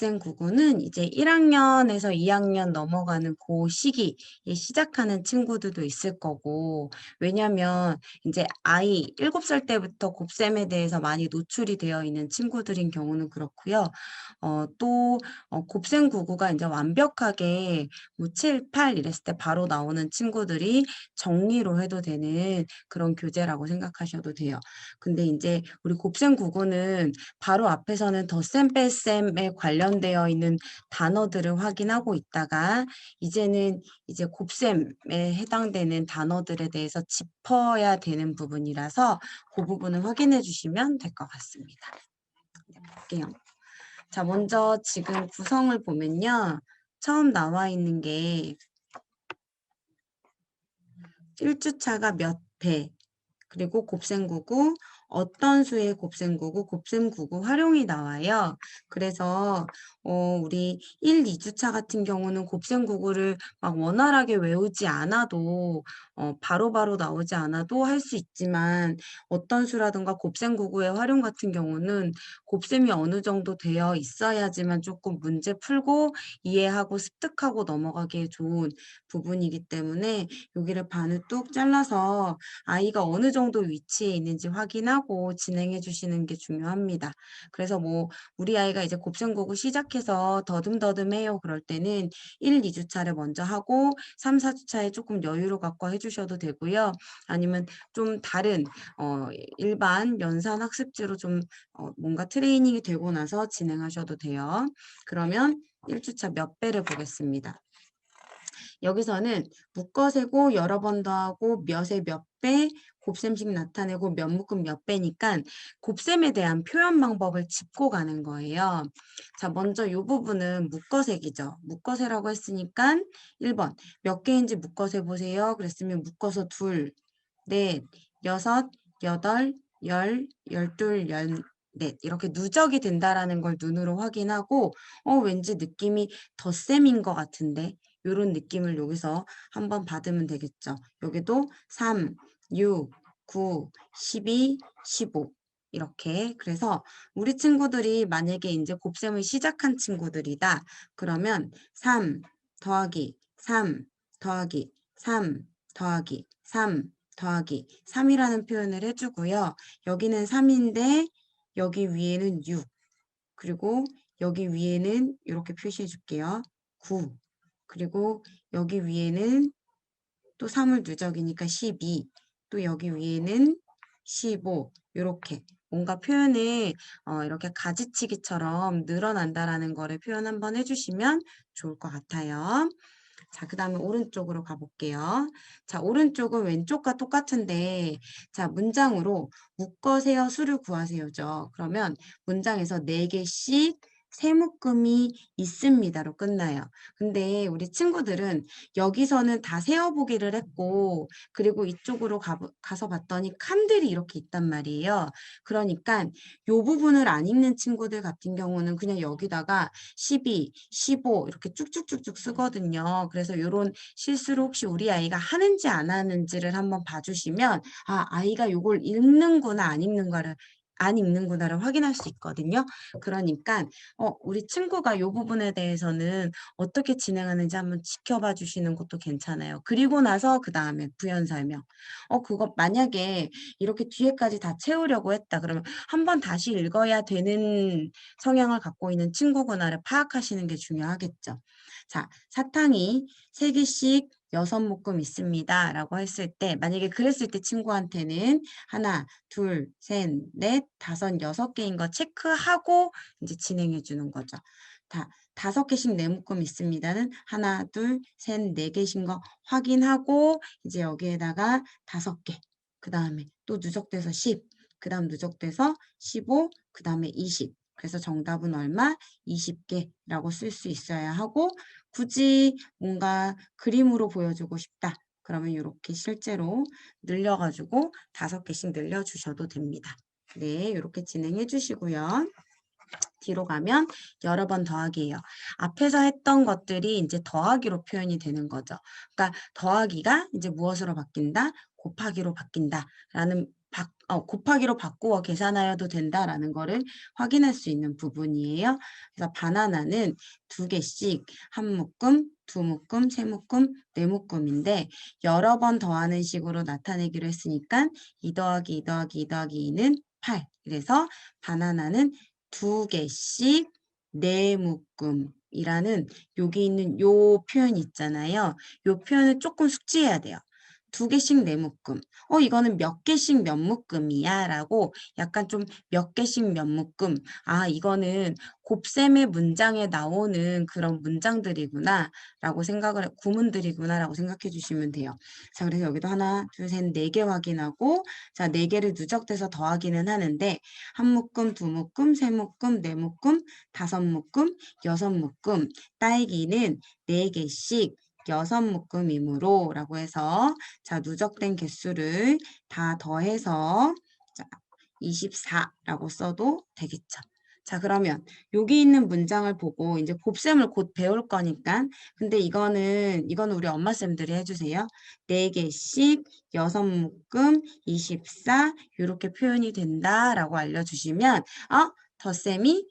곱셈9구는 이제 1학년에서 2학년 넘어가는 그 시기에 시작하는 친구들도 있을 거고, 왜냐면 이제 아이 7살 때부터 곱셈에 대해서 많이 노출이 되어 있는 친구들인 경우는 그렇고요. 또 곱셈9구가 이제 완벽하게 뭐 7, 8 이랬을 때 바로 나오는 친구들이 정리로 해도 되는 그런 교재라고 생각하셔도 돼요. 근데 이제 우리 곱셈9구는 바로 앞에서는 덧셈 뺄셈에 관련되어 있는 단어들을 확인하고 있다가 이제는 이제 곱셈에 해당되는 단어들에 대해서 짚어야 되는 부분이라서 그 부분을 확인해 주시면 될 것 같습니다. 네, 볼게요. 자, 먼저 지금 구성을 보면요. 처음 나와 있는 게 1주차가 몇 배, 그리고 곱셈9구, 어떤 수의 곱셈9구, 곱셈9구 활용이 나와요. 그래서 우리 1, 2주차 같은 경우는 곱셈9구를 막 원활하게 외우지 않아도 바로바로 나오지 않아도 할 수 있지만 어떤 수라든가 곱셈9구의 활용 같은 경우는 곱셈이 어느 정도 되어 있어야지만 조금 문제 풀고 이해하고 습득하고 넘어가기에 좋은 부분이기 때문에 여기를 반을 뚝 잘라서 아이가 어느 정도 위치에 있는지 확인하고 진행해 주시는 게 중요합니다. 그래서 뭐 우리 아이가 이제 곱셈고구 시작해서 더듬더듬해요. 그럴 때는 1, 2주차를 먼저 하고 3, 4주차에 조금 여유를 갖고 해주셔도 되고요. 아니면 좀 다른 일반 연산 학습지로 좀 뭔가 트레이닝이 되고 나서 진행하셔도 돼요. 그러면 1주차 몇 배를 보겠습니다. 여기서는 묶어 세고 여러 번 더하고 몇에 몇 배, 곱셈식 나타내고 몇 묶음 몇 배니까 곱셈에 대한 표현 방법을 짚고 가는 거예요. 자, 먼저 이 부분은 묶어 세기죠. 묶어 세라고 했으니까 1번 몇 개인지 묶어 세 보세요. 그랬으면 묶어서 둘, 넷, 여섯, 여덟, 열, 열둘, 열넷 이렇게 누적이 된다라는 걸 눈으로 확인하고 왠지 느낌이 덧셈인 것 같은데 요런 느낌을 여기서 한번 받으면 되겠죠. 여기도 3, 6, 9, 12, 15 이렇게. 그래서 우리 친구들이 만약에 이제 곱셈을 시작한 친구들이다. 그러면 3 더하기 3 더하기 3 더하기 3 더하기 3이라는 표현을 해주고요. 여기는 3인데 여기 위에는 6 그리고 여기 위에는 이렇게 표시해 줄게요. 9 그리고 여기 위에는 또 3을 누적이니까 12 또 여기 위에는 15 이렇게 뭔가 표현을 이렇게 가지치기처럼 늘어난다라는 거를 표현 한번 해주시면 좋을 것 같아요. 자, 그 다음에 오른쪽으로 가볼게요. 자, 오른쪽은 왼쪽과 똑같은데, 자, 문장으로 묶어세요, 수를 구하세요죠. 그러면 문장에서 4개씩 세 묶음이 있습니다로 끝나요. 근데 우리 친구들은 여기서는 다 세어보기를 했고, 그리고 이쪽으로 가서 봤더니 칸들이 이렇게 있단 말이에요. 그러니까 요 부분을 안 읽는 친구들 같은 경우는 그냥 여기다가 12, 15 이렇게 쭉쭉쭉쭉 쓰거든요. 그래서 이런 실수를 혹시 우리 아이가 하는지 안 하는지를 한번 봐주시면 아이가 이걸 읽는구나 안 읽는구나를 확인할 수 있거든요. 그러니까 우리 친구가 이 부분에 대해서는 어떻게 진행하는지 한번 지켜봐 주시는 것도 괜찮아요. 그리고 나서 그 다음에 부연 설명. 그거 만약에 이렇게 뒤에까지 다 채우려고 했다. 그러면 한번 다시 읽어야 되는 성향을 갖고 있는 친구구나를 파악하시는 게 중요하겠죠. 자, 사탕이 3개씩 6묶음 있습니다. 라고 했을 때, 만약에 그랬을 때 친구한테는 하나, 둘, 셋, 넷, 다섯, 6개인 거 체크하고 이제 진행해 주는 거죠. 5개씩 4묶음 있습니다는 하나, 둘, 셋, 4개신 거 확인하고 이제 여기에다가 5개, 그 다음에 또 누적돼서 10, 그 다음 누적돼서 15, 그 다음에 20. 그래서 정답은 얼마? 20개라고 쓸 수 있어야 하고 굳이 뭔가 그림으로 보여주고 싶다. 그러면 이렇게 실제로 늘려가지고 5개씩 늘려주셔도 됩니다. 네, 이렇게 진행해 주시고요. 뒤로 가면 여러 번 더하기예요. 앞에서 했던 것들이 이제 더하기로 표현이 되는 거죠. 그러니까 더하기가 이제 무엇으로 바뀐다? 곱하기로 바뀐다라는 곱하기로 바꾸어 계산하여도 된다라는 거를 확인할 수 있는 부분이에요. 그래서 바나나는 2개씩 한 묶음, 두 묶음, 세 묶음, 네 묶음인데 여러 번 더하는 식으로 나타내기로 했으니까 2 더하기 2 더하기 2 더하기 2는 8. 그래서 바나나는 2개씩 네 묶음이라는 여기 있는 요 표현 있잖아요. 요 표현을 조금 숙지해야 돼요. 2개씩 네 묶음. 이거는 몇 개씩 몇 묶음이야? 라고 약간 좀 몇 개씩 몇 묶음. 아, 이거는 곱셈의 문장에 나오는 그런 문장들이구나. 라고 구문들이구나. 라고 생각해 주시면 돼요. 자, 그래서 여기도 하나, 둘, 셋, 네 개 확인하고, 자, 네 개를 누적돼서 더하기는 하는데, 한 묶음, 두 묶음, 세 묶음, 네 묶음, 다섯 묶음, 여섯 묶음. 딸기는 네 개씩 여섯 묶음이므로 라고 해서 자, 누적된 개수를 다 더해서 자, 24라고 써도 되겠죠. 자, 그러면 여기 있는 문장을 보고 이제 곱셈을 곧 배울 거니까 근데 이거는 우리 엄마쌤들이 해주세요. 4개씩 6묶음 24 이렇게 표현이 된다라고 알려주시면 덧셈이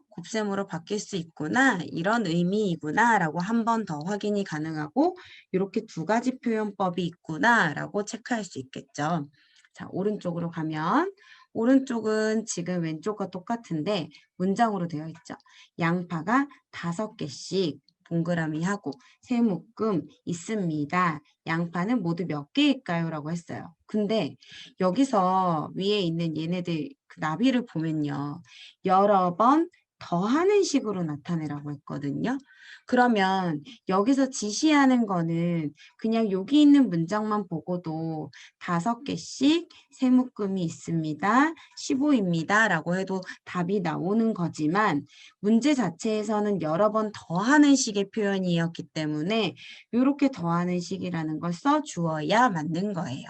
곱셈으로 바뀔 수 있구나 이런 의미이구나 라고 한 번 더 확인이 가능하고 이렇게 두 가지 표현법이 있구나 라고 체크할 수 있겠죠. 자, 오른쪽으로 가면 오른쪽은 지금 왼쪽과 똑같은데 문장으로 되어 있죠. 양파가 5개씩 동그라미 하고 세 묶음 있습니다. 양파는 모두 몇 개일까요? 라고 했어요. 근데 여기서 위에 있는 얘네들 그 나비를 보면요. 여러 번 더하는 식으로 나타내라고 했거든요. 그러면 여기서 지시하는 거는 그냥 여기 있는 문장만 보고도 5개씩 세 묶음이 있습니다. 15입니다. 라고 해도 답이 나오는 거지만 문제 자체에서는 여러 번 더하는 식의 표현이었기 때문에 이렇게 더하는 식이라는 걸 써주어야 맞는 거예요.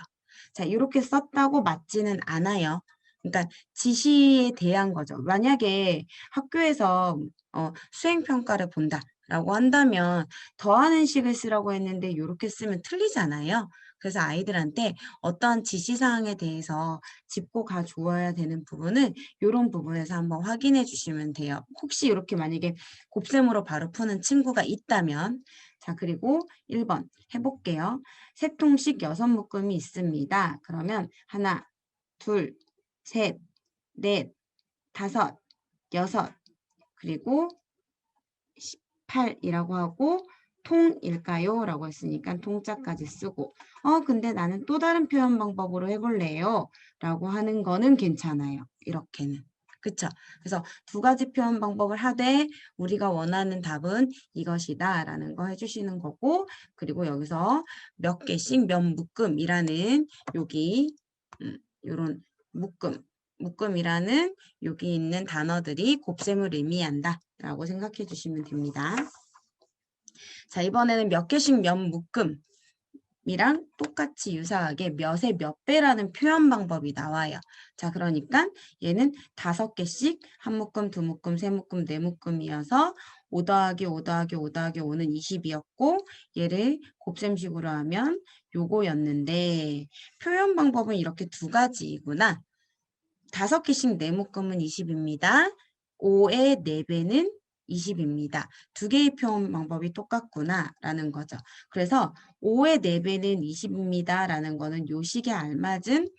자, 이렇게 썼다고 맞지는 않아요. 그러니까 지시에 대한 거죠. 만약에 학교에서 수행평가를 본다라고 한다면 더하는 식을 쓰라고 했는데 이렇게 쓰면 틀리잖아요. 그래서 아이들한테 어떠한 지시사항에 대해서 짚고 가주어야 되는 부분은 이런 부분에서 한번 확인해 주시면 돼요. 혹시 이렇게 만약에 곱셈으로 바로 푸는 친구가 있다면 자, 그리고 1번 해볼게요. 세 통씩 6묶음이 있습니다. 그러면 하나, 둘, 셋, 넷, 다섯, 여섯, 그리고 18이라고 하고 통일까요? 라고 했으니까 통자까지 쓰고 근데 나는 또 다른 표현 방법으로 해볼래요. 라고 하는 거는 괜찮아요. 이렇게는. 그쵸? 그래서 두 가지 표현 방법을 하되 우리가 원하는 답은 이것이다 라는 거 해주시는 거고 그리고 여기서 몇 개씩 몇 묶음이라는 여기 요런 묶음이라는 여기 있는 단어들이 곱셈을 의미한다 라고 생각해 주시면 됩니다. 자, 이번에는 몇 개씩 몇 묶음이랑 똑같이 유사하게 몇의 몇 배라는 표현 방법이 나와요. 자, 그러니까 얘는 5개씩 한 묶음, 두 묶음, 세 묶음, 네 묶음이어서 5 더하기 5 더하기 5 더하기 5는 20이었고 얘를 곱셈식으로 하면 요거였는데 표현 방법은 이렇게 두 가지이구나. 5개씩 네 묶음은 20입니다. 5의 4배는 20입니다. 두 개의 표현 방법이 똑같구나 라는 거죠. 그래서 5의 4배는 20입니다 라는 거는 요 식에 알맞은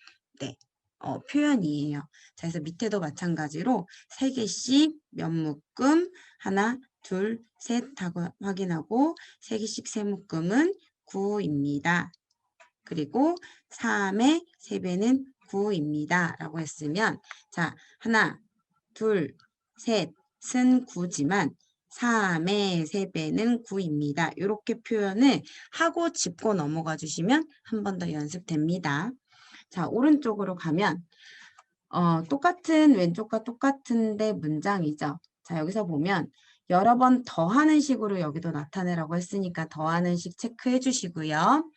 표현이에요. 자, 그래서 밑에도 마찬가지로 3개씩 몇 묶음 하나, 둘, 셋 하고 확인하고 3개씩 세 묶음은 9입니다. 그리고 3의 3배는 9입니다. 라고 했으면 자, 하나, 둘, 셋은 9지만 3의 3배는 9입니다. 이렇게 표현을 하고 짚고 넘어가 주시면 한 번 더 연습됩니다. 자, 오른쪽으로 가면 똑같은 왼쪽과 똑같은데 문장이죠. 자, 여기서 보면 여러 번 더하는 식으로 여기도 나타내라고 했으니까 더하는 식 체크해 주시고요.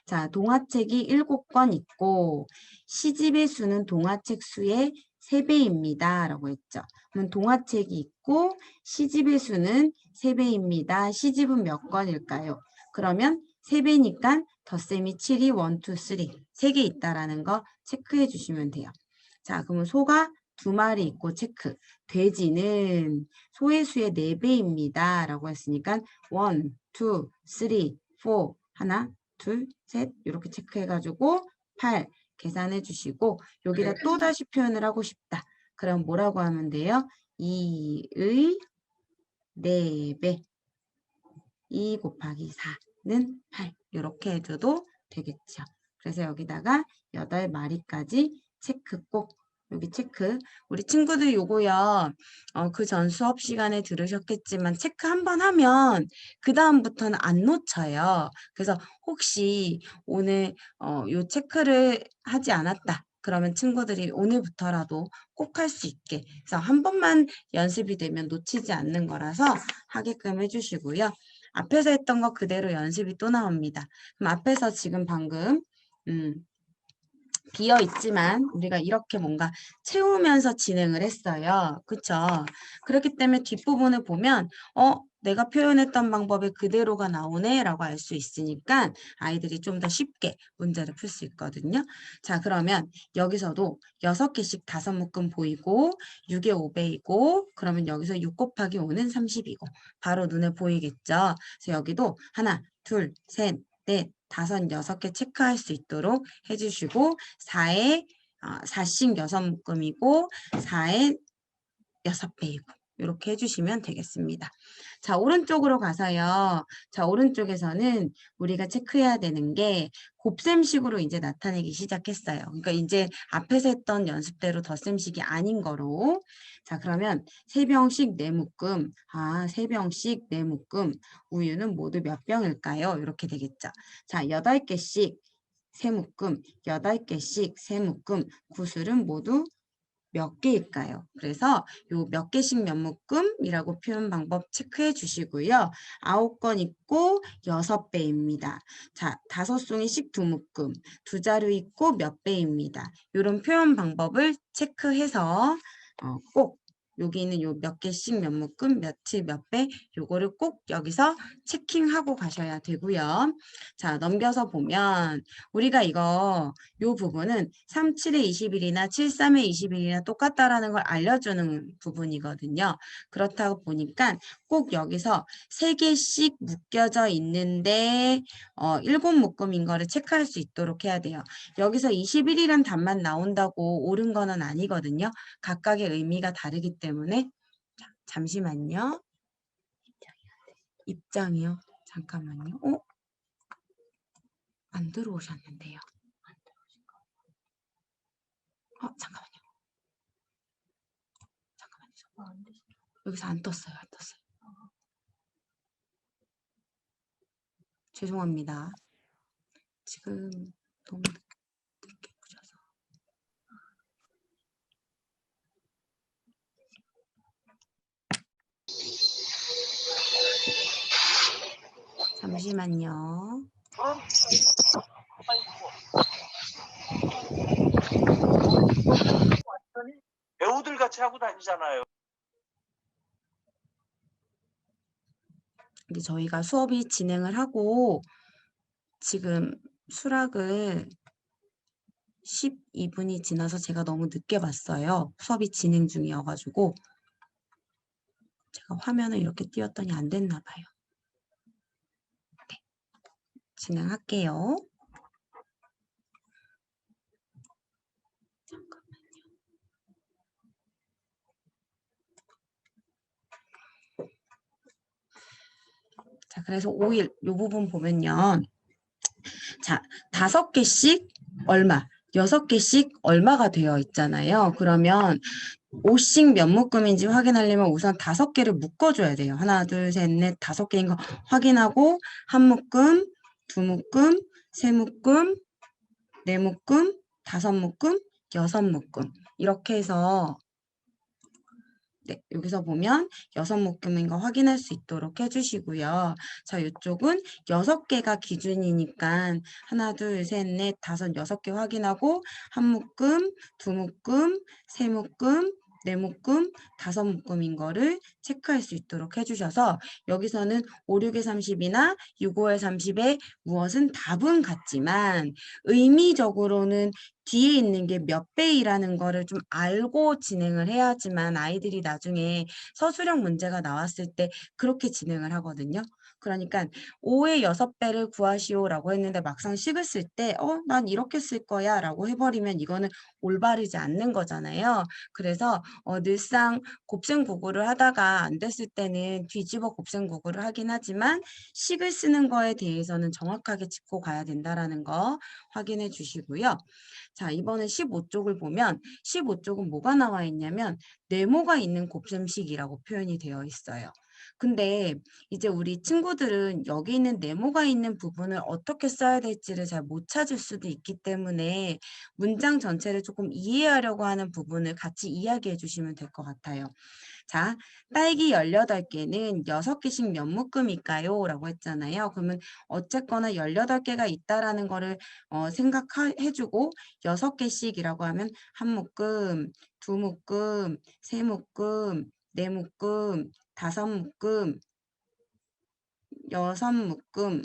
자, 동화책이 7권 있고 시집의 수는 동화책 수의 3배입니다. 라고 했죠. 그럼 동화책이 있고 시집의 수는 3배입니다. 시집은 몇 권일까요? 그러면 3배니까 덧셈이 7이 1, 2, 3. 3개 있다라는 거 체크해 주시면 돼요. 자, 그러면 소가 2마리 있고 체크. 돼지는 소의 수의 4배입니다. 라고 했으니까 1, 2, 3, 4. 하나, 둘, 셋. 이렇게 체크해가지고 8 계산해 주시고 여기다 또 다시 표현을 하고 싶다. 그럼 뭐라고 하면 돼요? 2의 4배. 2 곱하기 4는 8. 이렇게 해줘도 되겠죠. 그래서 여기다가 8마리까지 체크 꼭. 여기 체크. 우리 친구들 요거요. 그 전 수업 시간에 들으셨겠지만 체크 한번 하면 그 다음부터는 안 놓쳐요. 그래서 혹시 오늘 요 체크를 하지 않았다. 그러면 친구들이 오늘부터라도 꼭 할 수 있게. 그래서 한 번만 연습이 되면 놓치지 않는 거라서 하게끔 해주시고요. 앞에서 했던 거 그대로 연습이 또 나옵니다. 그럼 앞에서 지금 방금 비어 있지만 우리가 이렇게 뭔가 채우면서 진행을 했어요. 그쵸? 그렇기 때문에 뒷부분을 보면 내가 표현했던 방법이 그대로가 나오네 라고 알 수 있으니까 아이들이 좀 더 쉽게 문제를 풀 수 있거든요. 자, 그러면 여기서도 6개씩 5묶음 보이고 6의 5배이고 그러면 여기서 6 곱하기 5는 30이고 바로 눈에 보이겠죠? 그래서 여기도 하나, 둘, 셋, 넷, 5, 6개 체크할 수 있도록 해주시고 4에 4씩 6묶음이고 4에 6배이고 이렇게 해주시면 되겠습니다. 자, 오른쪽으로 가서요. 자, 오른쪽에서는 우리가 체크해야 되는 게 곱셈식으로 이제 나타내기 시작했어요. 그러니까 이제 앞에서 했던 연습대로 덧셈식이 아닌 거로. 자, 그러면 3병씩 4묶음. 3병씩 4묶음. 우유는 모두 몇 병일까요? 이렇게 되겠죠. 자, 8개씩 3묶음. 8개씩 3묶음. 구슬은 모두 몇 개일까요? 그래서 요 몇 개씩 몇 묶음이라고 표현 방법 체크해 주시고요. 9건 있고 6배입니다. 자, 5송이씩 2묶음, 2자루 있고 몇 배입니다. 이런 표현 방법을 체크해서 꼭 여기 있는 요 몇 개씩 몇 묶음, 며칠 몇 배, 요거를 꼭 여기서 체킹하고 가셔야 되고요. 자, 넘겨서 보면 우리가 이거 요 부분은 37의 20일이나 73의 20일이나 똑같다라는 걸 알려주는 부분이거든요. 그렇다고 보니까 꼭 여기서 3개씩 묶여져 있는데 7묶음인 거를 체크할 수 있도록 해야 돼요. 여기서 21이란 답만 나온다고 옳은 거는 아니거든요. 각각의 의미가 다르기 때문에 잠시만요. 입장이요. 잠깐만요. 안 들어오셨는데요. 잠깐만요. 여기서 안 떴어요. 안 떴어요. 죄송합니다. 지금 너무 늦게 보셔서. 잠시만요. 배우들 같이 하고 다니잖아요. 이제 저희가 수업이 진행을 하고 지금 수락을 12분이 지나서 제가 너무 늦게 봤어요. 수업이 진행 중이어가지고 제가 화면을 이렇게 띄웠더니 안 됐나 봐요. 네, 진행할게요. 자, 그래서 5일 이 부분 보면요. 자, 5개씩 얼마, 6개씩 얼마가 되어 있잖아요. 그러면 5씩 몇 묶음인지 확인하려면 우선 5개를 묶어줘야 돼요. 하나, 둘, 셋, 넷, 5개인 거 확인하고 한 묶음, 2묶음, 3묶음, 4묶음, 5묶음, 6묶음 이렇게 해서 네, 여기서 보면 6묶음인 거 확인할 수 있도록 해주시고요. 자, 이쪽은 6개가 기준이니까 하나, 둘, 셋, 넷, 5, 6개 확인하고 한 묶음, 2묶음, 3묶음, 4묶음, 5묶음인 거를 체크할 수 있도록 해주셔서 여기서는 5, 6에 30이나 6, 5에 30에 무엇은 답은 같지만 의미적으로는 뒤에 있는 게 몇 배이라는 거를 좀 알고 진행을 해야지만 아이들이 나중에 서술형 문제가 나왔을 때 그렇게 진행을 하거든요. 그러니까 5의 6배를 구하시오라고 했는데 막상 식을 쓸 때 난 이렇게 쓸 거야 라고 해버리면 이거는 올바르지 않는 거잖아요. 그래서 늘상 곱셈구구를 하다가 안 됐을 때는 뒤집어 곱셈구구를 하긴 하지만 식을 쓰는 거에 대해서는 정확하게 짚고 가야 된다라는 거 확인해 주시고요. 자, 이번에 15쪽을 보면 15쪽은 뭐가 나와 있냐면 네모가 있는 곱셈식이라고 표현이 되어 있어요. 근데 이제 우리 친구들은 여기 있는 네모가 있는 부분을 어떻게 써야 될지를 잘 못 찾을 수도 있기 때문에 문장 전체를 조금 이해하려고 하는 부분을 같이 이야기해 주시면 될 것 같아요. 자, 딸기 18개는 6개씩 몇 묶음일까요? 라고 했잖아요. 그러면 어쨌거나 18개가 있다라는 거를 생각해 주고 6개씩이라고 하면 한 묶음, 두 묶음, 세 묶음, 네 묶음, 다섯 묶음, 여섯 묶음,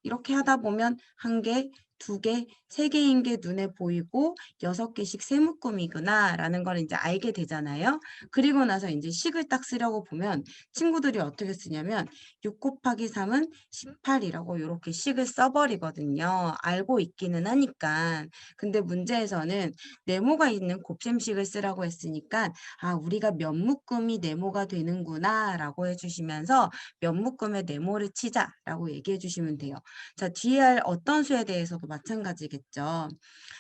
이렇게 하다 보면 한 개, 두 개, 세 개인 게 눈에 보이고 6개씩 세 묶음이구나라는 걸 이제 알게 되잖아요. 그리고 나서 이제 식을 딱 쓰려고 보면 친구들이 어떻게 쓰냐면 6 곱하기 3은 18이라고 이렇게 식을 써버리거든요. 알고 있기는 하니까. 근데 문제에서는 네모가 있는 곱셈식을 쓰라고 했으니까 우리가 몇 묶음이 네모가 되는구나라고 해주시면서 몇 묶음의 네모를 치자라고 얘기해 주시면 돼요. 자, 뒤에 할 어떤 수에 대해서도 마찬가지겠죠.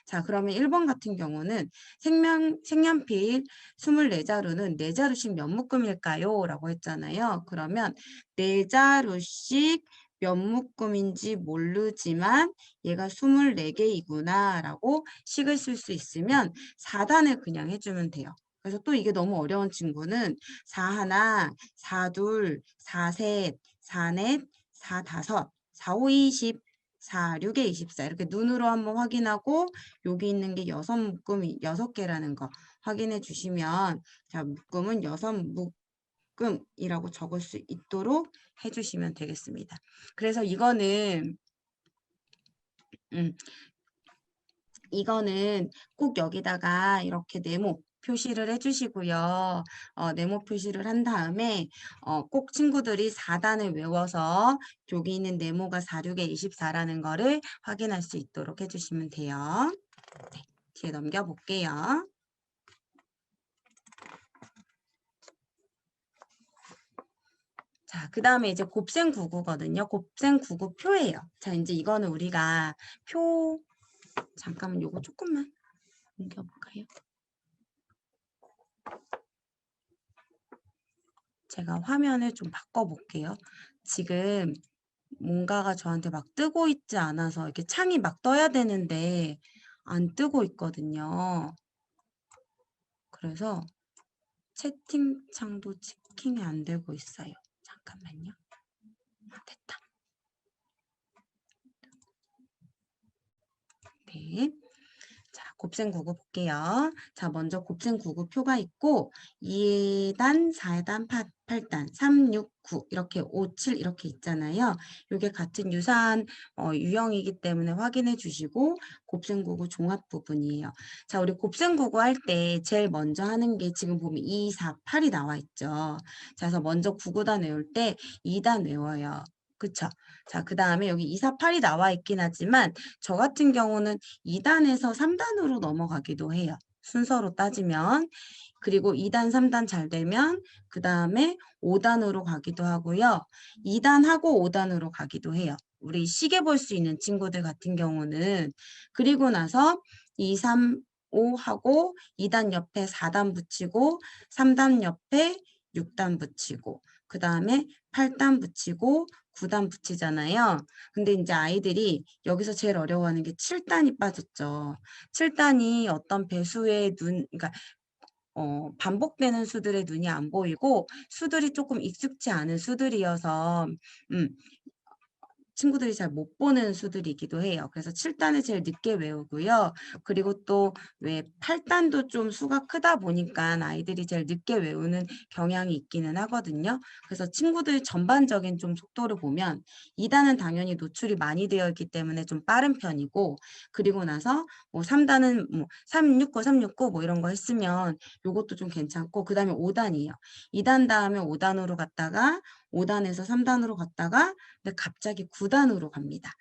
자, 그러면 1번 같은 경우는 색연필 24자루는 4자루씩 몇 묶음일까요? 라고 했잖아요. 그러면 4자루씩 몇 묶음인지 모르지만 얘가 24개이구나 라고 식을 쓸 수 있으면 4단을 그냥 해주면 돼요. 그래서 또 이게 너무 어려운 친구는 4하나, 4둘, 4셋, 4넷, 4다섯, 4오 20, 4 6에 24 이렇게 눈으로 한번 확인하고 여기 있는 게 6묶음이 6개라는 거 확인해 주시면 자, 묶음은 6묶음이라고 적을 수 있도록 해주시면 되겠습니다. 그래서 이거는 꼭 여기다가 이렇게 네모 표시를 해주시고요. 네모 표시를 한 다음에 꼭 친구들이 4단을 외워서 여기 있는 네모가 4, 6에 24라는 거를 확인할 수 있도록 해주시면 돼요. 네, 뒤에 넘겨볼게요. 자, 그 다음에 이제 곱셈9구거든요. 곱셈9구 표예요. 자, 이제 이거는 우리가 잠깐만 요거 조금만 옮겨볼까요? 제가 화면을 좀 바꿔볼게요. 지금 뭔가가 저한테 막 뜨고 있지 않아서 이렇게 창이 막 떠야 되는데 안 뜨고 있거든요. 그래서 채팅창도 체킹이 안 되고 있어요. 잠깐만요. 됐다. 네. 자, 곱셈9구 볼게요. 자, 먼저 곱셈9구 표가 있고 2단, 4단, 8단, 3, 6, 9 이렇게 5, 7 이렇게 있잖아요. 이게 같은 유사한 유형이기 때문에 확인해 주시고 곱셈9구 종합 부분이에요. 자, 우리 곱셈9구 할 때 제일 먼저 하는 게 지금 보면 2, 4, 8이 나와 있죠. 자, 그래서 먼저 9구단 외울 때 2단 외워요. 그쵸? 자, 그 다음에 여기 2, 4, 8이 나와 있긴 하지만 저 같은 경우는 2단에서 3단으로 넘어가기도 해요. 순서로 따지면. 그리고 2단, 3단 잘 되면 그 다음에 5단으로 가기도 하고요. 2단하고 5단으로 가기도 해요. 우리 시계 볼 수 있는 친구들 같은 경우는 그리고 나서 2, 3, 5 하고 2단 옆에 4단 붙이고 3단 옆에 6단 붙이고 그 다음에 8단 붙이고 9단 붙이잖아요. 근데 이제 아이들이 여기서 제일 어려워하는 게 7단이 빠졌죠. 7단이 어떤 배수의 그러니까 반복되는 수들의 눈이 안 보이고 수들이 조금 익숙지 않은 수들이어서 친구들이 잘 못 보는 수들이기도 해요. 그래서 7단을 제일 늦게 외우고요. 그리고 또 왜 8단도 좀 수가 크다 보니까 아이들이 제일 늦게 외우는 경향이 있기는 하거든요. 그래서 친구들 전반적인 좀 속도를 보면 2단은 당연히 노출이 많이 되어 있기 때문에 좀 빠른 편이고, 그리고 나서 뭐 3단은 뭐 369, 369 뭐 이런 거 했으면 요것도 좀 괜찮고, 그다음에 5단이에요. 2단 다음에 5단으로 갔다가 5단에서 3단으로 갔다가 근데 갑자기 9단으로 갑니다.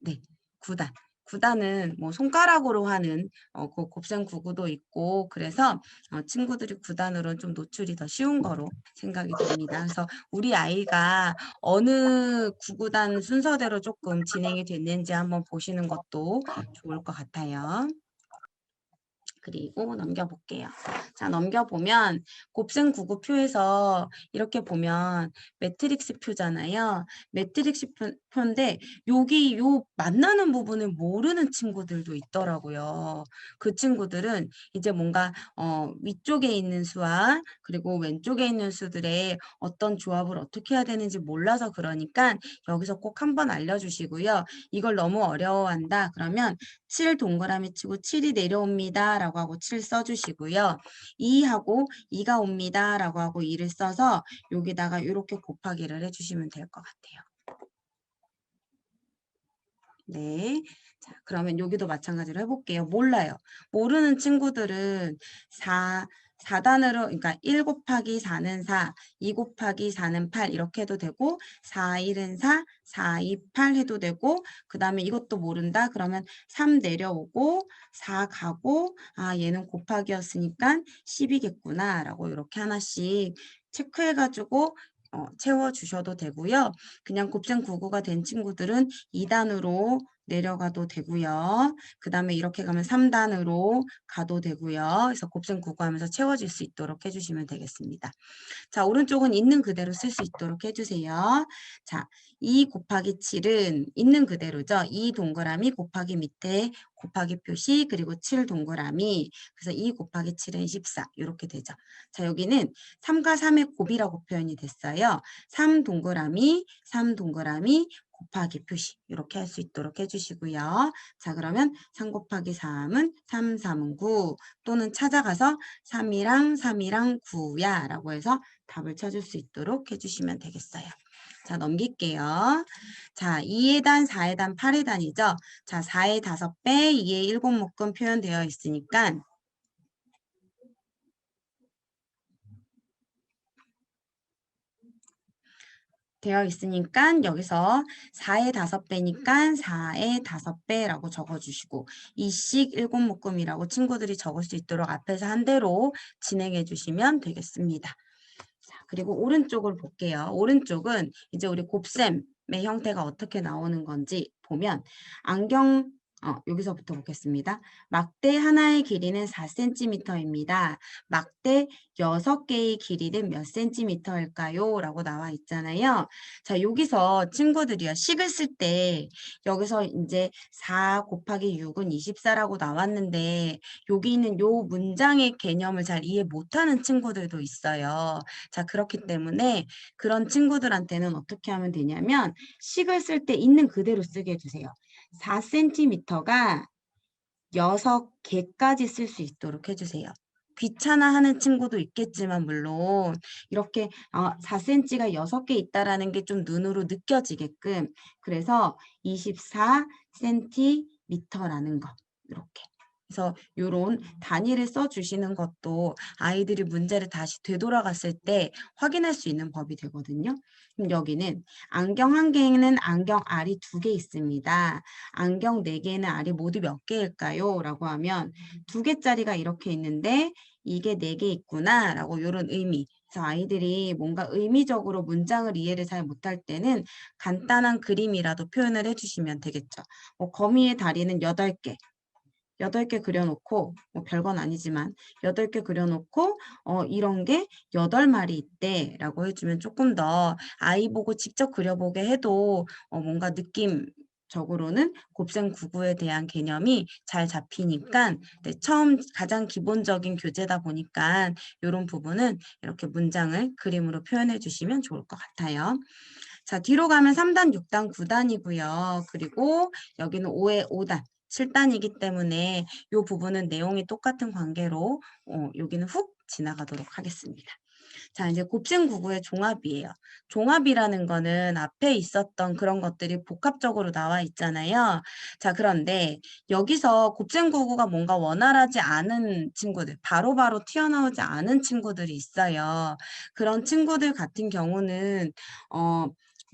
네, 9단. 9단은 뭐 손가락으로 하는 그 곱셈 구구도 있고, 그래서 친구들이 9단으로는 좀 노출이 더 쉬운 거로 생각이 됩니다. 그래서 우리 아이가 어느 구구단 순서대로 조금 진행이 됐는지 한번 보시는 것도 좋을 것 같아요. 그리고 넘겨볼게요. 자, 넘겨보면 곱셈 구구표에서 이렇게 보면 매트릭스 표잖아요. 매트릭스 표인데 여기 요 만나는 부분을 모르는 친구들도 있더라고요. 그 친구들은 이제 뭔가 위쪽에 있는 수와 그리고 왼쪽에 있는 수들의 어떤 조합을 어떻게 해야 되는지 몰라서 그러니까 여기서 꼭 한번 알려주시고요. 이걸 너무 어려워한다 그러면 7 동그라미 치고 7이 내려옵니다 라고 하고 7 써주시고요. 2하고 2가 옵니다 라고 하고 2를 써서 여기다가 이렇게 곱하기를 해주시면 될 것 같아요. 네. 자, 그러면 여기도 마찬가지로 해볼게요. 몰라요. 모르는 친구들은 4단으로, 그러니까 1 곱하기 4는 4, 2 곱하기 4는 8 이렇게 해도 되고, 4, 1은 4, 4, 2, 8 해도 되고, 그 다음에 이것도 모른다? 그러면 3 내려오고, 4 가고, 아, 얘는 곱하기였으니까 10이겠구나. 라고 이렇게 하나씩 체크해가지고 채워주셔도 되고요. 그냥 곱셈 구구가 된 친구들은 2단으로 내려가도 되고요. 그 다음에 이렇게 가면 3단으로 가도 되고요. 그래서 곱셈 구구하면서 채워질 수 있도록 해주시면 되겠습니다. 자, 오른쪽은 있는 그대로 쓸 수 있도록 해주세요. 자, 2 곱하기 7은 있는 그대로죠. 2 동그라미 곱하기 밑에 곱하기 표시 그리고 7 동그라미. 그래서 2 곱하기 7은 14 이렇게 되죠. 자, 여기는 3과 3의 곱이라고 표현이 됐어요. 3 동그라미 3 동그라미 곱하기 표시 이렇게 할 수 있도록 해주시고요. 자, 그러면 3 곱하기 3은 3, 3은 9 또는 찾아가서 3이랑 3이랑 9야 라고 해서 답을 찾을 수 있도록 해주시면 되겠어요. 자, 넘길게요. 자, 2의 단, 4의 단, 8의 단이죠. 자, 4의 5배, 2의 7묶음 표현되어 있으니까 여기서 4의 5배니까 4의 5배라고 적어주시고 이씩 7묶음이라고 친구들이 적을 수 있도록 앞에서 한 대로 진행해 주시면 되겠습니다. 자, 그리고 오른쪽을 볼게요. 오른쪽은 이제 우리 곱셈의 형태가 어떻게 나오는 건지 보면 안경 여기서부터 보겠습니다. 막대 하나의 길이는 4cm입니다. 막대 6개의 길이는 몇 cm일까요? 라고 나와 있잖아요. 자, 여기서 친구들이요. 식을 쓸 때 여기서 이제 4 곱하기 6은 24라고 나왔는데 여기 있는 요 문장의 개념을 잘 이해 못하는 친구들도 있어요. 자, 그렇기 때문에 그런 친구들한테는 어떻게 하면 되냐면 식을 쓸 때 있는 그대로 쓰게 해주세요. 4cm가 6개까지 쓸 수 있도록 해주세요. 귀찮아하는 친구도 있겠지만 물론 이렇게 4cm가 6개 있다라는 게 좀 눈으로 느껴지게끔 그래서 24cm라는 거 이렇게 그래서 이런 단위를 써주시는 것도 아이들이 문제를 다시 되돌아갔을 때 확인할 수 있는 법이 되거든요. 그럼 여기는 안경 한 개에는 안경 알이 2개 있습니다. 안경 4개에는 알이 모두 몇 개일까요? 라고 하면 2개짜리가 이렇게 있는데 이게 4개 있구나 라고 이런 의미. 그래서 아이들이 뭔가 의미적으로 문장을 이해를 잘 못할 때는 간단한 그림이라도 표현을 해주시면 되겠죠. 뭐 거미의 다리는 8개. 8개 그려놓고 뭐 별건 아니지만 8개 그려놓고 이런 게 8마리 있대 라고 해주면 조금 더 아이 보고 직접 그려보게 해도 뭔가 느낌적으로는 곱셈 구구에 대한 개념이 잘 잡히니까 네, 처음 가장 기본적인 교재다 보니까 이런 부분은 이렇게 문장을 그림으로 표현해 주시면 좋을 것 같아요. 자, 뒤로 가면 3단, 6단, 9단이고요. 그리고 여기는 5에 5단, 7단이기 때문에 이 부분은 내용이 똑같은 관계로 여기는 훅 지나가도록 하겠습니다. 자, 이제 곱셈구구의 종합이에요. 종합이라는 거는 앞에 있었던 그런 것들이 복합적으로 나와 있잖아요. 자, 그런데 여기서 곱셈구구가 뭔가 원활하지 않은 친구들, 바로바로 튀어나오지 않은 친구들이 있어요. 그런 친구들 같은 경우는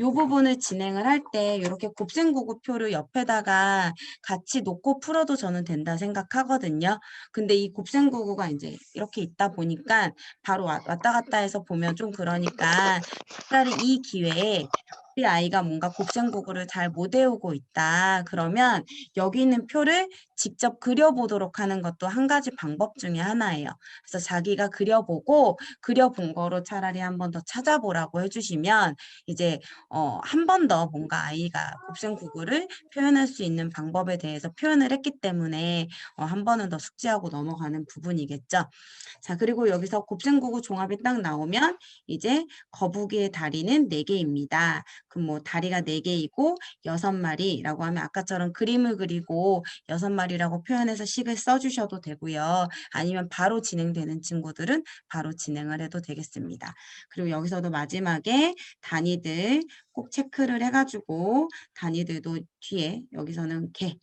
요 부분을 진행을 할 때 이렇게 곱셈구구 표를 옆에다가 같이 놓고 풀어도 저는 된다 생각하거든요. 근데 이 곱셈구구가 이제 이렇게 있다 보니까 바로 왔다 갔다 해서 보면 좀 그러니까 차라리 이 기회에 우리 아이가 뭔가 곱셈구구를 잘 못 외우고 있다. 그러면 여기 있는 표를 직접 그려보도록 하는 것도 한 가지 방법 중에 하나예요. 그래서 자기가 그려보고 그려본 거로 차라리 한 번 더 찾아보라고 해주시면 이제 한 번 더 뭔가 아이가 곱셈구구를 표현할 수 있는 방법에 대해서 표현을 했기 때문에 한 번은 더 숙지하고 넘어가는 부분이겠죠. 자, 그리고 여기서 곱셈구구 종합이 딱 나오면 이제 거북이의 다리는 4개입니다. 그럼 뭐 다리가 4개이고 6마리라고 하면 아까처럼 그림을 그리고 6마리라고 표현해서 식을 써주셔도 되고요. 아니면 바로 진행되는 친구들은 바로 진행을 해도 되겠습니다. 그리고 여기서도 마지막에 단위들 꼭 체크를 해가지고 단위들도 뒤에 여기서는 개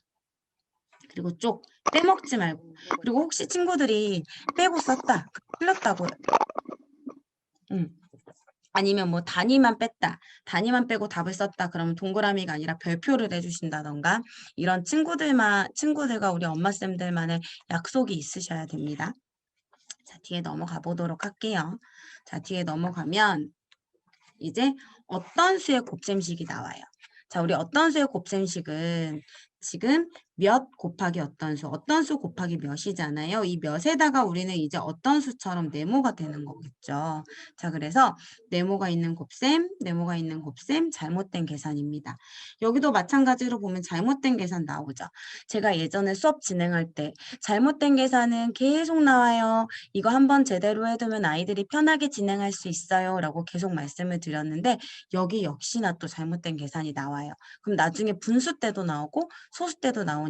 그리고 쪽 빼먹지 말고 그리고 혹시 친구들이 빼고 썼다 틀렸다고 아니면 뭐 단위만 뺐다 단위만 빼고 답을 썼다 그러면 동그라미가 아니라 별표를 해주신다던가 이런 친구들과 우리 엄마쌤들만의 약속이 있으셔야 됩니다. 자, 뒤에 넘어가 보도록 할게요. 자, 뒤에 넘어가면 이제 어떤 수의 곱셈식이 나와요. 자, 우리 어떤 수의 곱셈식은 지금 몇 곱하기 어떤 수 곱하기 몇이잖아요. 이 몇에다가 우리는 이제 어떤 수처럼 네모가 되는 거겠죠. 자, 그래서 네모가 있는 곱셈, 잘못된 계산입니다. 여기도 마찬가지로 보면 잘못된 계산 나오죠. 제가 예전에 수업 진행할 때 잘못된 계산은 계속 나와요. 이거 한번 제대로 해두면 아이들이 편하게 진행할 수 있어요. 라고 계속 말씀을 드렸는데 여기 역시나 또 잘못된 계산이 나와요. 그럼 나중에 분수 때도 나오고 소수 때도 나오니까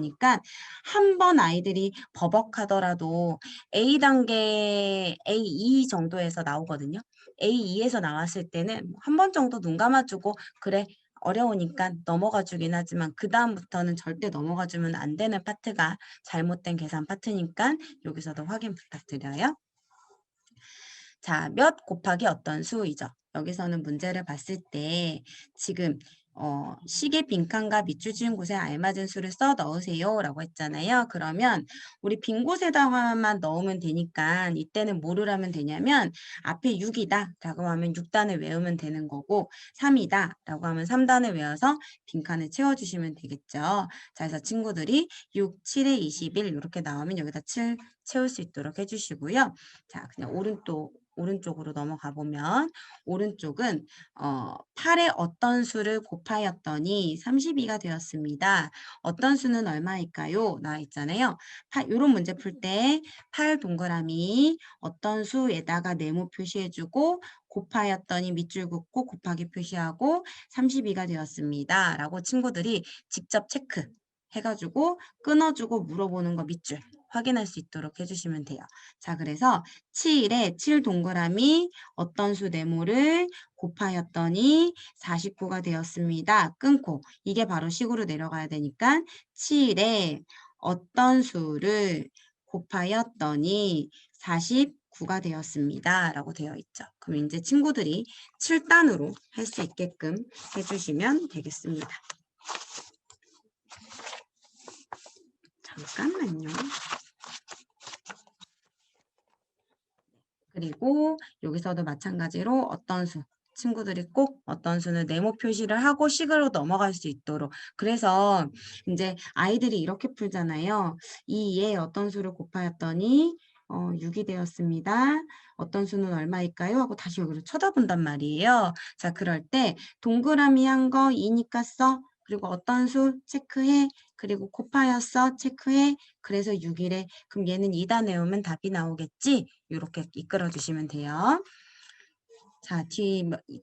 한 번 아이들이 버벅하더라도 A단계 A2 정도에서 나오거든요. A2에서 나왔을 때는 한 번 정도 눈 감아주고 그래 어려우니까 넘어가 주긴 하지만 그 다음부터는 절대 넘어가 주면 안 되는 파트가 잘못된 계산 파트니까 여기서도 확인 부탁드려요. 자, 몇 곱하기 어떤 수이죠. 여기서는 문제를 봤을 때 지금 식의 빈칸과 밑줄 지은 곳에 알맞은 수를 써 넣으세요 라고 했잖아요. 그러면 우리 빈 곳에다가만 넣으면 되니까 이때는 뭐를 하면 되냐면 앞에 6이다 라고 하면 6단을 외우면 되는 거고 3이다 라고 하면 3단을 외워서 빈칸을 채워주시면 되겠죠. 자, 그래서 친구들이 6, 7에 21 이렇게 나오면 여기다 7 채울 수 있도록 해주시고요. 자, 그냥 오른쪽으로 넘어가 보면 오른쪽은 8의 어떤 수를 곱하였더니 32가 되었습니다. 어떤 수는 얼마일까요? 나와 있잖아요. 이런 문제 풀 때 8 동그라미 어떤 수에다가 네모 표시해주고 곱하였더니 밑줄 긋고 곱하기 표시하고 32가 되었습니다. 라고 친구들이 직접 체크 해가지고 끊어주고 물어보는 거 밑줄 확인할 수 있도록 해주시면 돼요. 자, 그래서 7에 7 동그라미 어떤 수 네모를 곱하였더니 49가 되었습니다. 끊고 이게 바로 식으로 내려가야 되니까 7에 어떤 수를 곱하였더니 49가 되었습니다. 라고 되어 있죠. 그럼 이제 친구들이 7단으로 할 수 있게끔 해주시면 되겠습니다. 잠깐만요. 그리고 여기서도 마찬가지로 어떤 수 친구들이 꼭 어떤 수는 네모 표시를 하고 식으로 넘어갈 수 있도록 그래서 이제 아이들이 이렇게 풀잖아요. 2에 어떤 수를 곱하였더니 6이 되었습니다. 어떤 수는 얼마일까요? 하고 다시 여기로 쳐다본단 말이에요. 자, 그럴 때 동그라미 한 거 2니까 써. 그리고 어떤 수 체크해. 그리고 곱하였어 체크해. 그래서 6이래. 그럼 얘는 2다 내우면 답이 나오겠지? 이렇게 이끌어 주시면 돼요. 자,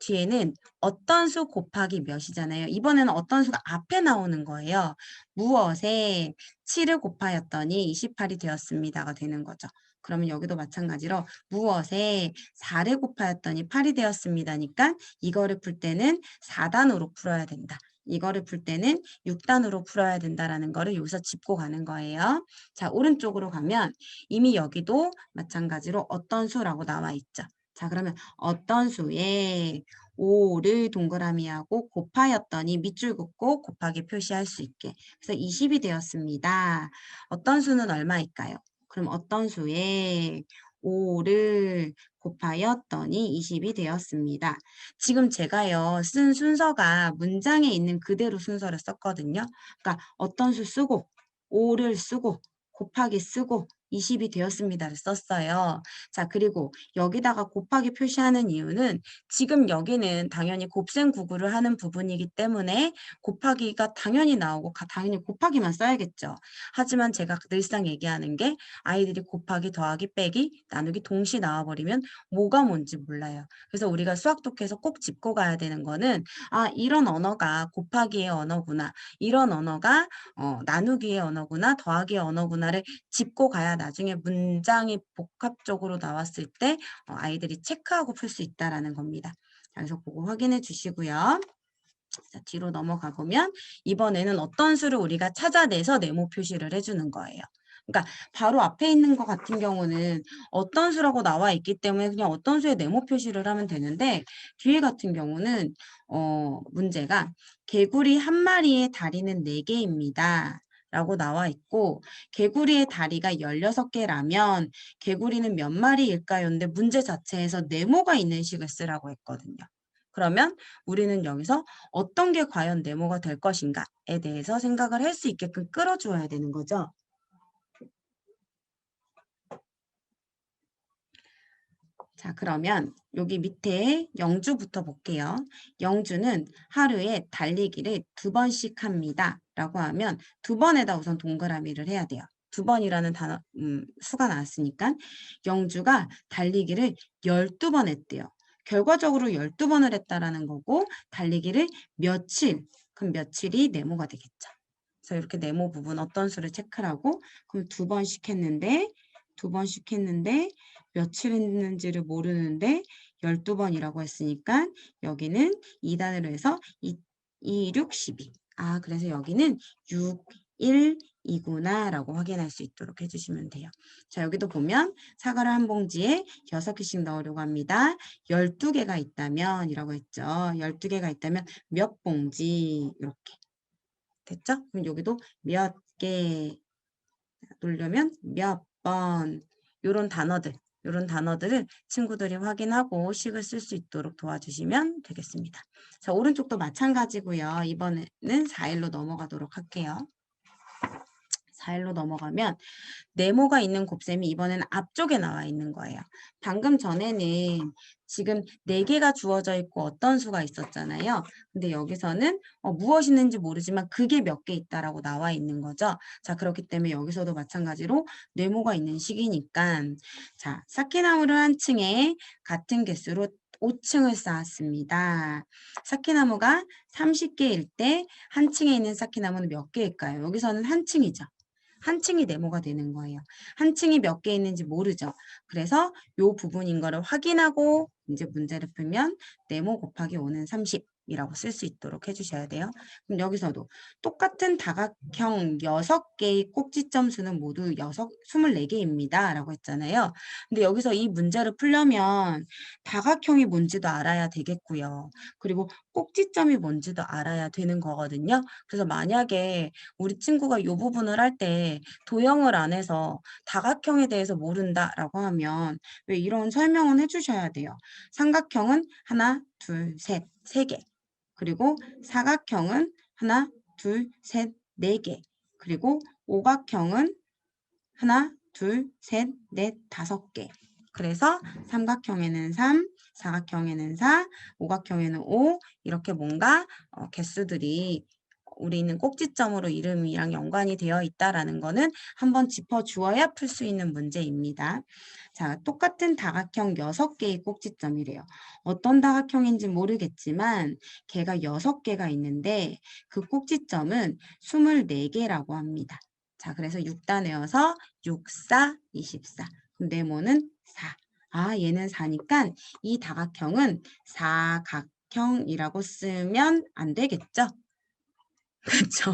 뒤에는 어떤 수 곱하기 몇이잖아요. 이번에는 어떤 수가 앞에 나오는 거예요. 무엇에 7을 곱하였더니 28이 되었습니다가 되는 거죠. 그러면 여기도 마찬가지로 무엇에 4를 곱하였더니 8이 되었습니다니까 이거를 풀 때는 4단으로 풀어야 된다. 이거를 풀 때는 6단으로 풀어야 된다라는 거를 여기서 짚고 가는 거예요. 자, 오른쪽으로 가면 이미 여기도 마찬가지로 어떤 수라고 나와 있죠. 자, 그러면 어떤 수에 5를 동그라미하고 곱하였더니 밑줄 긋고 곱하기 표시할 수 있게. 그래서 20이 되었습니다. 어떤 수는 얼마일까요? 그럼 어떤 수에 5를 곱하였더니 20이 되었습니다. 지금 제가요, 쓴 순서가 문장에 있는 그대로 순서를 썼거든요. 그러니까 어떤 수 쓰고 5를 쓰고 곱하기 쓰고 20이 되었습니다를 썼어요. 자, 그리고 여기다가 곱하기 표시하는 이유는 지금 여기는 당연히 곱셈구구를 하는 부분이기 때문에 곱하기가 당연히 나오고 당연히 곱하기만 써야겠죠. 하지만 제가 늘상 얘기하는 게 아이들이 곱하기, 더하기, 빼기, 나누기 동시에 나와버리면 뭐가 뭔지 몰라요. 그래서 우리가 수학독해서 꼭 짚고 가야 되는 거는 아, 이런 언어가 곱하기의 언어구나. 이런 언어가 나누기의 언어구나, 더하기의 언어구나를 짚고 가야 나중에 문장이 복합적으로 나왔을 때 아이들이 체크하고 풀 수 있다라는 겁니다. 그래서 그거 확인해 주시고요. 자, 뒤로 넘어가 보면 이번에는 어떤 수를 우리가 찾아내서 네모 표시를 해주는 거예요. 그러니까 바로 앞에 있는 것 같은 경우는 어떤 수라고 나와 있기 때문에 그냥 어떤 수에 네모 표시를 하면 되는데 뒤에 같은 경우는 문제가 개구리 한 마리의 다리는 4개입니다. 라고 나와 있고 개구리의 다리가 16개라면 개구리는 몇 마리일까요? 근데 문제 자체에서 네모가 있는 식을 쓰라고 했거든요. 그러면 우리는 여기서 어떤 게 과연 네모가 될 것인가에 대해서 생각을 할 수 있게끔 끌어주어야 되는 거죠. 자, 그러면 여기 밑에 영주부터 볼게요. 영주는 하루에 달리기를 2번씩 합니다. 라고 하면 2번에다 우선 동그라미를 해야 돼요. 2번이라는 단어, 수가 나왔으니까 영주가 달리기를 12번 했대요. 결과적으로 12번을 했다라는 거고 달리기를 며칠, 그럼 며칠이 네모가 되겠죠. 그래서 이렇게 네모 부분 어떤 수를 체크를 하고 그럼 2번씩 했는데 2번씩 했는데 며칠 했는지를 모르는데 12번이라고 했으니까 여기는 2단으로 해서 2, 6, 12. 아, 그래서 여기는 6, 1, 이구나 라고 확인할 수 있도록 해주시면 돼요. 자, 여기도 보면 사과를 한 봉지에 6개씩 넣으려고 합니다. 12개가 있다면 이라고 했죠. 12개가 있다면 몇 봉지 이렇게 됐죠? 그럼 여기도 몇 개 놀려면 몇 번 요런 단어들을 친구들이 확인하고 식을 쓸 수 있도록 도와주시면 되겠습니다. 자, 오른쪽도 마찬가지고요. 이번에는 4일로 넘어가도록 할게요. 4일로 넘어가면 네모가 있는 곱셈이 이번에는 앞쪽에 나와 있는 거예요. 방금 전에는 지금 4개가 주어져 있고 어떤 수가 있었잖아요. 근데 여기서는 무엇이 있는지 모르지만 그게 몇 개 있다라고 나와 있는 거죠. 자, 그렇기 때문에 여기서도 마찬가지로 네모가 있는 식이니까 자, 사키나무를 한 층에 같은 개수로 5층을 쌓았습니다. 사키나무가 30개일 때 한 층에 있는 사키나무는 몇 개일까요? 여기서는 한 층이죠. 한 층이 네모가 되는 거예요. 한 층이 몇 개 있는지 모르죠. 그래서 이 부분인 거를 확인하고 이제 문제를 풀면 네모 곱하기 5는 30이라고 쓸 수 있도록 해주셔야 돼요. 그럼 여기서도 똑같은 다각형 6개의 꼭지점 수는 모두 24개입니다. 라고 했잖아요. 근데 여기서 이 문제를 풀려면 다각형이 뭔지도 알아야 되겠고요. 그리고 꼭지점이 뭔지도 알아야 되는 거거든요. 그래서 만약에 우리 친구가 이 부분을 할 때 도형을 안 해서 다각형에 대해서 모른다라고 하면 왜 이런 설명은 해주셔야 돼요. 삼각형은 하나, 둘, 셋, 3개. 그리고 사각형은 하나, 둘, 셋, 4개. 그리고 오각형은 하나, 둘, 셋, 넷, 5개. 그래서 삼각형에는 3, 사각형에는 4, 오각형에는 5 이렇게 뭔가 개수들이 우리는 꼭지점으로 이름이랑 연관이 되어 있다라는 거는 한번 짚어주어야 풀 수 있는 문제입니다. 자, 똑같은 다각형 6개의 꼭지점이래요. 어떤 다각형인지 모르겠지만 걔가 6개가 있는데 그 꼭지점은 24개라고 합니다. 자, 그래서 6단 외워서 6, 4, 24. 그럼 네모는 4. 아, 얘는 4니까 이 다각형은 사각형이라고 쓰면 안 되겠죠? 그렇죠.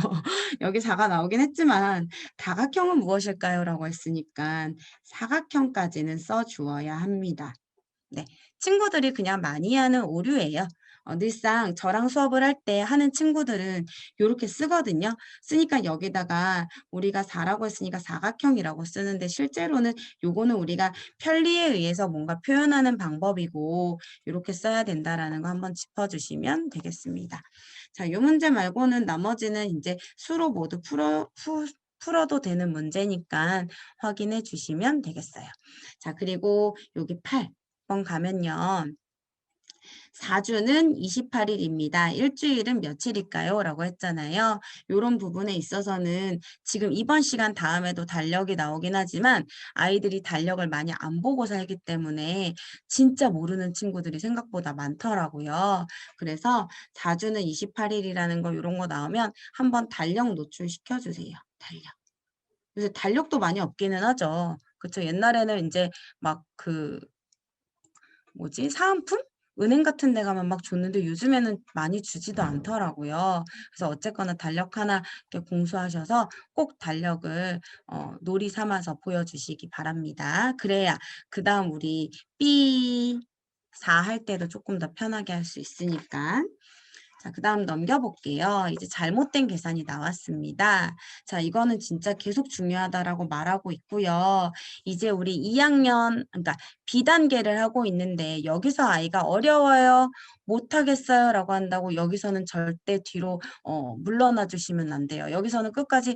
여기 4가 나오긴 했지만 다각형은 무엇일까요? 라고 했으니까 사각형까지는 써주어야 합니다. 네, 친구들이 그냥 많이 하는 오류예요. 늘상 저랑 수업을 할 때 하는 친구들은 이렇게 쓰거든요. 쓰니까 여기다가 우리가 4라고 했으니까 사각형이라고 쓰는데 실제로는 요거는 우리가 편리에 의해서 뭔가 표현하는 방법이고 이렇게 써야 된다라는 거 한번 짚어주시면 되겠습니다. 자, 이 문제 말고는 나머지는 이제 수로 모두 풀어도 되는 문제니까 확인해 주시면 되겠어요. 자, 그리고 여기 8번 가면요. 4주는 28일입니다. 일주일은 며칠일까요? 라고 했잖아요. 이런 부분에 있어서는 지금 이번 시간 다음에도 달력이 나오긴 하지만 아이들이 달력을 많이 안 보고 살기 때문에 진짜 모르는 친구들이 생각보다 많더라고요. 그래서 4주는 28일이라는 거 이런 거 나오면 한번 달력 노출시켜 주세요. 달력. 요새 달력도 많이 없기는 하죠. 그쵸? 옛날에는 이제 막 사은품? 은행 같은 데 가면 막 줬는데 요즘에는 많이 주지도 않더라고요. 그래서 어쨌거나 달력 하나 이렇게 공수하셔서 꼭 달력을 놀이 삼아서 보여주시기 바랍니다. 그래야 그 다음 우리 B4 할 때도 조금 더 편하게 할 수 있으니까. 자, 그 다음 넘겨볼게요. 이제 잘못된 계산이 나왔습니다. 자, 이거는 진짜 계속 중요하다라고 말하고 있고요. 이제 우리 2학년, 그러니까 B단계를 하고 있는데 여기서 아이가 어려워요, 못하겠어요 라고 한다고 여기서는 절대 뒤로 물러나 주시면 안 돼요. 여기서는 끝까지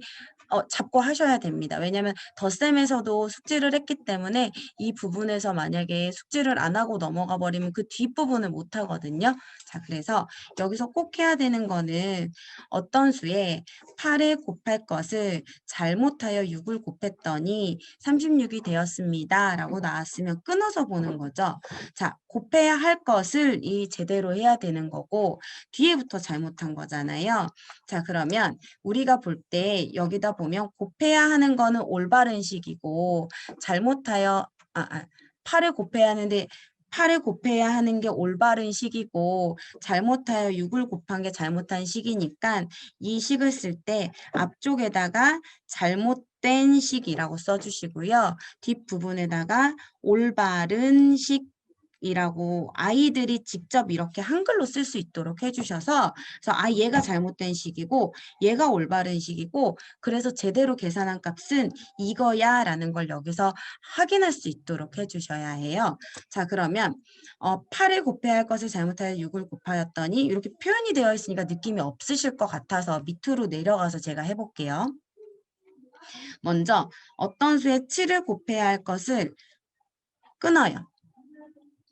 잡고 하셔야 됩니다. 왜냐하면 덧셈에서도 숙지를 했기 때문에 이 부분에서 만약에 숙지를 안 하고 넘어가 버리면 그 뒷부분을 못 하거든요. 자, 그래서 여기서 꼭 해야 되는 거는 어떤 수에 8을 곱할 것을 잘못하여 6을 곱했더니 36이 되었습니다. 라고 나왔으면 끊어서 보는 거죠. 자, 곱해야 할 것을 이 제대로 해야 되는 거고 뒤에부터 잘못한 거잖아요. 자, 그러면 우리가 볼 때 여기다 보면 곱해야 하는 거는 올바른 식이고 잘못하여 8을 곱해야 하는데 8을 곱해야 하는 게 올바른 식이고 잘못하여 6을 곱한 게 잘못한 식이니까 이 식을 쓸 때 앞쪽에다가 잘못된 식이라고 써주시고요. 뒷부분에다가 올바른 식이라고 아이들이 직접 이렇게 한글로 쓸 수 있도록 해주셔서 그래서 얘가 잘못된 식이고 얘가 올바른 식이고 그래서 제대로 계산한 값은 이거야 라는 걸 여기서 확인할 수 있도록 해주셔야 해요. 자, 그러면 8을 곱해야 할 것을 잘못하여 6을 곱하였더니 이렇게 표현이 되어 있으니까 느낌이 없으실 것 같아서 밑으로 내려가서 제가 해볼게요. 먼저 어떤 수에 7을 곱해야 할 것을 끊어요.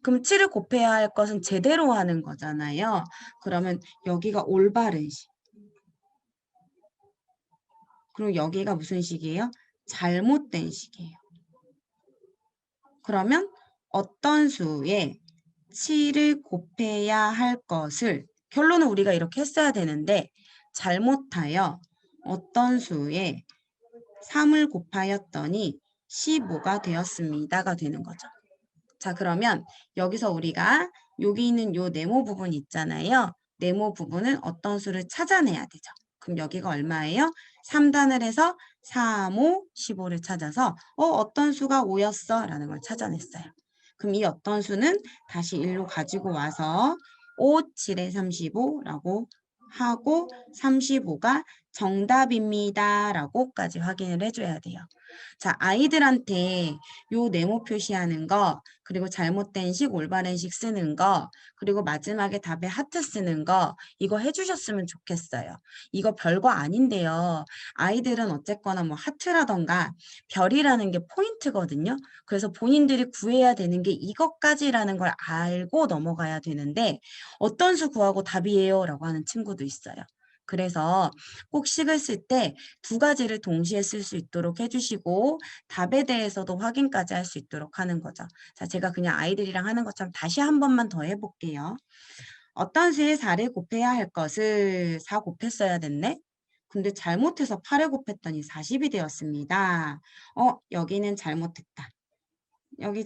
그럼 7을 곱해야 할 것은 제대로 하는 거잖아요. 그러면 여기가 올바른 식. 그리고 여기가 무슨 식이에요? 잘못된 식이에요. 그러면 어떤 수에 7을 곱해야 할 것을 결론은 우리가 이렇게 했어야 되는데 잘못하여 어떤 수에 3을 곱하였더니 15가 되었습니다가 되는 거죠. 자, 그러면 여기서 우리가 여기 있는 요 네모 부분 있잖아요. 네모 부분은 어떤 수를 찾아내야 되죠. 그럼 여기가 얼마예요? 3단을 해서 3, 5, 15를 찾아서 어떤 수가 5였어? 라는 걸 찾아냈어요. 그럼 이 어떤 수는 다시 1로 가지고 와서 5, 7에 35라고 하고 35가 정답입니다. 라고까지 확인을 해줘야 돼요. 자, 아이들한테 요 네모 표시하는 거, 그리고 잘못된 식, 올바른 식 쓰는 거, 그리고 마지막에 답에 하트 쓰는 거, 이거 해주셨으면 좋겠어요. 이거 별거 아닌데요. 아이들은 어쨌거나 뭐 하트라던가 별이라는 게 포인트거든요. 그래서 본인들이 구해야 되는 게 이것까지라는 걸 알고 넘어가야 되는데 어떤 수 구하고 답이에요? 라고 하는 친구도 있어요. 그래서 꼭 식을 쓸 때 두 가지를 동시에 쓸 수 있도록 해주시고 답에 대해서도 확인까지 할 수 있도록 하는 거죠. 자, 제가 그냥 아이들이랑 하는 것처럼 다시 한 번만 더 해볼게요. 어떤 수에 4를 곱해야 할 것을 4 곱했어야 됐네? 근데 잘못해서 8을 곱했더니 40이 되었습니다. 여기는 잘못했다. 여기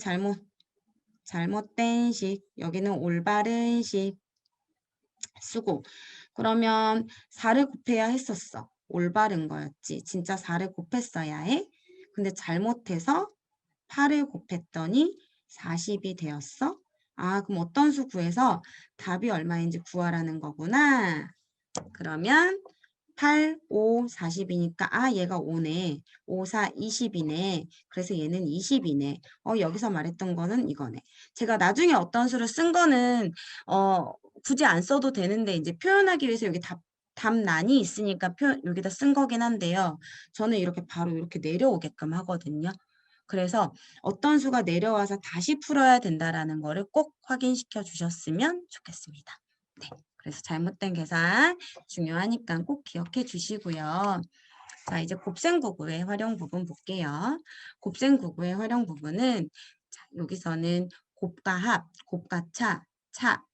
잘못된 식, 여기는 올바른 식 쓰고 그러면 4를 곱해야 했었어. 올바른 거였지. 진짜 4를 곱했어야 해. 근데 잘못해서 8을 곱했더니 40이 되었어. 아, 그럼 어떤 수 구해서 답이 얼마인지 구하라는 거구나. 그러면 8, 5, 40이니까 얘가 5네. 5, 4, 20이네. 그래서 얘는 20이네. 여기서 말했던 거는 이거네. 제가 나중에 어떤 수를 쓴 거는 굳이 안 써도 되는데 이제 표현하기 위해서 여기 답란이 있으니까 여기다 쓴 거긴 한데요. 저는 이렇게 바로 이렇게 내려오게끔 하거든요. 그래서 어떤 수가 내려와서 다시 풀어야 된다라는 거를 꼭 확인시켜 주셨으면 좋겠습니다. 네. 그래서 잘못된 계산 중요하니까 꼭 기억해 주시고요. 자, 이제 곱셈구구의 활용 부분 볼게요. 곱셈구구의 활용 부분은 자, 여기서는 곱과 합, 곱과 차,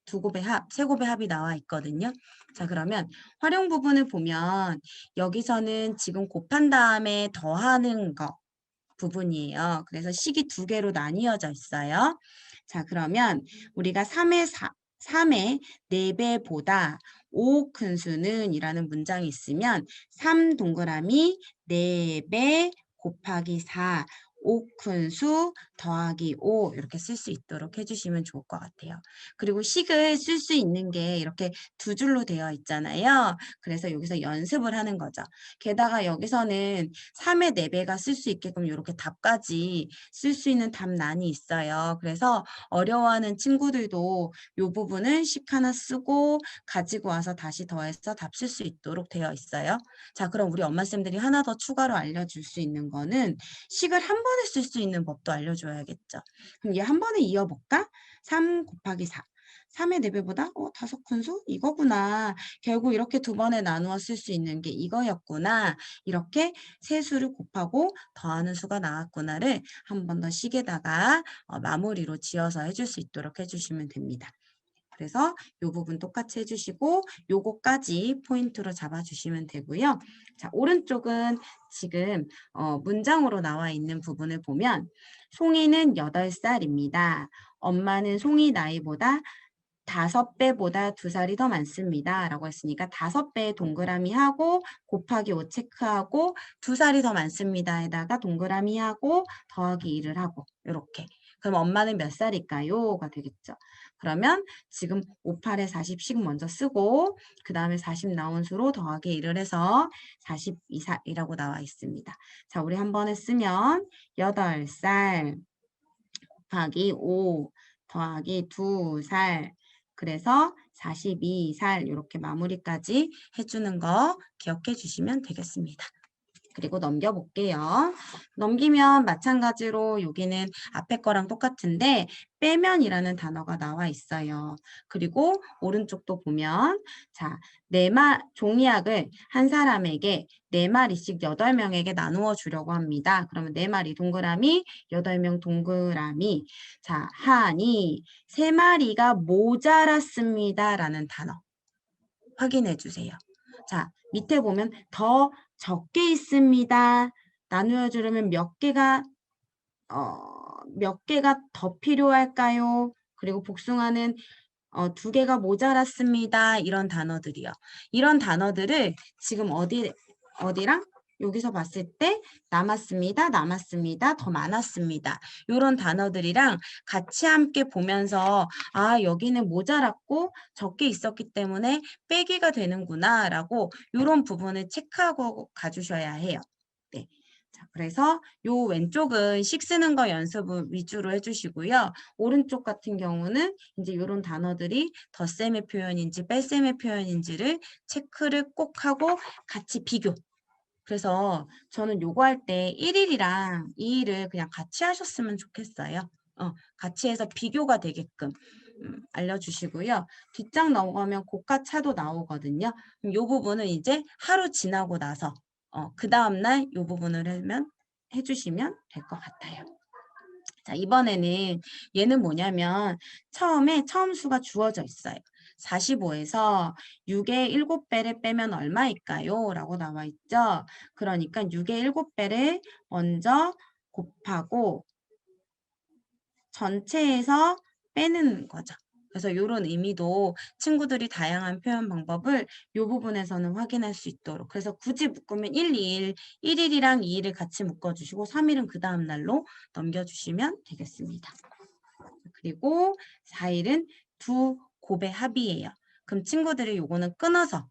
두 곱의 합, 세 곱의 합이 나와 있거든요. 자, 그러면 활용 부분을 보면 여기서는 지금 곱한 다음에 더하는 거 부분이에요. 그래서 식이 두 개로 나뉘어져 있어요. 자, 그러면 우리가 3의 4배보다 5 큰 수는 이라는 문장이 있으면 3 동그라미 4배 곱하기 4 5 큰 수 더하기 5 이렇게 쓸 수 있도록 해주시면 좋을 것 같아요. 그리고 식을 쓸 수 있는 게 이렇게 두 줄로 되어 있잖아요. 그래서 여기서 연습을 하는 거죠. 게다가 여기서는 3의 4배가 쓸 수 있게끔 이렇게 답까지 쓸 수 있는 답란이 있어요. 그래서 어려워하는 친구들도 이 부분은 식 하나 쓰고 가지고 와서 다시 더해서 답 쓸 수 있도록 되어 있어요. 자, 그럼 우리 엄마쌤들이 하나 더 추가로 알려줄 수 있는 거는 식을 한 번에 쓸 수 있는 법도 알려줘야겠죠. 그럼 얘 한 번에 이어볼까? 3 곱하기 4. 3의 4배보다 5 큰 수? 이거구나. 결국 이렇게 두 번에 나누어 쓸 수 있는 게 이거였구나. 이렇게 세 수를 곱하고 더하는 수가 나왔구나를 한 번 더 식에다가 마무리로 지어서 해줄 수 있도록 해주시면 됩니다. 그래서 이 부분 똑같이 해주시고 요거까지 포인트로 잡아주시면 되고요. 자, 오른쪽은 지금 문장으로 나와 있는 부분을 보면 송이는 8살입니다. 엄마는 송이 나이보다 5배보다 2살이 더 많습니다. 라고 했으니까 5배에 동그라미 하고 곱하기 5 체크하고 2살이 더 많습니다에다가 동그라미 하고 더하기 1을 하고 이렇게. 그럼 엄마는 몇 살일까요? 가 되겠죠. 그러면 지금 5, 8에 40씩 먼저 쓰고 그 다음에 40 나온 수로 더하기 1을 해서 42살이라고 나와 있습니다. 자, 우리 한 번에 쓰면 8살 곱하기 5 더하기 2살 그래서 42살 이렇게 마무리까지 해주는 거 기억해 주시면 되겠습니다. 그리고 넘겨볼게요. 넘기면 마찬가지로 여기는 앞에 거랑 똑같은데 빼면이라는 단어가 나와 있어요. 그리고 오른쪽도 보면 자, 종이약을 한 사람에게 4마리씩 8명에게 나누어 주려고 합니다. 그러면 4마리 동그라미, 8명 동그라미. 자, 하니 3마리가 모자랐습니다. 라는 단어 확인해 주세요. 자, 밑에 보면 더 적게 있습니다. 나누어 주려면 몇 개가 더 필요할까요? 그리고 복숭아는 2개가 모자랐습니다. 이런 단어들이요. 이런 단어들을 지금 어디랑 여기서 봤을 때 남았습니다. 더 많았습니다. 이런 단어들이랑 같이 함께 보면서 여기는 모자랐고 적게 있었기 때문에 빼기가 되는구나 라고 이런 부분을 체크하고 가주셔야 해요. 네. 자, 그래서 요 왼쪽은 식 쓰는 거 연습을 위주로 해주시고요. 오른쪽 같은 경우는 이제 이런 단어들이 덧셈의 표현인지 뺄셈의 표현인지를 체크를 꼭 하고 같이 비교. 그래서 저는 요거 할 때 1일이랑 2일을 그냥 같이 하셨으면 좋겠어요. 같이 해서 비교가 되게끔. 알려주시고요. 뒷장 넘어가면 고가 차도 나오거든요. 그럼 요 부분은 이제 하루 지나고 나서 그 다음날 요 부분을 해주시면 될 것 같아요. 자, 이번에는 얘는 뭐냐면 처음 수가 주어져 있어요. 45에서 6의 7배를 빼면 얼마일까요? 라고 나와 있죠. 그러니까 6의 7배를 먼저 곱하고 전체에서 빼는 거죠. 그래서 이런 의미도 친구들이 다양한 표현 방법을 이 부분에서는 확인할 수 있도록. 그래서 굳이 묶으면 1, 2일, 1일이랑 2일을 같이 묶어주시고 3일은 그 다음 날로 넘겨주시면 되겠습니다. 그리고 4일은 두 곱의 합이에요. 그럼 친구들이 요거는 끊어서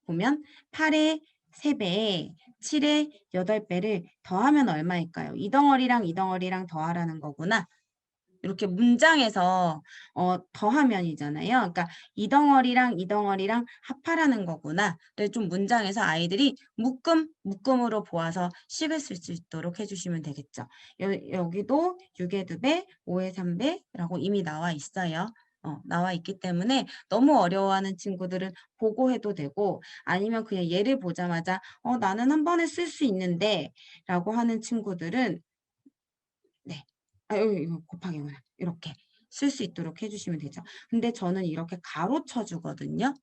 보면 8의 3배, 7의 8배를 더하면 얼마일까요? 이 덩어리랑 이 덩어리랑 더하라는 거구나. 이렇게 문장에서 더하면이잖아요. 그러니까 이 덩어리랑 이 덩어리랑 합하라는 거구나. 그래서 좀 문장에서 아이들이 묶음으로 보아서 식을 쓸 수 있도록 해주시면 되겠죠. 여기도 6의 2배, 5의 3배라고 이미 나와 있어요. 나와 있기 때문에 너무 어려워하는 친구들은 보고 해도 되고 아니면 그냥 예를 보자마자 나는 한 번에 쓸 수 있는데 라고 하는 친구들은 네. 여기 이거 곱하기구나. 이렇게 쓸 수 있도록 해주시면 되죠. 근데 저는 이렇게 가로 쳐주거든요.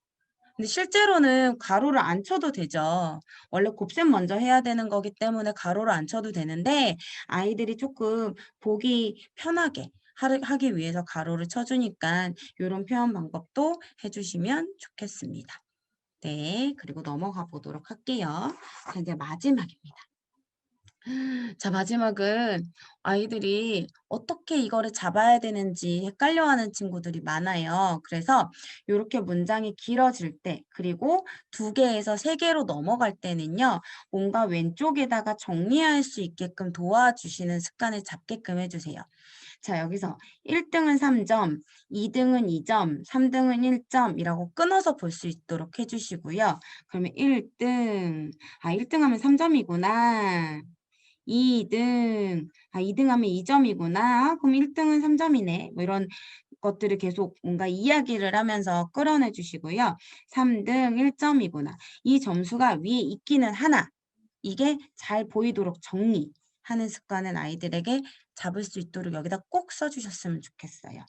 근데 실제로는 가로를 안 쳐도 되죠. 원래 곱셈 먼저 해야 되는 거기 때문에 가로를 안 쳐도 되는데 아이들이 조금 보기 편하게 하기 위해서 가로를 쳐주니까 이런 표현 방법도 해주시면 좋겠습니다. 네, 그리고 넘어가 보도록 할게요. 자, 이제 마지막입니다. 자, 마지막은 아이들이 어떻게 이거를 잡아야 되는지 헷갈려하는 친구들이 많아요. 그래서 이렇게 문장이 길어질 때 그리고 2개에서 3개로 넘어갈 때는요. 뭔가 왼쪽에다가 정리할 수 있게끔 도와주시는 습관을 잡게끔 해주세요. 자, 여기서 1등은 3점, 2등은 2점, 3등은 1점이라고 끊어서 볼 수 있도록 해주시고요. 그러면 1등, 1등 하면 3점이구나. 2등, 2등 하면 2점이구나. 그럼 1등은 3점이네. 뭐 이런 것들을 계속 뭔가 이야기를 하면서 끌어내 주시고요. 3등 1점이구나. 이 점수가 위에 있기는 하나. 이게 잘 보이도록 정리하는 습관은 아이들에게 잡을 수 있도록 여기다 꼭 써주셨으면 좋겠어요.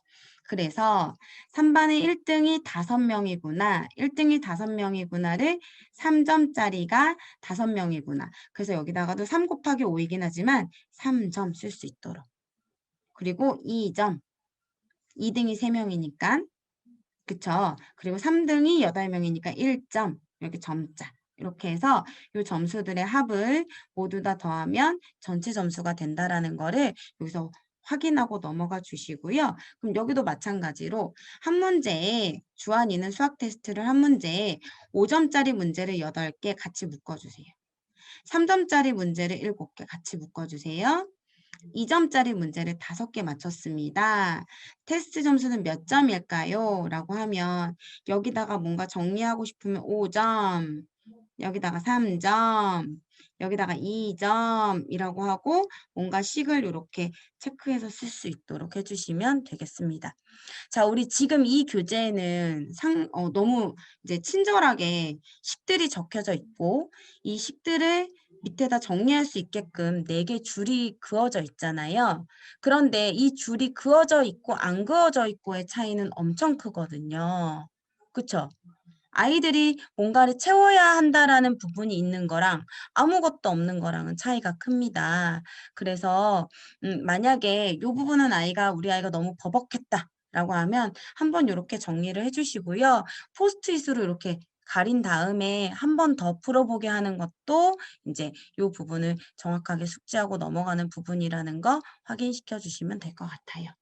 그래서 3반의 1등이 5명이구나. 1등이 5명이구나를 3점짜리가 5명이구나. 그래서 여기다가도 3 곱하기 5이긴 하지만 3점 쓸 수 있도록. 그리고 2점. 2등이 3명이니까. 그쵸? 그리고 3등이 8명이니까 1점. 이렇게 점자. 이렇게 해서 이 점수들의 합을 모두 다 더하면 전체 점수가 된다라는 거를 여기서 확인하고 넘어가 주시고요. 그럼 여기도 마찬가지로 한 문제에 주한이는 수학 테스트를 한 문제에 5점짜리 문제를 8개 같이 묶어주세요. 3점짜리 문제를 7개 같이 묶어주세요. 2점짜리 문제를 5개 맞췄습니다. 테스트 점수는 몇 점일까요? 라고 하면 여기다가 뭔가 정리하고 싶으면 5점, 여기다가 3점, 여기다가 2점이라고 하고 뭔가 식을 이렇게 체크해서 쓸 수 있도록 해주시면 되겠습니다. 자, 우리 지금 이 교재에는 너무 이제 친절하게 식들이 적혀져 있고 이 식들을 밑에다 정리할 수 있게끔 4개 줄이 그어져 있잖아요. 그런데 이 줄이 그어져 있고 안 그어져 있고의 차이는 엄청 크거든요. 그쵸? 아이들이 뭔가를 채워야 한다라는 부분이 있는 거랑 아무것도 없는 거랑은 차이가 큽니다. 그래서 만약에 이 부분은 우리 아이가 너무 버벅했다 라고 하면 한번 이렇게 정리를 해주시고요. 포스트잇으로 이렇게 가린 다음에 한 번 더 풀어보게 하는 것도 이제 이 부분을 정확하게 숙지하고 넘어가는 부분이라는 거 확인시켜 주시면 될 것 같아요.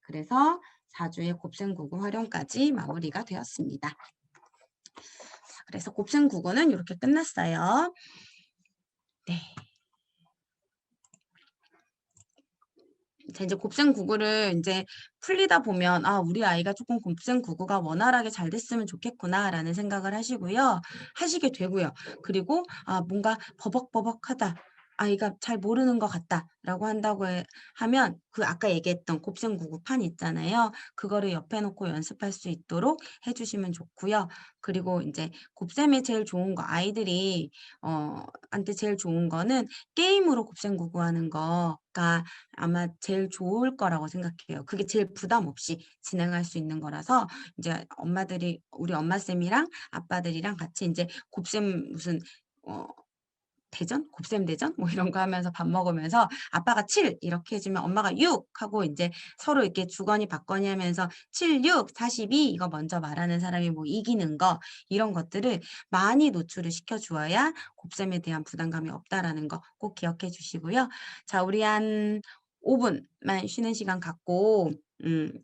그래서 4주의 곱셈구구 활용까지 마무리가 되었습니다. 그래서 곱셈구구는 이렇게 끝났어요. 네. 자, 이제 곱셈구구를 이제 풀리다 보면 우리 아이가 조금 곱셈구구가 원활하게 잘 됐으면 좋겠구나라는 생각을 하시고요. 하시게 되고요. 그리고 뭔가 버벅버벅하다. 아이가 잘 모르는 것 같다라고 하면 그 아까 얘기했던 곱셈구구판 있잖아요. 그거를 옆에 놓고 연습할 수 있도록 해 주시면 좋고요. 그리고 인제 곱셈에 제일 좋은 거 아이들이 한테 제일 좋은 거는 게임으로 곱셈구구 하는 거가 아마 제일 좋을 거라고 생각해요. 그게 제일 부담 없이 진행할 수 있는 거라서 인제 엄마들이 우리 엄마쌤이랑 아빠들이랑 같이 인제 곱셈 무슨 어 대전? 곱셈 대전? 뭐 이런 거 하면서 밥 먹으면서 아빠가 7 이렇게 해 주면 엄마가 6 하고 인제 서로 이렇게 주거니 받거니 하면서 7, 6, 42 이거 먼저 말하는 사람이 뭐 이기는 거 이런 것들을 많이 노출을 시켜 주어야 곱셈에 대한 부담감이 없다라는 거 꼭 기억해 주시고요. 자 우리 한 5 분만 쉬는 시간 갖고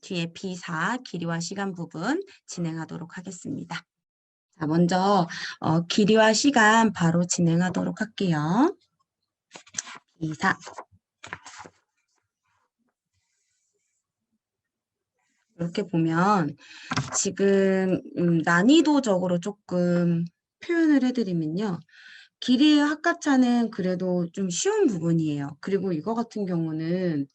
뒤에 비사 길이와 시간 부분 진행하도록 하겠습니다. 자 먼저 길이와 시간 바로 진행하도록 할게요. 기사 이렇게 보면 지금 난이도적으로 조금 표현을 해 드리면요. 길이의 합가차는 그래도 좀 쉬운 부분이에요. 그리고 이거 같은 경우는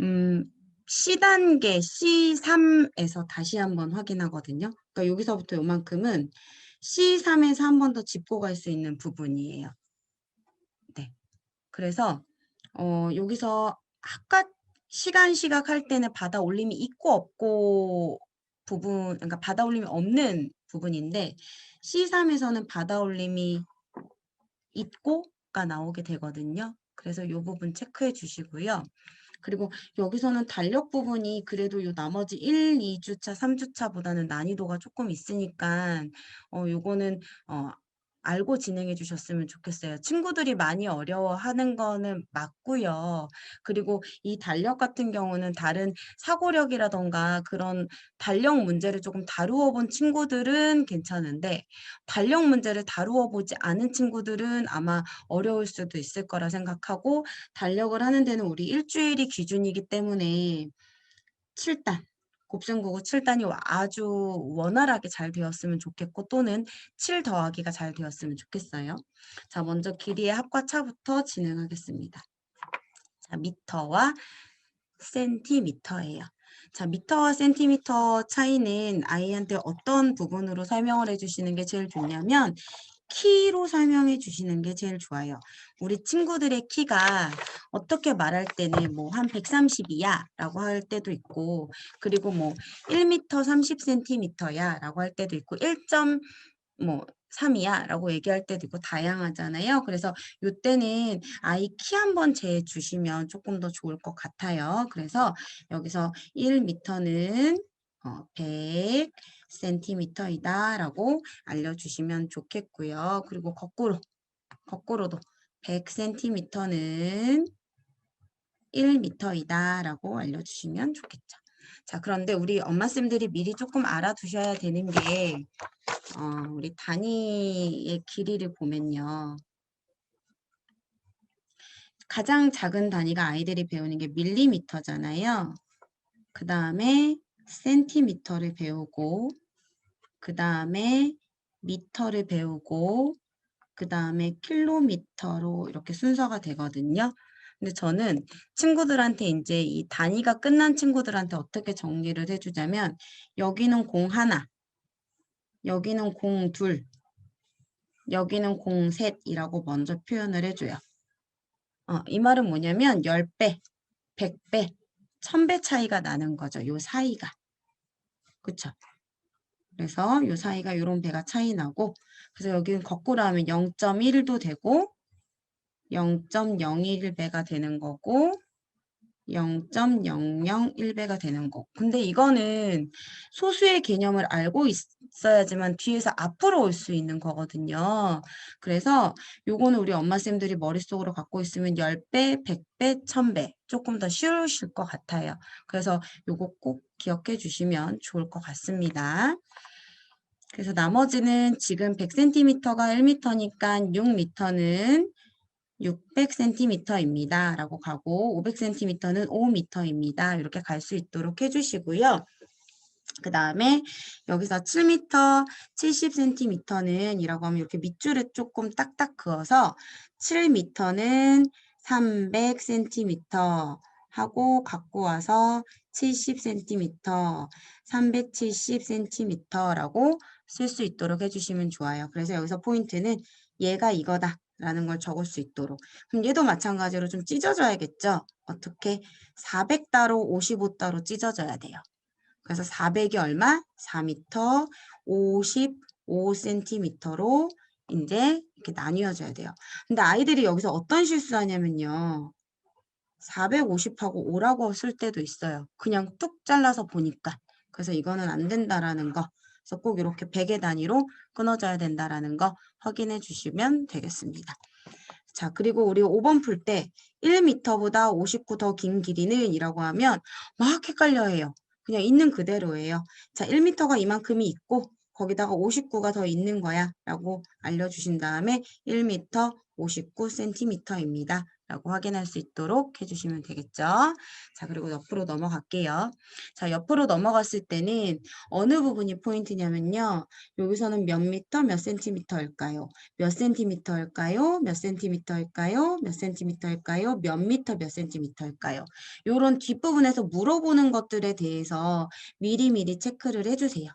음 C단계 C3에서 다시 한번 확인하거든요. 그러니까 여기서부터 요만큼은 C3에서 한 번 더 짚고 갈 수 있는 부분이에요. 네. 그래서 여기서 아까 시각할 때는 바다 올림이 있고 없고 그러니까 바다 올림이 없는 부분인데 C3에서는 바다 올림이 있고가 나오게 되거든요. 그래서 요 부분 체크해 주시고요. 그리고 여기서는 달력 부분이 그래도 요 나머지 1, 2 주차, 3 주차보다는 난이도가 조금 있으니까 요거는 알고 진행해 주셨으면 좋겠어요. 친구들이 많이 어려워하는 거는 맞고요. 그리고 이 달력 같은 경우는 다른 사고력이라든가 그런 달력 문제를 조금 다루어 본 친구들은 괜찮은데 달력 문제를 다루어 보지 않은 친구들은 아마 어려울 수도 있을 거라 생각하고 달력을 하는 데는 우리 일주일이 기준이기 때문에 7단 곱셈구구 7단이 아주 원활하게 잘 되었으면 좋겠고 또는 7 더하기가 잘 되었으면 좋겠어요. 자 먼저 길이의 합과 차부터 진행하겠습니다. 자 미터와 센티미터예요. 자 미터와 센티미터 차이는 아이한테 어떤 부분으로 설명을 해 주시는 게 제일 좋냐면 키로 설명해 주시는 게 제일 좋아요. 우리 친구들의 키가 어떻게 말할 때는 뭐 한 132야 라고 할 때도 있고 그리고 뭐 1m 30cm야 라고 할 때도 있고 1.3이야 라고 얘기할 때도 있고 다양하잖아요. 그래서 요때는 아이 키 한번 재주시면 조금 더 좋을 것 같아요. 그래서 여기서 1m는 100cm이다 라고 알려주시면 좋겠고요. 그리고 거꾸로도 100cm는 1m이다 라고 알려주시면 좋겠죠. 자, 그런데 우리 엄마쌤들이 미리 조금 알아두셔야 되는 게 우리 단위의 길이를 보면요. 가장 작은 단위가 아이들이 배우는 게 밀리미터잖아요. 그 다음에 센티미터를 배우고 그 다음에 미터를 배우고 그 다음에 킬로미터로 이렇게 순서가 되거든요. 근데 저는 친구들한테 이제 이 단위가 끝난 친구들한테 어떻게 정리를 해주자면 여기는 공 하나, 여기는 공 둘, 여기는 공 셋이라고 먼저 표현을 해줘요. 이 말은 뭐냐면 10배, 100배, 1000배 차이가 나는 거죠. 요 사이가. 그쵸? 그래서 요 사이가 요런 배가 차이 나고 그래서 여기는 거꾸로 하면 0.1도 되고 0.01배가 되는 거고 0.001배가 되는 거. 근데 이거는 소수의 개념을 알고 있어야지만 뒤에서 앞으로 올 수 있는 거거든요. 그래서 요거는 우리 엄마쌤들이 머릿속으로 갖고 있으면 10배, 100배, 1000배 조금 더 쉬우실 것 같아요. 그래서 요거 꼭 기억해 주시면 좋을 것 같습니다. 그래서 나머지는 지금 100cm가 1m니까 6m는 600cm입니다. 라고 가고 500cm는 5m입니다. 이렇게 갈 수 있도록 해주시고요. 그 다음에 여기서 7m, 70cm는 이라고 하면 이렇게 밑줄에 조금 딱딱 그어서 7m는 300cm 하고 갖고 와서 70cm, 370cm라고 쓸 수 있도록 해주시면 좋아요. 그래서 여기서 포인트는 얘가 이거다 라는 걸 적을 수 있도록. 그럼 얘도 마찬가지로 좀 찢어줘야겠죠? 어떻게? 400따로 55따로 찢어져야 돼요. 그래서 400이 얼마? 4m, 55cm로 이제 이렇게 나뉘어져야 돼요. 근데 아이들이 여기서 어떤 실수하냐면요. 450하고 5라고 쓸 때도 있어요. 그냥 뚝 잘라서 보니까. 그래서 이거는 안 된다라는 거. 그래서 꼭 이렇게 100의 단위로 끊어져야 된다라는 거 확인해 주시면 되겠습니다. 자, 그리고 우리 5번 풀 때 1m보다 59 더 긴 길이는 이라고 하면 막 헷갈려해요. 그냥 있는 그대로예요. 자, 1m가 이만큼이 있고 거기다가 59가 더 있는 거야 라고 알려주신 다음에 1m 59cm입니다. 라고 확인할 수 있도록 해주시면 되겠죠. 자, 그리고 옆으로 넘어갈게요. 자, 옆으로 넘어갔을 때는 어느 부분이 포인트냐면요. 여기서는 몇 미터, 몇 센티미터일까요? 몇 센티미터일까요? 몇 센티미터일까요? 몇 센티미터일까요? 몇 미터, 몇 센티미터일까요? 이런 뒷부분에서 물어보는 것들에 대해서 미리미리 체크를 해주세요.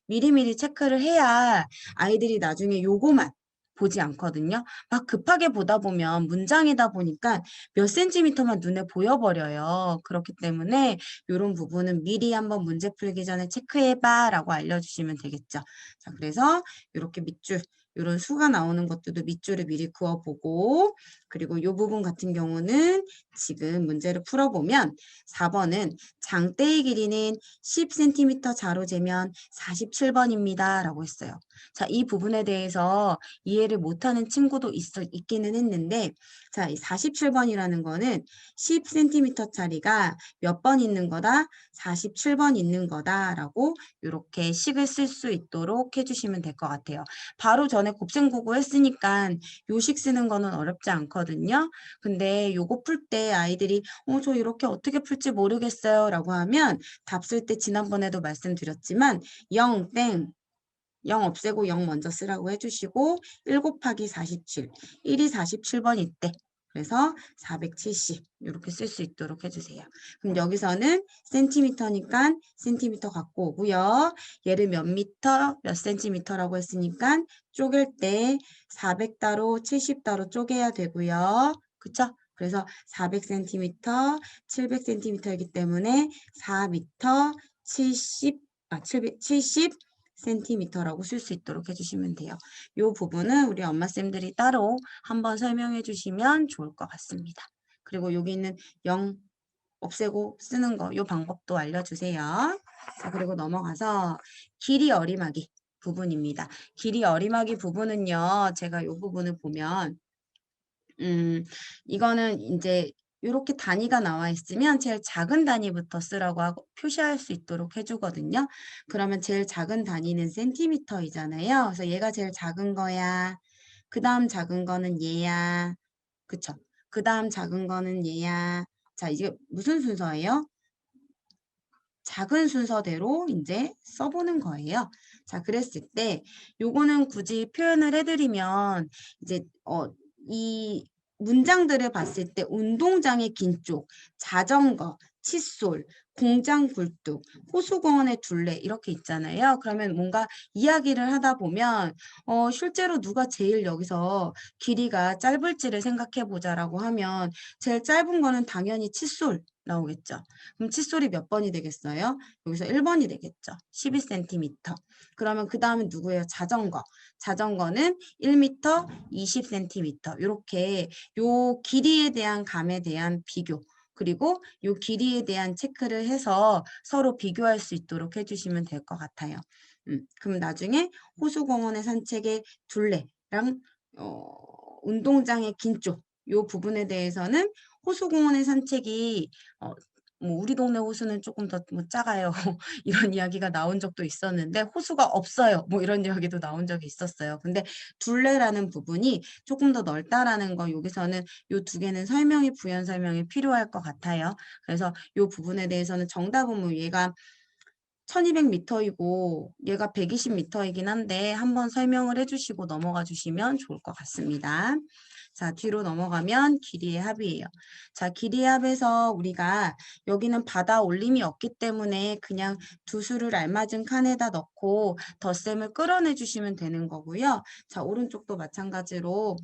미리미리 체크를 해야 아이들이 나중에 요거만 보지 않거든요. 막 급하게 보다 보면 문장이다 보니까 몇 센티미터만 눈에 보여버려요. 그렇기 때문에 이런 부분은 미리 한번 문제 풀기 전에 체크해봐 라고 알려주시면 되겠죠. 자, 그래서 이렇게 밑줄 이런 수가 나오는 것들도 밑줄을 미리 그어보고 그리고 이 부분 같은 경우는 지금 문제를 풀어보면 4번은 장대의 길이는 10cm 자로 재면 47번입니다. 라고 했어요. 자, 이 부분에 대해서 이해를 못하는 친구도 있기는 했는데 자, 이 47번이라는 거는 10cm짜리가 몇 번 있는 거다? 47번 있는 거다. 라고 이렇게 식을 쓸 수 있도록 해주시면 될 것 같아요. 바로 전에 곱셈고고 했으니까 요식 쓰는 거는 어렵지 않거든요. 근데 요거 풀 때 아이들이 저 이렇게 어떻게 풀지 모르겠어요 라고 하면 답 쓸 때 지난번에도 말씀드렸지만 0, 땡, 0 없애고 0 먼저 쓰라고 해주시고 1 곱하기 47, 1이 47번 있대. 그래서 470 이렇게 쓸 수 있도록 해주세요. 그럼 여기서는 센티미터니까 센티미터 갖고 오고요. 얘를 몇 미터, 몇 센티미터라고 했으니까 쪼갤 때 400따로 70따로 쪼개야 되고요. 그쵸? 그래서 400cm, 700cm이기 때문에 4m 70cm라고 쓸 수 있도록 해주시면 돼요. 이 부분은 우리 엄마쌤들이 따로 한번 설명해 주시면 좋을 것 같습니다. 그리고 여기 있는 0 없애고 쓰는 거, 이 방법도 알려주세요. 자, 그리고 넘어가서 길이 어리마기 부분입니다. 길이 어리마기 부분은요, 제가 이 부분을 보면 이거는 이제 이렇게 단위가 나와 있으면 제일 작은 단위부터 쓰라고 하고 표시할 수 있도록 해주거든요. 그러면 제일 작은 단위는 센티미터이잖아요. 그래서 얘가 제일 작은 거야. 그 다음 작은 거는 얘야. 그쵸? 그 다음 작은 거는 얘야. 자, 이게 무슨 순서예요? 작은 순서대로 이제 써보는 거예요. 자, 그랬을 때 요거는 굳이 표현을 해드리면 이제 이 문장들을 봤을 때 운동장의 긴 쪽, 자전거, 칫솔, 공장 굴뚝, 호수공원의 둘레 이렇게 있잖아요. 그러면 뭔가 이야기를 하다 보면 실제로 누가 제일 여기서 길이가 짧을지를 생각해 보자라고 하면 제일 짧은 거는 당연히 칫솔 나오겠죠. 그럼 칫솔이 몇 번이 되겠어요? 여기서 1번이 되겠죠. 12cm. 그러면 그 다음은 누구예요? 자전거. 자전거는 1m 20cm. 이렇게 요 길이에 대한 감에 대한 비교. 그리고 요 길이에 대한 체크를 해서 서로 비교할 수 있도록 해주시면 될 것 같아요. 그럼 나중에 호수공원의 산책의 둘레랑 운동장의 긴 쪽, 요 부분에 대해서는 호수공원의 산책이 뭐 우리 동네 호수는 조금 더 뭐 작아요. 이런 이야기가 나온 적도 있었는데 호수가 없어요. 뭐 이런 이야기도 나온 적이 있었어요. 근데 둘레라는 부분이 조금 더 넓다라는 거 여기서는 요 두 개는 설명이 부연 설명이 필요할 것 같아요. 그래서 요 부분에 대해서는 정답은 뭐 얘가 1200m이고 얘가 120m이긴 한데 한번 설명을 해주시고 넘어가 주시면 좋을 것 같습니다. 자, 뒤로 넘어가면 길이의 합이에요. 자, 길이의 합에서 우리가 여기는 받아 올림이 없기 때문에 그냥 두 수를 알맞은 칸에다 넣고 덧셈을 끌어내 주시면 되는 거고요. 자, 오른쪽도 마찬가지로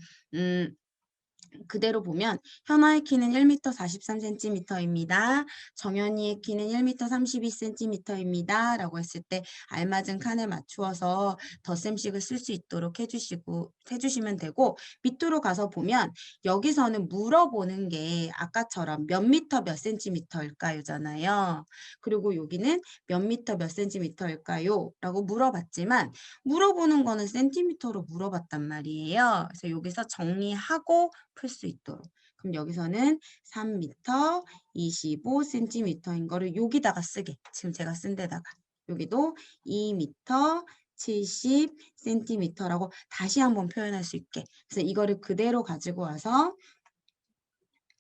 그대로 보면 현아의 키는 1m 43cm입니다. 정연이의 키는 1m 32cm입니다. 라고 했을 때 알맞은 칸에 맞추어서 덧셈식을 쓸 수 있도록 해주시면 되고 밑으로 가서 보면 여기서는 물어보는 게 아까처럼 몇 미터 몇 센티미터일까요? 잖아요. 그리고 여기는 몇 미터 몇 센티미터일까요? 라고 물어봤지만 물어보는 거는 센티미터로 물어봤단 말이에요. 그래서 여기서 정리하고 풀 수 있도록. 그럼 여기서는 3m 25cm인 거를 여기다가 쓰게. 지금 제가 쓴 데다가. 여기도 2m 70cm라고 다시 한번 표현할 수 있게. 그래서 이거를 그대로 가지고 와서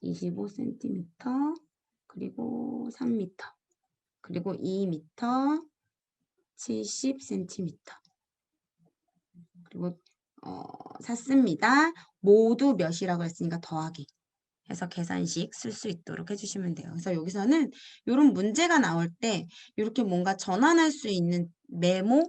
25cm 그리고 3m 그리고 2m 70cm 그리고 샀습니다. 모두 몇이라고 했으니까 더하기 해서 계산식 쓸 수 있도록 해주시면 돼요. 그래서 여기서는 이런 문제가 나올 때 이렇게 뭔가 전환할 수 있는 메모의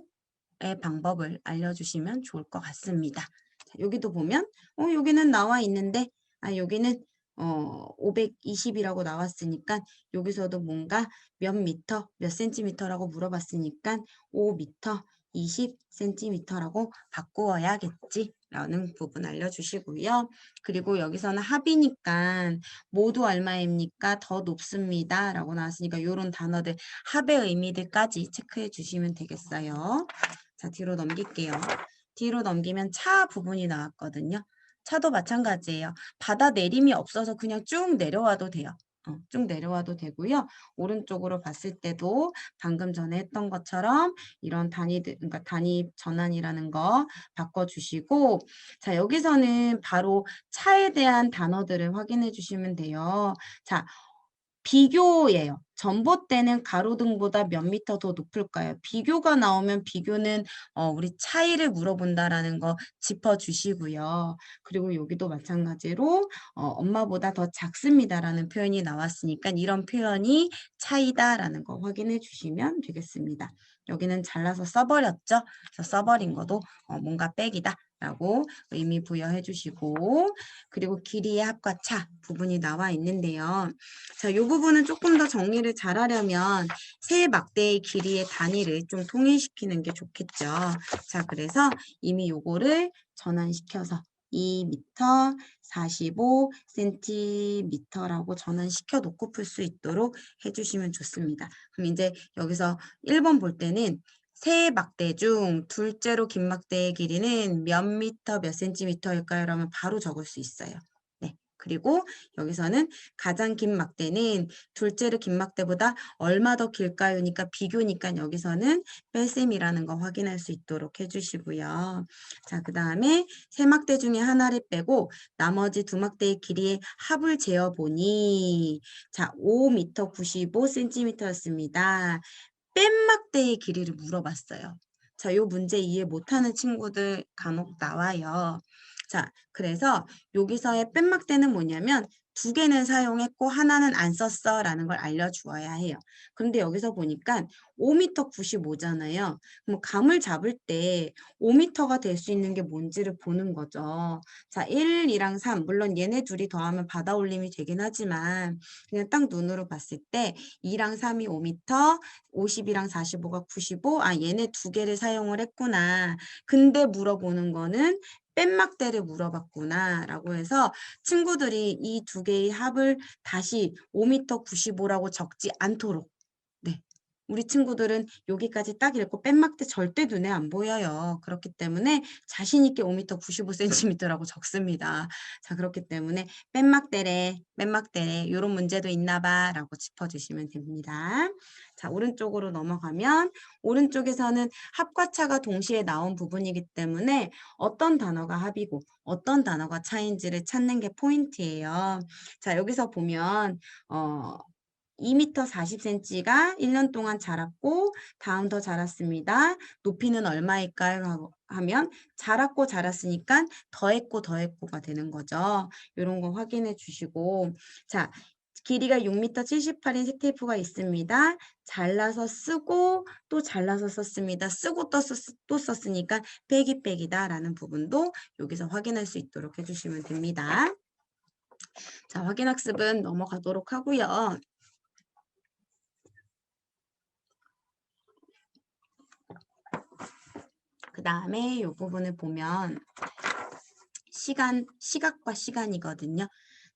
방법을 알려주시면 좋을 것 같습니다. 자, 여기도 보면 여기는 나와 있는데 여기는 520이라고 나왔으니까 여기서도 뭔가 몇 미터, 몇 센티미터라고 물어봤으니까 5미터 20cm라고 바꾸어야겠지 라는 부분 알려주시고요. 그리고 여기서는 합이니까 모두 얼마입니까? 더 높습니다. 라고 나왔으니까 이런 단어들 합의 의미들까지 체크해 주시면 되겠어요. 자, 뒤로 넘길게요. 뒤로 넘기면 차 부분이 나왔거든요. 차도 마찬가지예요. 바다 내림이 없어서 그냥 쭉 내려와도 돼요. 쭉 내려와도 되고요. 오른쪽으로 봤을 때도 방금 전에 했던 것처럼 이런 단위들, 그러니까 단위 전환이라는 거 바꿔주시고, 자, 여기서는 바로 차에 대한 단어들을 확인해 주시면 돼요. 자, 비교예요. 전봇대는 가로등보다 몇 미터 더 높을까요? 비교가 나오면 비교는 우리 차이를 물어본다라는 거 짚어주시고요. 그리고 여기도 마찬가지로 엄마보다 더 작습니다라는 표현이 나왔으니까 이런 표현이 차이다라는 거 확인해 주시면 되겠습니다. 여기는 잘라서 써버렸죠? 그래서 써버린 것도 뭔가 빽이다. 라고 의미 부여해 주시고 그리고 길이의 합과 차 부분이 나와 있는데요. 자, 이 부분은 조금 더 정리를 잘 하려면 세 막대의 길이의 단위를 좀 통일시키는 게 좋겠죠. 자, 그래서 이미 요거를 전환시켜서 2m 45cm라고 전환시켜 놓고 풀 수 있도록 해주시면 좋습니다. 그럼 이제 여기서 1번 볼 때는 세 막대 중 둘째로 긴 막대의 길이는 몇 미터 몇 센티미터일까요? 라면 바로 적을 수 있어요. 네. 그리고 여기서는 가장 긴 막대는 둘째로 긴 막대보다 얼마 더 길까요?니까 비교니까 여기서는 뺄셈이라는 거 확인할 수 있도록 해주시고요. 자, 그 다음에 세 막대 중에 하나를 빼고 나머지 두 막대의 길이의 합을 재어보니 자, 5m 95cm였습니다. 뺀 막대의 길이를 물어봤어요. 자, 요 문제 이해 못하는 친구들 간혹 나와요. 자, 그래서 여기서의 뺀 막대는 뭐냐면 두 개는 사용했고 하나는 안 썼어 라는 걸 알려주어야 해요. 그런데 여기서 보니까 5m 95잖아요. 그럼 감을 잡을 때 5m가 될 수 있는 게 뭔지를 보는 거죠. 자, 1, 2랑 3 물론 얘네 둘이 더하면 받아 올림이 되긴 하지만 그냥 딱 눈으로 봤을 때 2랑 3이 5m 50이랑 45가 95. 얘네 두 개를 사용을 했구나. 근데 물어보는 거는 뺀막대를 물어봤구나 라고 해서 친구들이 이 두 개의 합을 다시 5m 95라고 적지 않도록 네. 우리 친구들은 여기까지 딱 읽고 뺀막대 절대 눈에 안 보여요. 그렇기 때문에 자신 있게 5m 95cm라고 적습니다. 자, 그렇기 때문에 뺀막대래 이런 문제도 있나 봐 라고 짚어주시면 됩니다. 자, 오른쪽으로 넘어가면 오른쪽에서는 합과 차가 동시에 나온 부분이기 때문에 어떤 단어가 합이고 어떤 단어가 차인지를 찾는 게 포인트예요. 자, 여기서 보면 2m 40cm가 1년 동안 자랐고 다음 더 자랐습니다. 높이는 얼마일까요? 하면 자랐고 자랐으니까 더했고가 되는 거죠. 이런 거 확인해 주시고 자 길이가 6m 78인 색테이프가 있습니다. 잘라서 쓰고 또 잘라서 썼습니다. 쓰고 또 썼으니까 빼기다라는 부분도 여기서 확인할 수 있도록 해주시면 됩니다. 자, 확인학습은 넘어가도록 하고요. 그 다음에 이 부분을 보면 시각과 시간이거든요.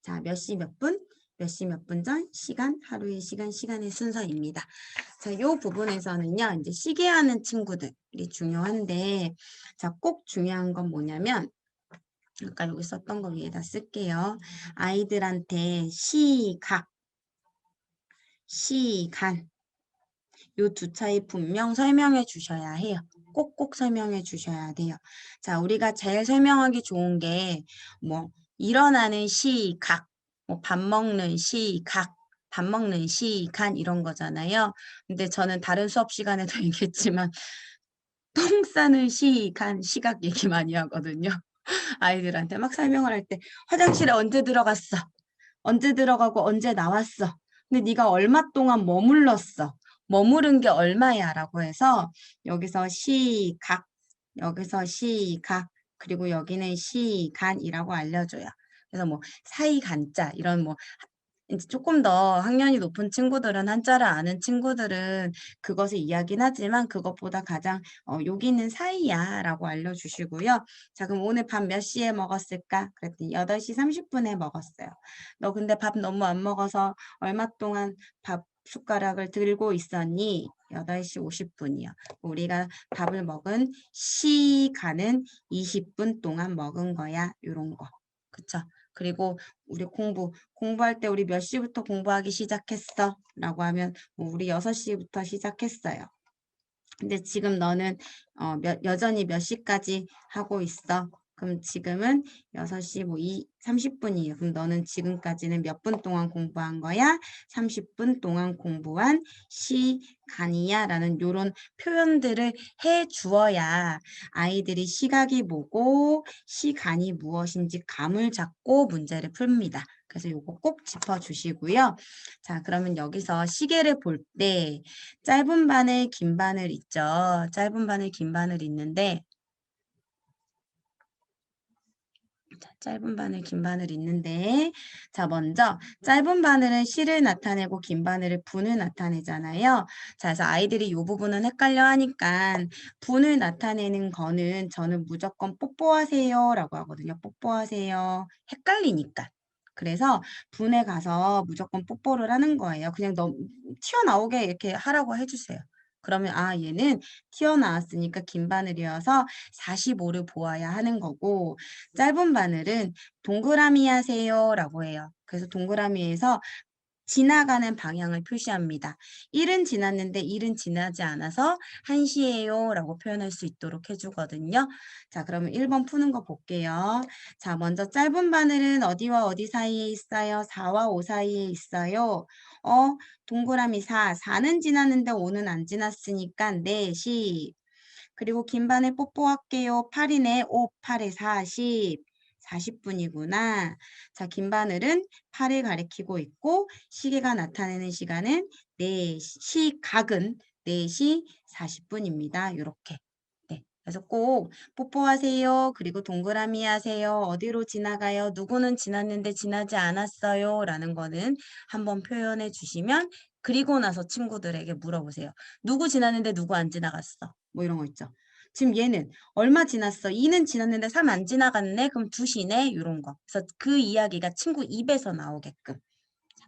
자, 몇 시 몇 분, 몇 시 몇 분 전, 시간, 하루의 시간, 시간의 순서입니다. 자, 이 부분에서는요, 이제 시계하는 친구들이 중요한데, 자, 꼭 중요한 건 뭐냐면, 아까 여기 썼던 거 위에다 쓸게요. 아이들한테 시간, 요 두 차이 분명 설명해 주셔야 해요. 꼭꼭 설명해 주셔야 돼요. 자, 우리가 제일 설명하기 좋은 게 뭐 일어나는 시각, 뭐 밥 먹는 시각, 밥 먹는 시간 이런 거잖아요. 근데 저는 다른 수업 시간에도 얘기했지만 똥 싸는 시간, 시각 얘기 많이 하거든요. 아이들한테 막 설명을 할 때 화장실에 언제 들어갔어? 언제 들어가고 언제 나왔어? 근데 네가 얼마 동안 머물렀어? 머무른 게 얼마야? 라고 해서 여기서 시각, 여기서 시각, 그리고 여기는 시간이라고 알려줘요. 그래서 뭐 사이간자 이런 뭐 이제 조금 더 학년이 높은 친구들은 한자를 아는 친구들은 그것을 이야기는 하지만 그것보다 가장 여기는 사이야 라고 알려주시고요. 자, 그럼 오늘 밥 몇 시에 먹었을까? 그랬더니 8시 30분에 먹었어요. 너 근데 밥 너무 안 먹어서 얼마 동안 밥 숟가락을 들고 있었니? 8시 50분이요. 우리가 밥을 먹은 시간은 20분 동안 먹은 거야. 요런 거. 그쵸? 그리고 우리 공부할 때 우리 몇 시부터 공부하기 시작했어? 라고 하면 우리 6시부터 시작했어요. 근데 지금 너는 여전히 몇 시까지 하고 있어? 그럼 지금은 6시 30분이에요. 그럼 너는 지금까지는 몇 분 동안 공부한 거야? 30분 동안 공부한 시간이야 라는 이런 표현들을 해 주어야 아이들이 시각이 뭐고 시간이 무엇인지 감을 잡고 문제를 풉니다. 그래서 이거 꼭 짚어주시고요. 자, 그러면 여기서 시계를 볼 때 짧은 바늘, 긴 바늘 있죠. 짧은 바늘, 긴 바늘 있는데 짧은 바늘, 긴 바늘 있는데 자, 먼저 짧은 바늘은 시를 나타내고 긴 바늘은 분을 나타내잖아요. 자, 그래서 아이들이 이 부분은 헷갈려 하니까 분을 나타내는 거는 저는 무조건 뽀뽀하세요 라고 하거든요. 뽀뽀하세요. 헷갈리니까. 그래서 분에 가서 무조건 뽀뽀를 하는 거예요. 그냥 너무 튀어나오게 이렇게 하라고 해주세요. 그러면 얘는 튀어나왔으니까 긴 바늘이어서 45를 보아야 하는 거고 짧은 바늘은 동그라미 하세요 라고 해요. 그래서 동그라미에서 지나가는 방향을 표시합니다. 1은 지났는데 1은 지나지 않아서 1시예요 라고 표현할 수 있도록 해주거든요. 자, 그러면 1번 푸는 거 볼게요. 자, 먼저 짧은 바늘은 어디와 어디 사이에 있어요? 4와 5 사이에 있어요. 동그라미 4는 지났는데 5는 안 지났으니까 4시. 그리고 긴 바늘 뽀뽀할게요. 8이네. 5, 8에 40. 40분이구나. 자, 긴 바늘은 8을 가리키고 있고 시계가 나타내는 시간은 4시, 시각은 4시 40분입니다. 이렇게. 네. 그래서 꼭 뽀뽀하세요. 그리고 동그라미 하세요. 어디로 지나가요? 누구는 지났는데 지나지 않았어요. 라는 거는 한번 표현해 주시면 그리고 나서 친구들에게 물어보세요. 누구 지났는데 누구 안 지나갔어? 뭐 이런 거 있죠. 지금 얘는 얼마 지났어? 2는 지났는데 3 안 지나갔네? 그럼 2시네? 이런 거. 그래서 그 이야기가 친구 입에서 나오게끔.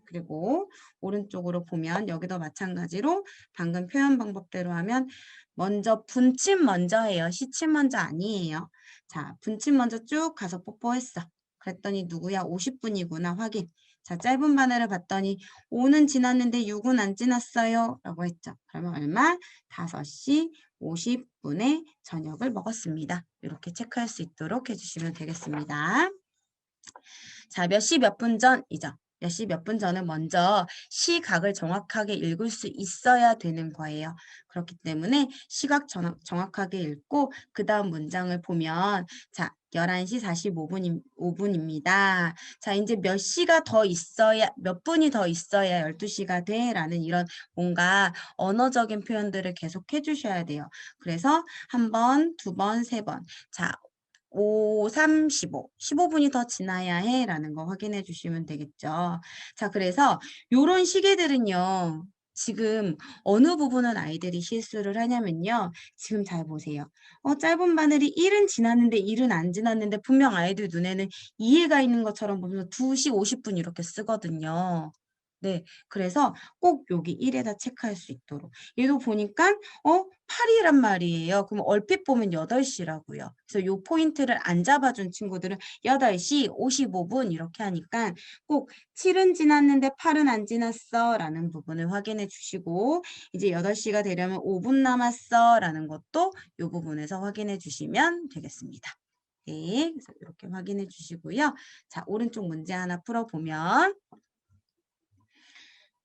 그리고 오른쪽으로 보면 여기도 마찬가지로 방금 표현 방법대로 하면 먼저 분침 먼저 해요. 시침 먼저 아니에요. 자, 분침 먼저 쭉 가서 뽀뽀했어. 그랬더니 누구야? 50분이구나 확인. 자, 짧은 바늘을 봤더니 5는 지났는데 6은 안 지났어요. 라고 했죠. 그러면 얼마? 5시 50분에 저녁을 먹었습니다. 이렇게 체크할 수 있도록 해주시면 되겠습니다. 자, 몇 시 몇 분 전이죠. 몇 시 몇 분 전을 먼저 시각을 정확하게 읽을 수 있어야 되는 거예요. 그렇기 때문에 시각 정확하게 읽고 그 다음 문장을 보면 자, 11시 45분입니다. 자, 이제 몇 시가 더 있어야, 몇 분이 더 있어야 12시가 돼? 라는 이런 뭔가 언어적인 표현들을 계속 해주셔야 돼요. 그래서 한 번, 두 번, 세 번. 자, 5, 3, 15. 15분이 더 지나야 해. 라는 거 확인해 주시면 되겠죠. 자, 그래서 요런 시계들은요. 지금 어느 부분은 아이들이 실수를 하냐면요. 지금 잘 보세요. 짧은 바늘이 1은 지났는데 1은 안 지났는데 분명 아이들 눈에는 이해가 있는 것처럼 보면서 2시 50분 이렇게 쓰거든요. 네, 그래서 꼭 여기 1에다 체크할 수 있도록. 얘도 보니까 8이란 말이에요. 그럼 얼핏 보면 8시라고요. 그래서 요 포인트를 안 잡아준 친구들은 8시 55분 이렇게 하니까 꼭 7은 지났는데 8은 안 지났어 라는 부분을 확인해 주시고 이제 8시가 되려면 5분 남았어 라는 것도 요 부분에서 확인해 주시면 되겠습니다. 네, 그래서 이렇게 확인해 주시고요. 자, 오른쪽 문제 하나 풀어보면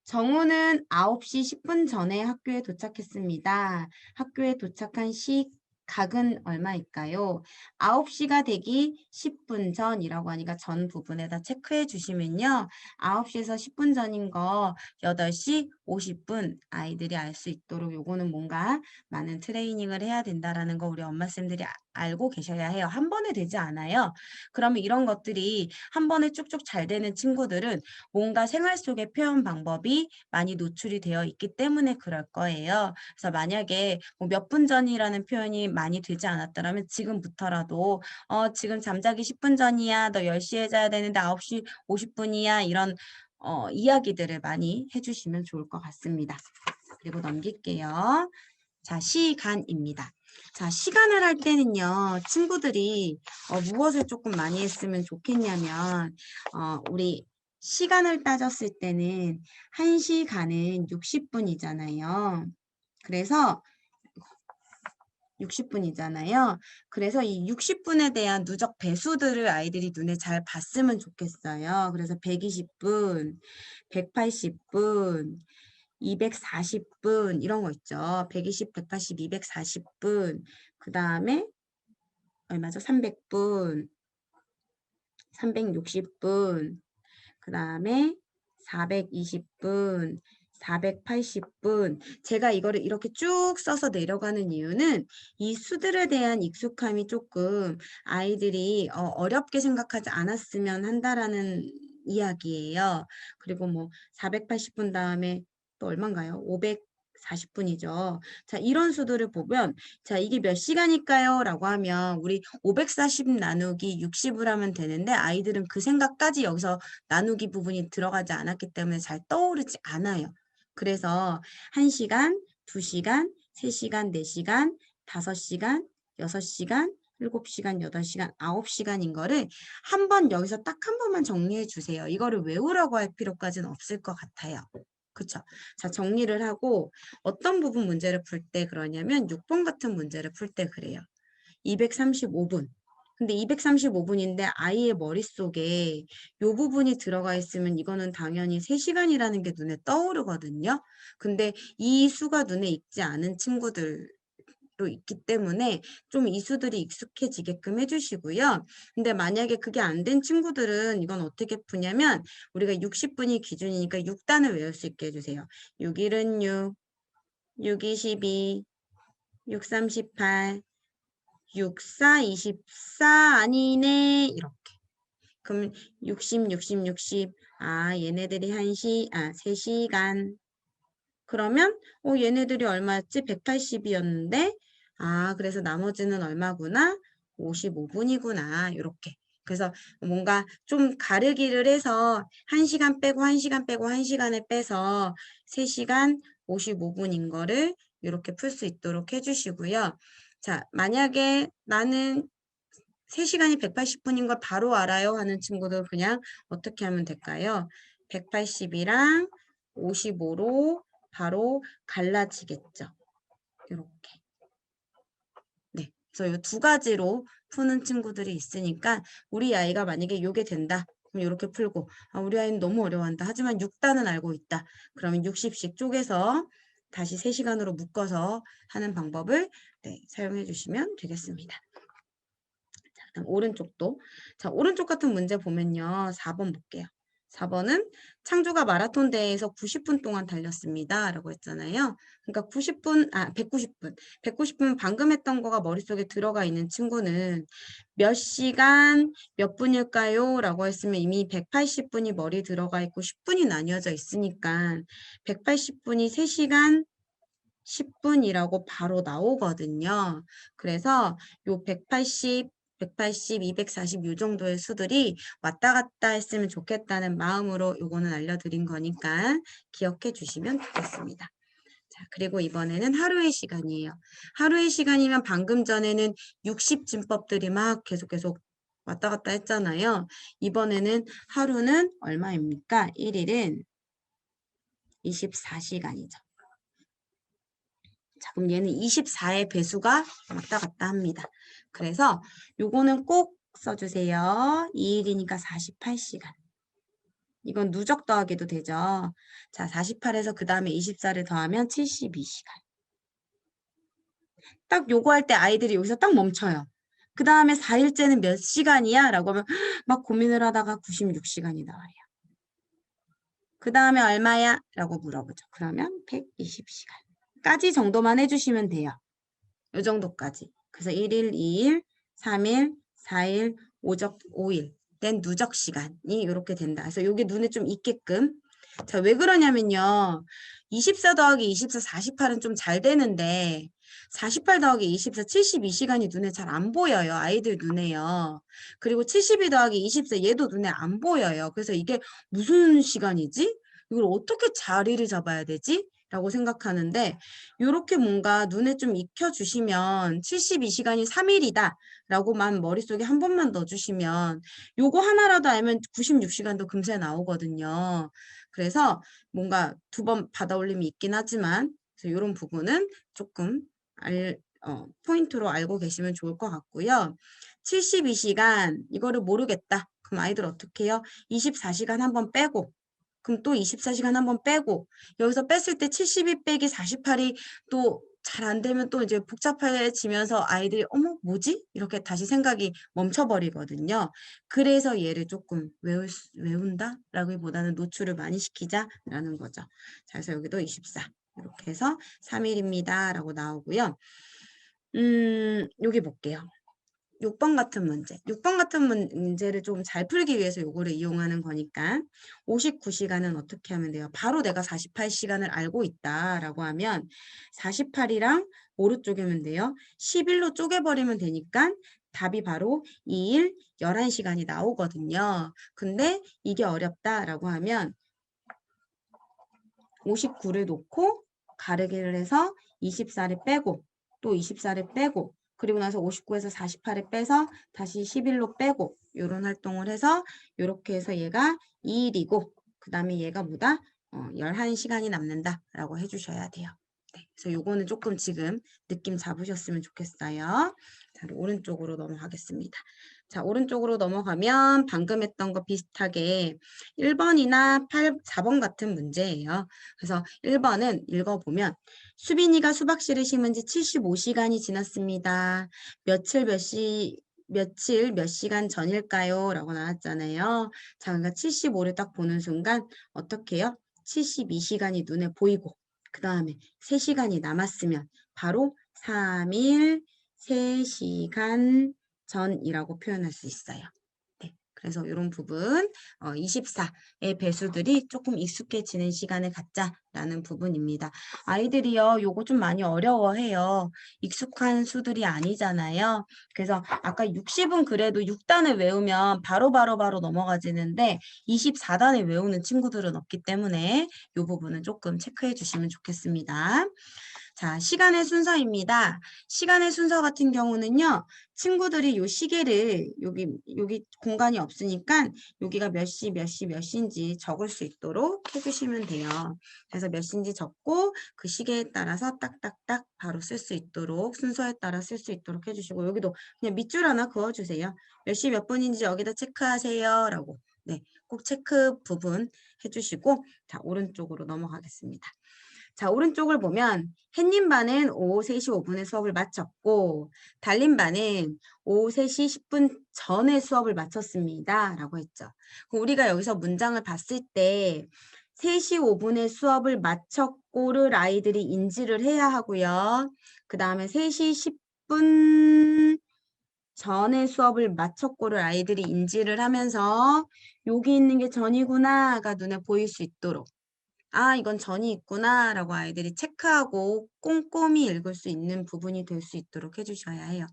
정우는 9시 10분 전에 학교에 도착했습니다. 학교에 도착한 시각은 얼마일까요? 9시가 되기 10분 전이라고 하니까 전 부분에다 체크해 주시면요. 9시에서 10분 전인 거 8시 50분 아이들이 알 수 있도록 요거는 뭔가 많은 트레이닝을 해야 된다라는 거 우리 엄마쌤들이 알고 계셔야 해요. 한 번에 되지 않아요. 그러면 이런 것들이 한 번에 쭉쭉 잘 되는 친구들은 뭔가 생활 속의 표현 방법이 많이 노출이 되어 있기 때문에 그럴 거예요. 그래서 만약에 뭐 몇 분 전이라는 표현이 많이 되지 않았더라면 지금부터라도 지금 잠자기 10분 전이야. 너 10시에 자야 되는데 9시 50분이야. 이런 이야기들을 많이 해주시면 좋을 것 같습니다. 그리고 넘길게요. 자, 시간입니다. 자, 시간을 할 때는요, 친구들이 무엇을 조금 많이 했으면 좋겠냐면, 우리 시간을 따졌을 때는 1시간은 60분이잖아요. 그래서 60분이잖아요. 그래서 이 60분에 대한 누적 배수들을 아이들이 눈에 잘 봤으면 좋겠어요. 그래서 120분, 180분, 240분 이런 거 있죠. 120, 180, 240분. 그 다음에 얼마죠? 300분, 360분. 그 다음에 420분, 480분. 제가 이거를 이렇게 쭉 써서 내려가는 이유는 이 수들에 대한 익숙함이 조금 아이들이 어렵게 생각하지 않았으면 한다라는 이야기예요. 그리고 뭐 480분 다음에 또 얼마인가요? 540분이죠. 자, 이런 수들을 보면 자, 이게 몇 시간일까요? 라고 하면 우리 540 나누기 60을 하면 되는데 아이들은 그 생각까지 여기서 나누기 부분이 들어가지 않았기 때문에 잘 떠오르지 않아요. 그래서 1시간, 2시간, 3시간, 4시간, 5시간, 6시간, 7시간, 8시간, 9시간인 거를 한 번 여기서 딱 한 번만 정리해 주세요. 이거를 외우라고 할 필요까지는 없을 것 같아요. 그쵸? 자, 정리를 하고 어떤 부분 문제를 풀 때 그러냐면 6번 같은 문제를 풀 때 그래요. 235분. 근데 235분인데 아이의 머릿속에 요 부분이 들어가 있으면 이거는 당연히 3시간이라는 게 눈에 떠오르거든요. 근데 이 수가 눈에 익지 않은 친구들도 있기 때문에 좀 이 수들이 익숙해지게끔 해주시고요. 근데 만약에 그게 안 된 친구들은 이건 어떻게 푸냐면 우리가 60분이 기준이니까 6단을 외울 수 있게 해주세요. 6, 1은 6, 6, 2, 12, 6, 3, 18, 6, 4, 24 아니네 이렇게. 그럼 60, 60, 60. 아, 얘네들이 3시간. 그러면 얘네들이 얼마였지? 180이었는데 아, 그래서 나머지는 얼마구나? 55분이구나. 이렇게. 그래서 뭔가 좀 가르기를 해서 1시간 빼고 1시간 빼고 1시간을 빼서 3시간 55분인 거를 이렇게 풀 수 있도록 해주시고요. 자, 만약에 나는 3시간이 180분인 걸 바로 알아요 하는 친구들 그냥 어떻게 하면 될까요? 180이랑 55로 바로 갈라지겠죠. 이렇게. 네. 그래서 이 두 가지로 푸는 친구들이 있으니까 우리 아이가 만약에 요게 된다. 그럼 이렇게 풀고 우리 아이는 너무 어려워한다. 하지만 6단은 알고 있다. 그러면 60씩 쪼개서 다시 3시간으로 묶어서 하는 방법을 사용해 주시면 되겠습니다. 자, 그다음 오른쪽도. 자, 오른쪽 같은 문제 보면요. 4번 볼게요. 4번은 창조가 마라톤 대회에서 90분 동안 달렸습니다. 라고 했잖아요. 그러니까 190분. 190분 방금 했던 거가 머릿속에 들어가 있는 친구는 몇 시간 몇 분일까요? 라고 했으면 이미 180분이 머리에 들어가 있고 10분이 나뉘어져 있으니까 180분이 3시간 10분이라고 바로 나오거든요. 그래서 요 180, 240, 요 정도의 수들이 왔다 갔다 했으면 좋겠다는 마음으로 요거는 알려드린 거니까 기억해 주시면 좋겠습니다. 자, 그리고 이번에는 하루의 시간이에요. 하루의 시간이면 방금 전에는 60진법들이 막 계속 왔다 갔다 했잖아요. 이번에는 하루는 얼마입니까? 1일은 24시간이죠. 자, 그럼 얘는 24의 배수가 왔다 갔다 합니다. 그래서 요거는 꼭 써주세요. 2일이니까 48시간. 이건 누적 더하기도 되죠. 자, 48에서 그 다음에 24를 더하면 72시간. 딱 요거 할 때 아이들이 여기서 딱 멈춰요. 그 다음에 4일째는 몇 시간이야? 라고 하면 막 고민을 하다가 96시간이 나와요. 그 다음에 얼마야? 라고 물어보죠. 그러면 120시간. 까지 정도만 해주시면 돼요. 요 정도까지. 그래서 1일, 2일, 3일, 4일, 5일 된 누적 시간이 이렇게 된다. 그래서 요게 눈에 좀 익게끔. 자, 왜 그러냐면요. 24 더하기 24, 48은 좀 잘 되는데 48 더하기 24, 72시간이 눈에 잘 안 보여요. 아이들 눈에요. 그리고 72 더하기 24 얘도 눈에 안 보여요. 그래서 이게 무슨 시간이지? 이걸 어떻게 자리를 잡아야 되지? 라고 생각하는데 요렇게 뭔가 눈에 좀 익혀주시면 72시간이 3일이다 라고만 머릿속에 한 번만 넣어주시면 요거 하나라도 알면 96시간도 금세 나오거든요. 그래서 뭔가 2번 받아올림이 있긴 하지만 이런 부분은 조금 포인트로 알고 계시면 좋을 것 같고요. 72시간 이거를 모르겠다. 그럼 아이들 어떻게 해요? 24시간 한번 빼고 그럼 또 24시간 한번 빼고 여기서 뺐을 때 72 빼기 48이 또 잘 안 되면 또 이제 복잡해지면서 아이들이 어머 뭐지? 이렇게 다시 생각이 멈춰버리거든요. 그래서 얘를 조금 외운다? 라기보다는 노출을 많이 시키자라는 거죠. 자, 그래서 여기도 24 이렇게 해서 3일입니다. 라고 나오고요. 여기 볼게요. 6번 같은 문제. 6번 같은 문제를 좀 잘 풀기 위해서 요거를 이용하는 거니까 59시간은 어떻게 하면 돼요? 바로 내가 48시간을 알고 있다라고 하면 48이랑 오른쪽이면 돼요. 11로 쪼개버리면 되니까 답이 바로 2일 11시간이 나오거든요. 근데 이게 어렵다라고 하면 59를 놓고 가르기를 해서 24를 빼고 또 24를 빼고 그리고 나서 59에서 48을 빼서 다시 11로 빼고 이런 활동을 해서 이렇게 해서 얘가 2일이고 그 다음에 얘가 뭐다? 11시간이 남는다라고 해주셔야 돼요. 네, 그래서 요거는 조금 지금 느낌 잡으셨으면 좋겠어요. 자, 오른쪽으로 넘어가겠습니다. 자, 오른쪽으로 넘어가면 방금 했던 거 비슷하게 1번이나 4번 같은 문제예요. 그래서 1번은 읽어보면 수빈이가 수박씨를 심은 지 75시간이 지났습니다. 며칠 몇 시간 전일까요? 라고 나왔잖아요. 자, 그러니까 75를 딱 보는 순간 어떻게 해요? 72시간이 눈에 보이고 그 다음에 3시간이 남았으면 바로 3일 3시간 전이라고 표현할 수 있어요. 네, 그래서 이런 부분 24의 배수들이 조금 익숙해지는 시간을 갖자라는 부분입니다. 아이들이요, 요거 좀 많이 어려워해요. 익숙한 수들이 아니잖아요. 그래서 아까 60은 그래도 6단을 외우면 바로 넘어가지는데 24단을 외우는 친구들은 없기 때문에 이 부분은 조금 체크해 주시면 좋겠습니다. 자, 시간의 순서입니다. 시간의 순서 같은 경우는요, 친구들이 요 시계를 여기 공간이 없으니까 여기가 몇 시인지 적을 수 있도록 해주시면 돼요. 그래서 몇 시인지 적고 그 시계에 따라서 딱딱딱 바로 쓸 수 있도록 순서에 따라 쓸 수 있도록 해주시고 여기도 그냥 밑줄 하나 그어주세요. 몇 시 몇 분인지 여기다 체크하세요. 라고. 네, 꼭 체크 부분 해주시고 자, 오른쪽으로 넘어가겠습니다. 자, 오른쪽을 보면 햇님 반은 오후 3시 5분에 수업을 마쳤고 달님 반은 오후 3시 10분 전에 수업을 마쳤습니다. 라고 했죠. 그럼 우리가 여기서 문장을 봤을 때 3시 5분에 수업을 마쳤고를 아이들이 인지를 해야 하고요. 그 다음에 3시 10분 전에 수업을 마쳤고를 아이들이 인지를 하면서 여기 있는 게 전이구나가 눈에 보일 수 있도록 아, 이건 전이 있구나 라고 아이들이 체크하고 꼼꼼히 읽을 수 있는 부분이 될 수 있도록 해주셔야 해요.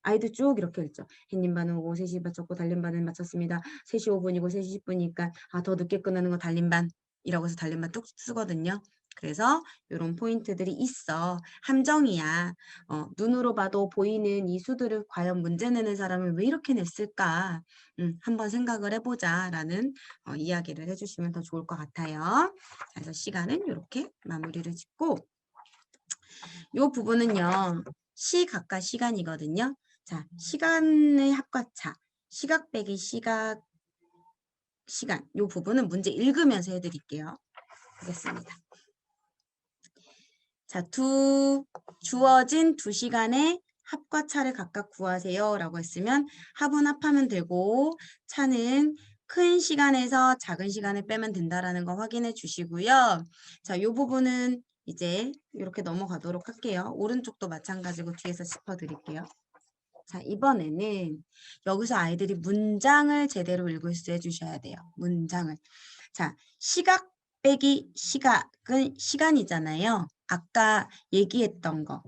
아이들 쭉 이렇게 읽죠. 햇님 반은 오고 3시 마쳤고 달림 반은 마쳤습니다. 3시 5분이고 3시 10분이니까 아, 더 늦게 끝나는 거 달림 반이라고 해서 달림 반 뚝 쓰거든요. 그래서 이런 포인트들이 있어. 함정이야. 눈으로 봐도 보이는 이 수들을 과연 문제 내는 사람을 왜 이렇게 냈을까? 한번 생각을 해보자라는 이야기를 해주시면 더 좋을 것 같아요. 그래서 시간은 이렇게 마무리를 짓고 이 부분은요. 시각과 시간이거든요. 자, 시간의 합과차, 시각 빼기 시간, 이 부분은 문제 읽으면서 해드릴게요. 하겠습니다. 자, 주어진 2시간의 합과 차를 각각 구하세요. 라고 했으면 합은 합하면 되고 차는 큰 시간에서 작은 시간을 빼면 된다라는 거 확인해 주시고요. 자, 이 부분은 이제 이렇게 넘어가도록 할게요. 오른쪽도 마찬가지고 뒤에서 짚어드릴게요. 자, 이번에는 여기서 아이들이 문장을 제대로 읽을 수 해주셔야 돼요. 문장을. 자, 시각 빼기 시각은 시간이잖아요. 아까 얘기했던 거.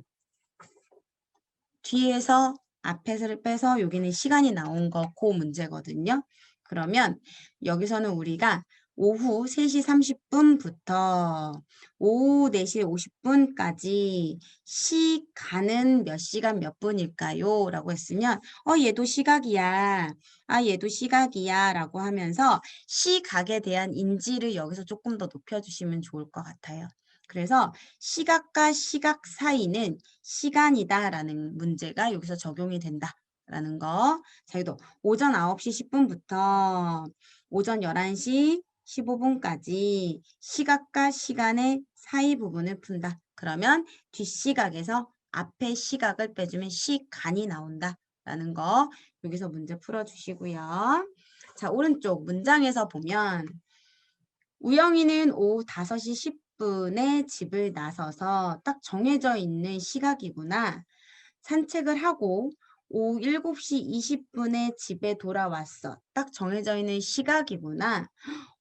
뒤에서 앞에서를 빼서 여기는 시간이 나온 거, 그 문제거든요. 그러면 여기서는 우리가 오후 3시 30분부터 오후 4시 50분까지 시간은 몇 시간 몇 분일까요? 라고 했으면 얘도 시각이야. 아, 얘도 시각이야. 라고 하면서 시각에 대한 인지를 여기서 조금 더 높여주시면 좋을 것 같아요. 그래서 시각과 시각 사이는 시간이다라는 문제가 여기서 적용이 된다라는 거. 자, 여기도 오전 9시 10분부터 오전 11시 15분까지 시각과 시간의 사이 부분을 푼다. 그러면 뒷시각에서 앞에 시각을 빼주면 시간이 나온다라는 거 여기서 문제 풀어주시고요. 자, 오른쪽 문장에서 보면 우영이는 오후 5시 10분에 집을 나서서 딱 정해져 있는 시각이구나. 산책을 하고 오후 7시 20분에 집에 돌아왔어. 딱 정해져 있는 시각이구나.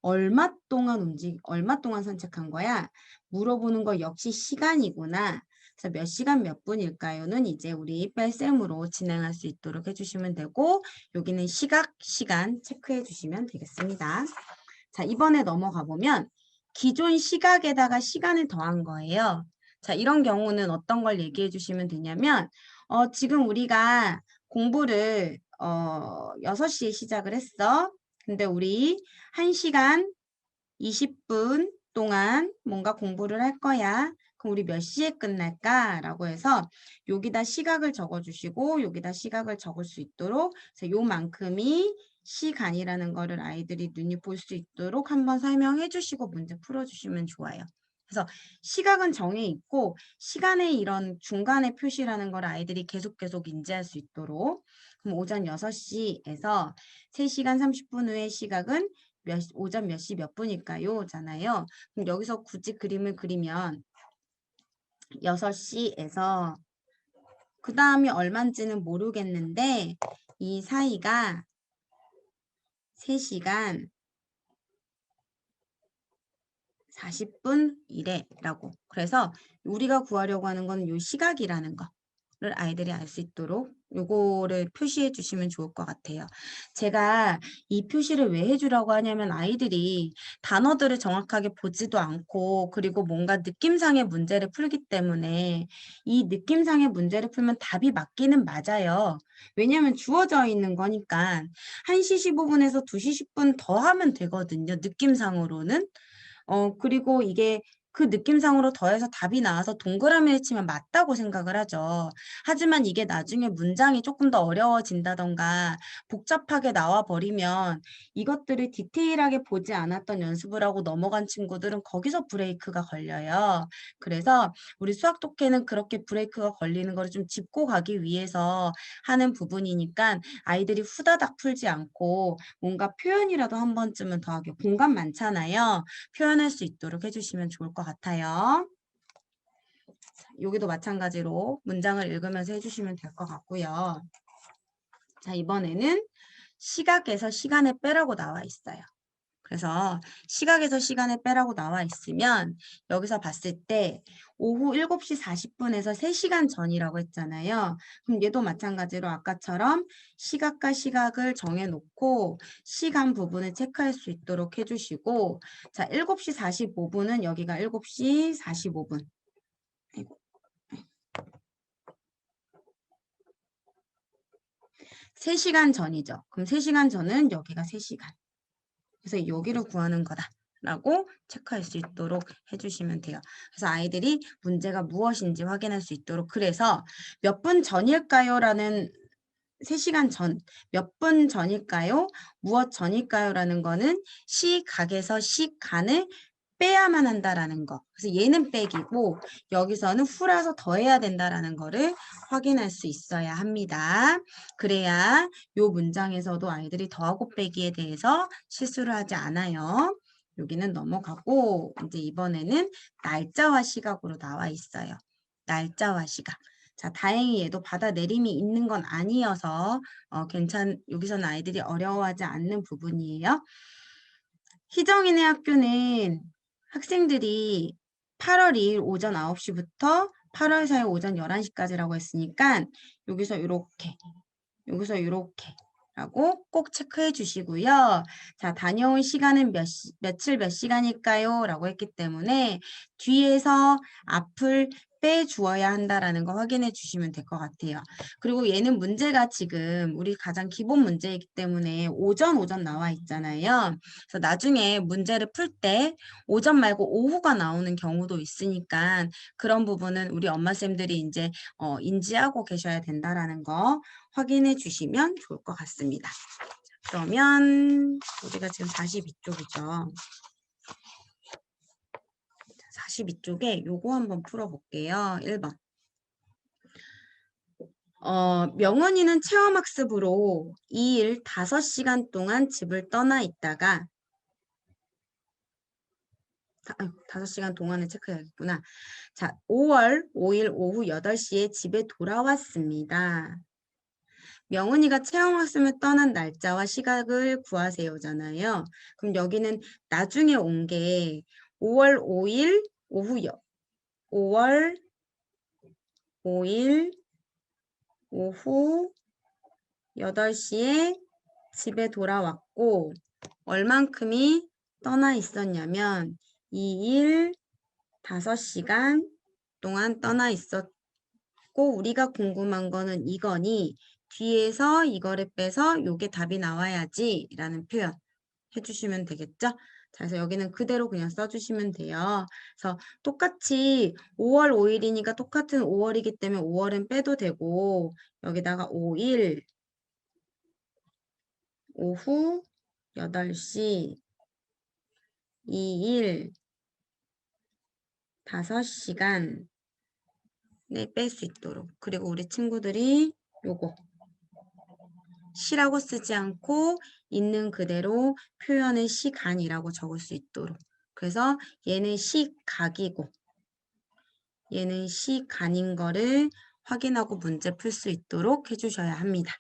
얼마 동안 산책한 거야? 물어보는 거 역시 시간이구나. 그래서 몇 시간 몇 분일까요?는 이제 우리 뺄셈으로 진행할 수 있도록 해주시면 되고 여기는 시각, 시간 체크해 주시면 되겠습니다. 자, 이번에 넘어가 보면 기존 시각에다가 시간을 더한 거예요. 자, 이런 경우는 어떤 걸 얘기해 주시면 되냐면 지금 우리가 공부를 6시에 시작을 했어. 근데 우리 1시간 20분 동안 뭔가 공부를 할 거야. 그럼 우리 몇 시에 끝날까? 라고 해서 여기다 시각을 적어주시고 여기다 시각을 적을 수 있도록 그래서 요만큼이 시간이라는 거를 아이들이 눈이 볼 수 있도록 한번 설명해 주시고 문제 풀어주시면 좋아요. 그래서 시각은 정해 있고 시간의 이런 중간의 표시라는 걸 아이들이 계속 인지할 수 있도록 그럼 오전 6시에서 3시간 30분 후의 시각은 오전 몇 시 몇 분일까요? 잖아요. 그럼 여기서 굳이 그림을 그리면 6시에서 그 다음이 얼마인지는 모르겠는데 이 사이가 3시간 40분 이래라고. 그래서 우리가 구하려고 하는 건 이 시각이라는 거를 아이들이 알 수 있도록 요거를 표시해 주시면 좋을 것 같아요. 제가 이 표시를 왜 해주라고 하냐면 아이들이 단어들을 정확하게 보지도 않고 그리고 뭔가 느낌상의 문제를 풀기 때문에 이 느낌상의 문제를 풀면 답이 맞기는 맞아요. 왜냐하면 주어져 있는 거니까 1시 15분에서 2시 10분 더 하면 되거든요. 느낌상으로는. 그리고 이게 그 느낌상으로 더해서 답이 나와서 동그라미를 치면 맞다고 생각을 하죠. 하지만 이게 나중에 문장이 조금 더 어려워진다던가 복잡하게 나와 버리면 이것들을 디테일하게 보지 않았던 연습을 하고 넘어간 친구들은 거기서 브레이크가 걸려요. 그래서 우리 수학 독해는 그렇게 브레이크가 걸리는 거를 좀 짚고 가기 위해서 하는 부분이니까 아이들이 후다닥 풀지 않고 뭔가 표현이라도 한 번쯤은 더 하게 공감 많잖아요. 표현할 수 있도록 해주시면 좋을 것 같아요. 여기도 마찬가지로 문장을 읽으면서 해주시면 될 것 같고요. 자, 이번에는 시각에서 시간을 빼라고 나와 있어요. 그래서 시각에서 시간을 빼라고 나와 있으면 여기서 봤을 때 오후 7시 40분에서 3시간 전이라고 했잖아요. 그럼 얘도 마찬가지로 아까처럼 시각과 시각을 정해놓고 시간 부분을 체크할 수 있도록 해주시고 자, 7시 45분은 여기가 7시 45분. 아이고. 3시간 전이죠. 그럼 3시간 전은 여기가 3시간. 그래서 여기를 구하는 거다라고 체크할 수 있도록 해주시면 돼요. 그래서 아이들이 문제가 무엇인지 확인할 수 있도록 그래서 몇 분 전일까요? 라는 3시간 전, 몇 분 전일까요? 무엇 전일까요? 라는 거는 시각에서 시간을 빼야만 한다라는 거. 그래서 얘는 빼기고 여기서는 후라서 더해야 된다라는 거를 확인할 수 있어야 합니다. 그래야 요 문장에서도 아이들이 더하고 빼기에 대해서 실수를 하지 않아요. 여기는 넘어가고 이제 이번에는 날짜와 시각으로 나와 있어요. 날짜와 시각. 자, 다행히 얘도 받아내림이 있는 건 아니어서 여기서는 아이들이 어려워하지 않는 부분이에요. 희정이네 학교는 학생들이 8월 2일 오전 9시부터 8월 4일 오전 11시까지라고 했으니까 여기서 이렇게 라고 꼭 체크해 주시고요. 자, 다녀온 시간은 며칠 몇 시간일까요? 라고 했기 때문에 뒤에서 앞을 빼주어야 한다라는 거 확인해 주시면 될 것 같아요. 그리고 얘는 문제가 지금 우리 가장 기본 문제이기 때문에 오전 나와 있잖아요. 그래서 나중에 문제를 풀 때 오전 말고 오후가 나오는 경우도 있으니까 그런 부분은 우리 엄마쌤들이 이제 인지하고 계셔야 된다라는 거 확인해 주시면 좋을 것 같습니다. 그러면 우리가 지금 42쪽이죠. 42쪽에 요거 한번 풀어볼게요. 1번. 명은이는 체험학습으로 2일 5시간 동안 집을 떠나 있다가 5시간 동안을 체크해야겠구나. 자, 5월 5일 오후 8시에 집에 돌아왔습니다. 명은이가 체험학습을 떠난 날짜와 시각을 구하세요잖아요. 그럼 여기는 나중에 온 게 5월 5일 오후 5월 5일 오후 8시에 집에 돌아왔고 얼만큼이 떠나 있었냐면 2일 5시간 동안 떠나 있었고 우리가 궁금한 거는 이거니 뒤에서 이거를 빼서 요게 답이 나와야지 라는 표현 해주시면 되겠죠? 자, 그래서 여기는 그대로 그냥 써주시면 돼요. 그래서 똑같이 5월 5일이니까 똑같은 5월이기 때문에 5월은 빼도 되고 여기다가 5일 오후 8시 2일 5시간 뺄 수 있도록 그리고 우리 친구들이 요거 시라고 쓰지 않고 있는 그대로 표현을 시간이라고 적을 수 있도록 그래서 얘는 시각이고 얘는 시간인 거를 확인하고 문제 풀 수 있도록 해주셔야 합니다.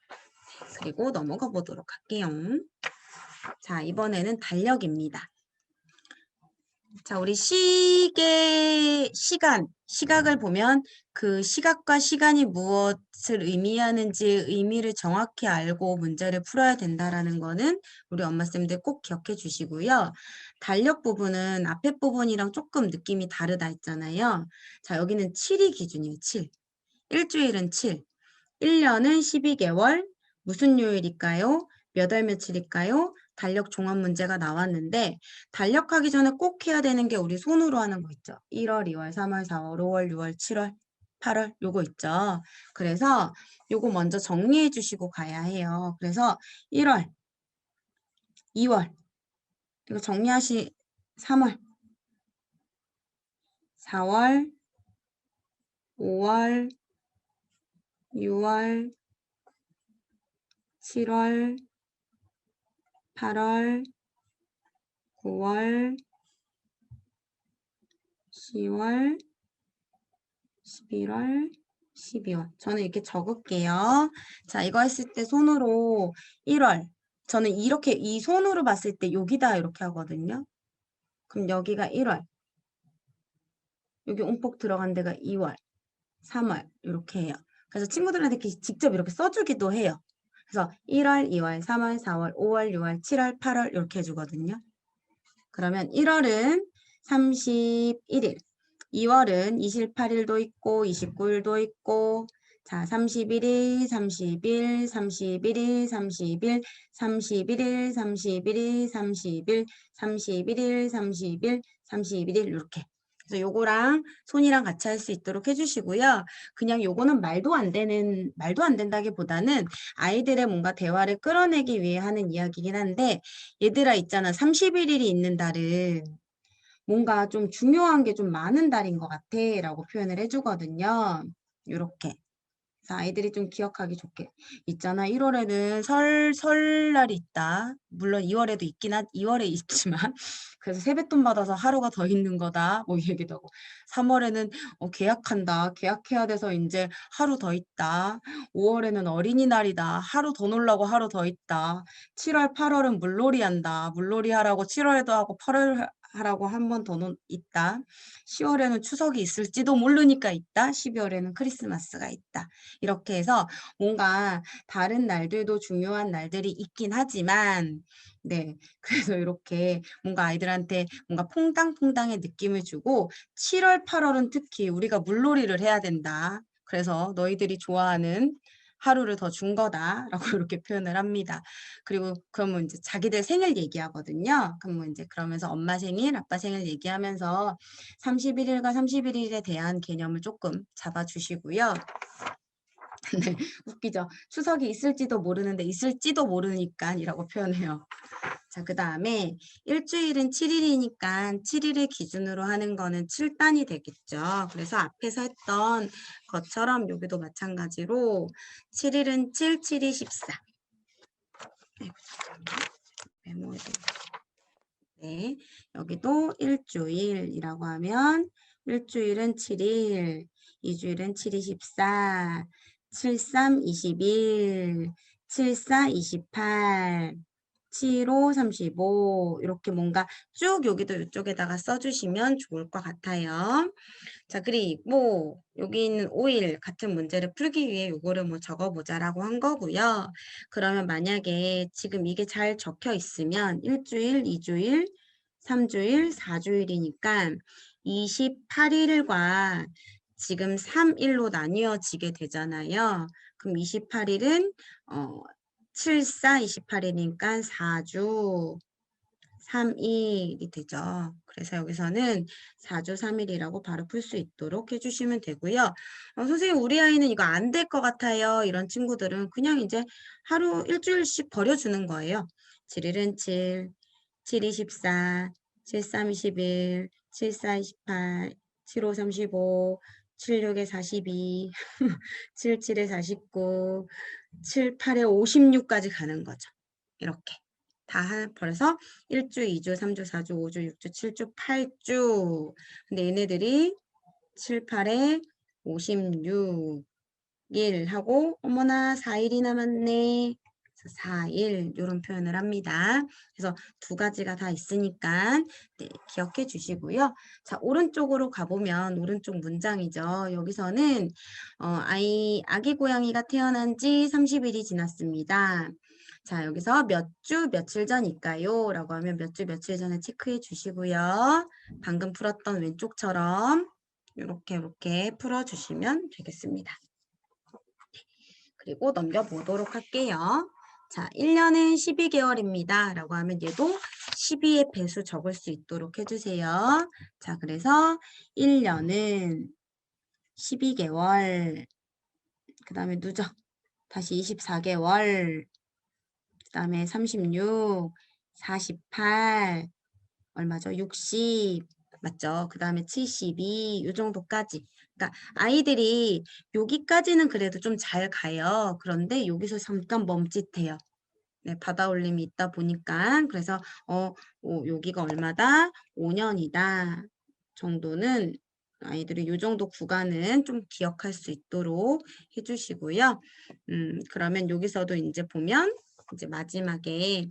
그리고 넘어가 보도록 할게요. 자, 이번에는 달력입니다. 자, 우리 시각을 보면 그 시각과 시간이 무엇을 의미하는지 의미를 정확히 알고 문제를 풀어야 된다라는 거는 우리 엄마쌤들 꼭 기억해 주시고요. 달력 부분은 앞에 부분이랑 조금 느낌이 다르다 했잖아요. 자, 여기는 7이 기준이에요. 7. 일주일은 7. 1년은 12개월. 무슨 요일일까요? 몇 월 며칠일까요? 달력 종합 문제가 나왔는데 달력하기 전에 꼭 해야 되는 게 우리 손으로 하는 거 있죠. 1월, 2월, 3월, 4월, 5월, 6월, 7월, 8월 요거 있죠. 그래서 요거 먼저 정리해 주시고 가야 해요. 그래서 1월, 2월 이거 3월, 4월, 5월, 6월, 7월, 8월, 9월, 10월, 11월, 12월. 저는 이렇게 적을게요. 자, 이거 했을 때 손으로 1월. 저는 이렇게 이 손으로 봤을 때 여기다 이렇게 하거든요. 그럼 여기가 1월. 여기 움폭 들어간 데가 2월, 3월 이렇게 해요. 그래서 친구들한테 이렇게 직접 이렇게 써주기도 해요. 그래서 1월, 2월, 3월, 4월, 5월, 6월, 7월, 8월 이렇게 해주거든요. 그러면 1월은 31일, 2월은 28일도 있고 29일도 있고 자 31일, 30일, 31일, 30일, 31일, 31일, 30일, 31일, 30일, 31일 이렇게 그래서 요거랑 손이랑 같이 할 수 있도록 해주시고요. 그냥 요거는 말도 안 된다기보다는 아이들의 뭔가 대화를 끌어내기 위해 하는 이야기긴 한데 얘들아 있잖아 31일이 있는 달은 뭔가 좀 중요한 게 좀 많은 달인 것 같아 라고 표현을 해주거든요. 요렇게. 그래서 아이들이 좀 기억하기 좋게. 있잖아 1월에는 설날이 있다. 물론 2월에도 2월에 있지만 그래서 세뱃돈 받아서 하루가 더 있는 거다. 뭐 이 얘기도 하고 3월에는 계약한다. 계약해야 돼서 이제 하루 더 있다. 5월에는 어린이날이다. 하루 더 놀라고 하루 더 있다. 7월, 8월은 물놀이 한다. 물놀이 하라고 7월에도 하고 8월 하라고 한 번 더 있다. 10월에는 추석이 있을지도 모르니까 있다. 12월에는 크리스마스가 있다. 이렇게 해서 뭔가 다른 날들도 중요한 날들이 있긴 하지만 네. 그래서 이렇게 뭔가 아이들한테 뭔가 퐁당퐁당의 느낌을 주고 7월, 8월은 특히 우리가 물놀이를 해야 된다. 그래서 너희들이 좋아하는 하루를 더 준 거다라고 이렇게 표현을 합니다. 그리고 그러면 이제 자기들 생일 얘기하거든요. 그러면 이제 그러면서 엄마 생일, 아빠 생일 얘기하면서 31일과 31일에 대한 개념을 조금 잡아주시고요. 네, 웃기죠. 추석이 있을지도 모르는데 있을지도 모르니까이라고 표현해요. 자, 그 다음에 일주일은 7일이니까 7일을 기준으로 하는 거는 7단이 되겠죠. 그래서 앞에서 했던 것처럼 여기도 마찬가지로 7일은 7, 7이 14. 아이고, 잠깐만. 메모해도. 네, 여기도 일주일이라고 하면 일주일은 7일, 2주일은 7이 14, 7, 3, 21, 7, 4, 28, 7, 5, 35 이렇게 뭔가 쭉 여기도 이쪽에다가 써주시면 좋을 것 같아요. 자, 그리고 여기 있는 5일 같은 문제를 풀기 위해 요거를 뭐 적어보자라고 한 거고요. 그러면 만약에 지금 이게 잘 적혀 있으면 일주일, 2주일, 3주일, 4주일이니까 28일과 지금 3일로 나뉘어지게 되잖아요. 그럼 28일은 7, 4, 28일이니까 4주, 3일이 되죠. 그래서 여기서는 4주 3일이라고 바로 풀 수 있도록 해주시면 되고요. 선생님 우리 아이는 이거 안 될 것 같아요. 이런 친구들은 그냥 이제 하루 일주일씩 버려주는 거예요. 7일은 7, 7, 24, 7, 3, 21, 7, 4, 28, 7, 5, 35, 7, 6에 42, 7, 7에 49, 7, 8에 56까지 가는 거죠. 이렇게. 벌어서 1주, 2주, 3주, 4주, 5주, 6주, 7주, 8주. 근데 얘네들이 7, 8에 56일 하고 어머나 4일이 남았네. 4일 이런 표현을 합니다. 그래서 두 가지가 다 있으니까 네, 기억해 주시고요. 자, 오른쪽으로 가보면 오른쪽 문장이죠. 여기서는 아기 고양이가 태어난 지 30일이 지났습니다. 자, 여기서 몇 주 며칠 전일까요? 라고 하면 몇 주 며칠 전에 체크해 주시고요. 방금 풀었던 왼쪽처럼 이렇게 풀어주시면 되겠습니다. 그리고 넘겨보도록 할게요. 자, 1년은 12개월입니다. 라고 하면 얘도 12의 배수 적을 수 있도록 해주세요. 자, 그래서 1년은 12개월, 그 다음에 누적, 다시 24개월, 그 다음에 36, 48, 얼마죠? 60, 맞죠? 그 다음에 72, 이 정도까지. 그러니까 아이들이 여기까지는 그래도 좀 잘 가요. 그런데 여기서 잠깐 멈칫해요. 네, 받아올림이 있다 보니까. 그래서 여기가 얼마다? 5년이다 정도는 아이들이 이 정도 구간은 좀 기억할 수 있도록 해주시고요. 그러면 여기서도 이제 보면 이제 마지막에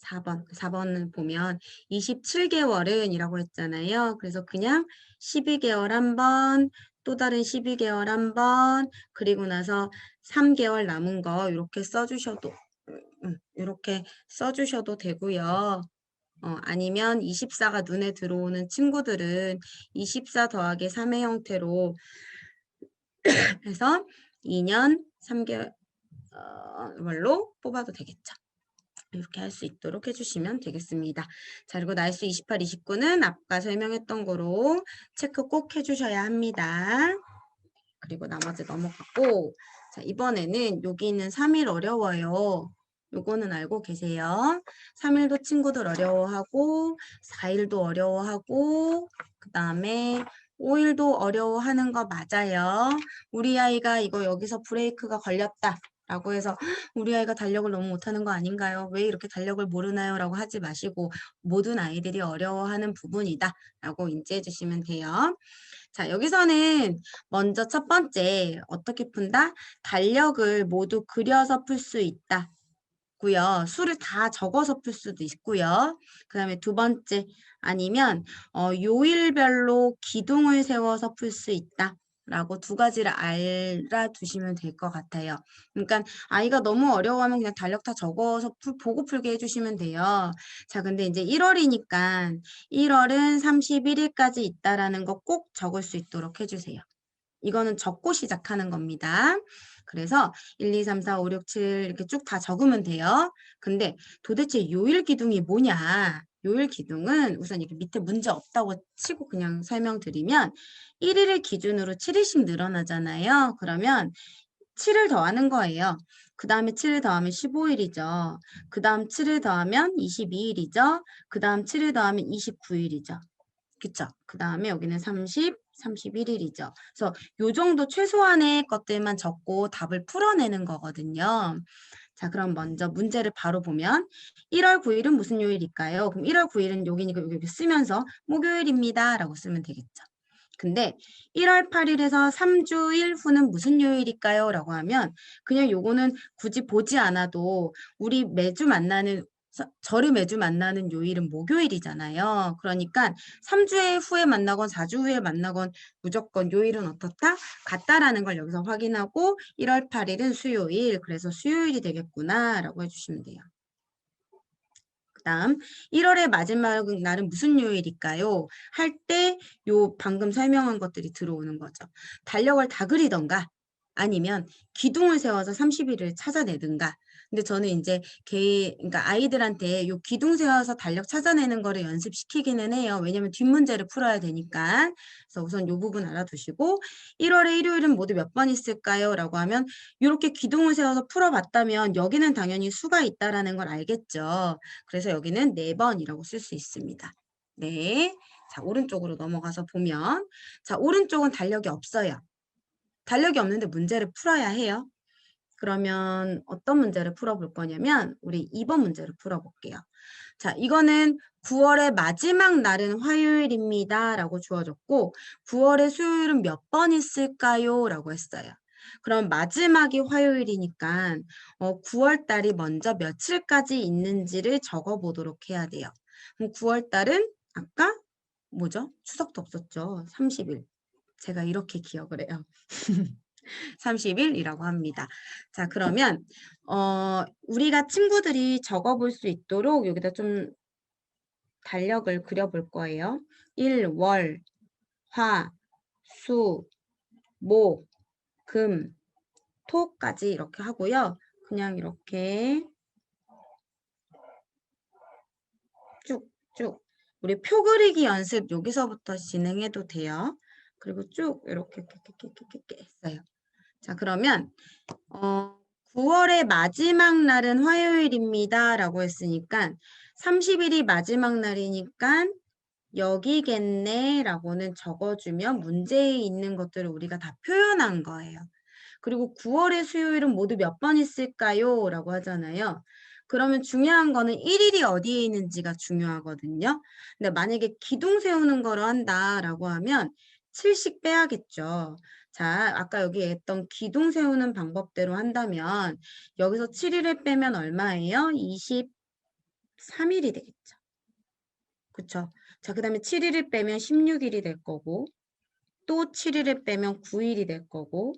4번을 보면 27개월은 이라고 했잖아요. 그래서 그냥 12개월 한 번, 또 다른 12개월 한 번, 그리고 나서 3개월 남은 거 이렇게 써주셔도 이렇게 써주셔도 되고요. 아니면 24가 눈에 들어오는 친구들은 24 더하기 3의 형태로 해서 2년 3개월로 뽑아도 되겠죠. 이렇게 할 수 있도록 해주시면 되겠습니다. 자, 그리고 날수 28, 29는 아까 설명했던 거로 체크 꼭 해주셔야 합니다. 그리고 나머지 넘어가고, 자, 이번에는 여기 있는 3일 어려워요. 요거는 알고 계세요. 3일도 친구들 어려워하고, 4일도 어려워하고, 그 다음에 5일도 어려워하는 거 맞아요. 우리 아이가 이거 여기서 브레이크가 걸렸다. 라고 해서 우리 아이가 달력을 너무 못하는 거 아닌가요? 왜 이렇게 달력을 모르나요? 라고 하지 마시고 모든 아이들이 어려워하는 부분이다. 라고 인지해 주시면 돼요. 자, 여기서는 먼저 첫 번째 어떻게 푼다? 달력을 모두 그려서 풀 수 있다. 고요. 수를 다 적어서 풀 수도 있고요. 그 다음에 두 번째 아니면 요일별로 기둥을 세워서 풀 수 있다. 라고 두 가지를 알아두시면 될 것 같아요. 그러니까 아이가 너무 어려워하면 그냥 달력 다 적어서 보고 풀게 해주시면 돼요. 자, 근데 이제 1월이니까 1월은 31일까지 있다라는 거 꼭 적을 수 있도록 해주세요. 이거는 적고 시작하는 겁니다. 그래서 1, 2, 3, 4, 5, 6, 7 이렇게 쭉 다 적으면 돼요. 근데 도대체 요일 기둥이 뭐냐? 요일 기둥은 우선 이렇게 밑에 문제 없다고 치고 그냥 설명드리면 1일을 기준으로 7일씩 늘어나잖아요. 그러면 7을 더하는 거예요. 그 다음에 7을 더하면 15일이죠. 그 다음 7을 더하면 22일이죠. 그 다음 7을 더하면 29일이죠. 그쵸? 그 다음에 여기는 30, 31일이죠. 그래서 요 정도 최소한의 것들만 적고 답을 풀어내는 거거든요. 자, 그럼 먼저 문제를 바로 보면 1월 9일은 무슨 요일일까요? 그럼 1월 9일은 여기니까 여기 쓰면서 목요일입니다. 라고 쓰면 되겠죠. 근데 1월 8일에서 3주일 후는 무슨 요일일까요? 라고 하면 그냥 요거는 굳이 보지 않아도 우리 매주 만나는 저를 매주 만나는 요일은 목요일이잖아요. 그러니까 3주 후에 만나건 4주 후에 만나건 무조건 요일은 어떻다? 같다라는 걸 여기서 확인하고 1월 8일은 수요일, 그래서 수요일이 되겠구나 라고 해주시면 돼요. 그 다음 1월의 마지막 날은 무슨 요일일까요? 할 때 요 방금 설명한 것들이 들어오는 거죠. 달력을 다 그리던가 아니면 기둥을 세워서 30일을 찾아내든가. 근데 저는 이제 그러니까 아이들한테 요 기둥 세워서 달력 찾아내는 거를 연습시키기는 해요. 왜냐면 뒷문제를 풀어야 되니까. 그래서 우선 요 부분 알아두시고 1월에 일요일은 모두 몇 번 있을까요? 라고 하면 이렇게 기둥을 세워서 풀어봤다면 여기는 당연히 수가 있다라는 걸 알겠죠. 그래서 여기는 4번이라고 쓸 수 있습니다. 네. 자, 오른쪽으로 넘어가서 보면 자, 오른쪽은 달력이 없어요. 달력이 없는데 문제를 풀어야 해요. 그러면 어떤 문제를 풀어볼 거냐면 우리 2번 문제를 풀어볼게요. 자, 이거는 9월의 마지막 날은 화요일입니다. 라고 주어졌고 9월의 수요일은 몇 번 있을까요? 라고 했어요. 그럼 마지막이 화요일이니까 9월 달이 먼저 며칠까지 있는지를 적어보도록 해야 돼요. 그럼 9월 달은 아까 뭐죠? 추석도 없었죠. 30일. 제가 이렇게 기억을 해요. 30일이라고 합니다. 자, 그러면 우리가 친구들이 적어볼 수 있도록 여기다 좀 달력을 그려볼 거예요. 1, 월, 화, 수, 목, 금, 토까지 이렇게 하고요. 그냥 이렇게 쭉쭉 우리 표 그리기 연습 여기서부터 진행해도 돼요. 그리고 쭉 이렇게 했어요. 자, 그러면 9월의 마지막 날은 화요일입니다. 라고 했으니까 30일이 마지막 날이니까 여기겠네 라고는 적어주면 문제에 있는 것들을 우리가 다 표현한 거예요. 그리고 9월의 수요일은 모두 몇 번 있을까요? 라고 하잖아요. 그러면 중요한 거는 1일이 어디에 있는지가 중요하거든요. 근데 만약에 기둥 세우는 거로 한다라고 하면 7씩 빼야겠죠. 자, 아까 여기 했던 기둥 세우는 방법대로 한다면 여기서 7일을 빼면 얼마예요? 23일이 되겠죠. 그쵸? 자, 그 다음에 7일을 빼면 16일이 될 거고 또 7일을 빼면 9일이 될 거고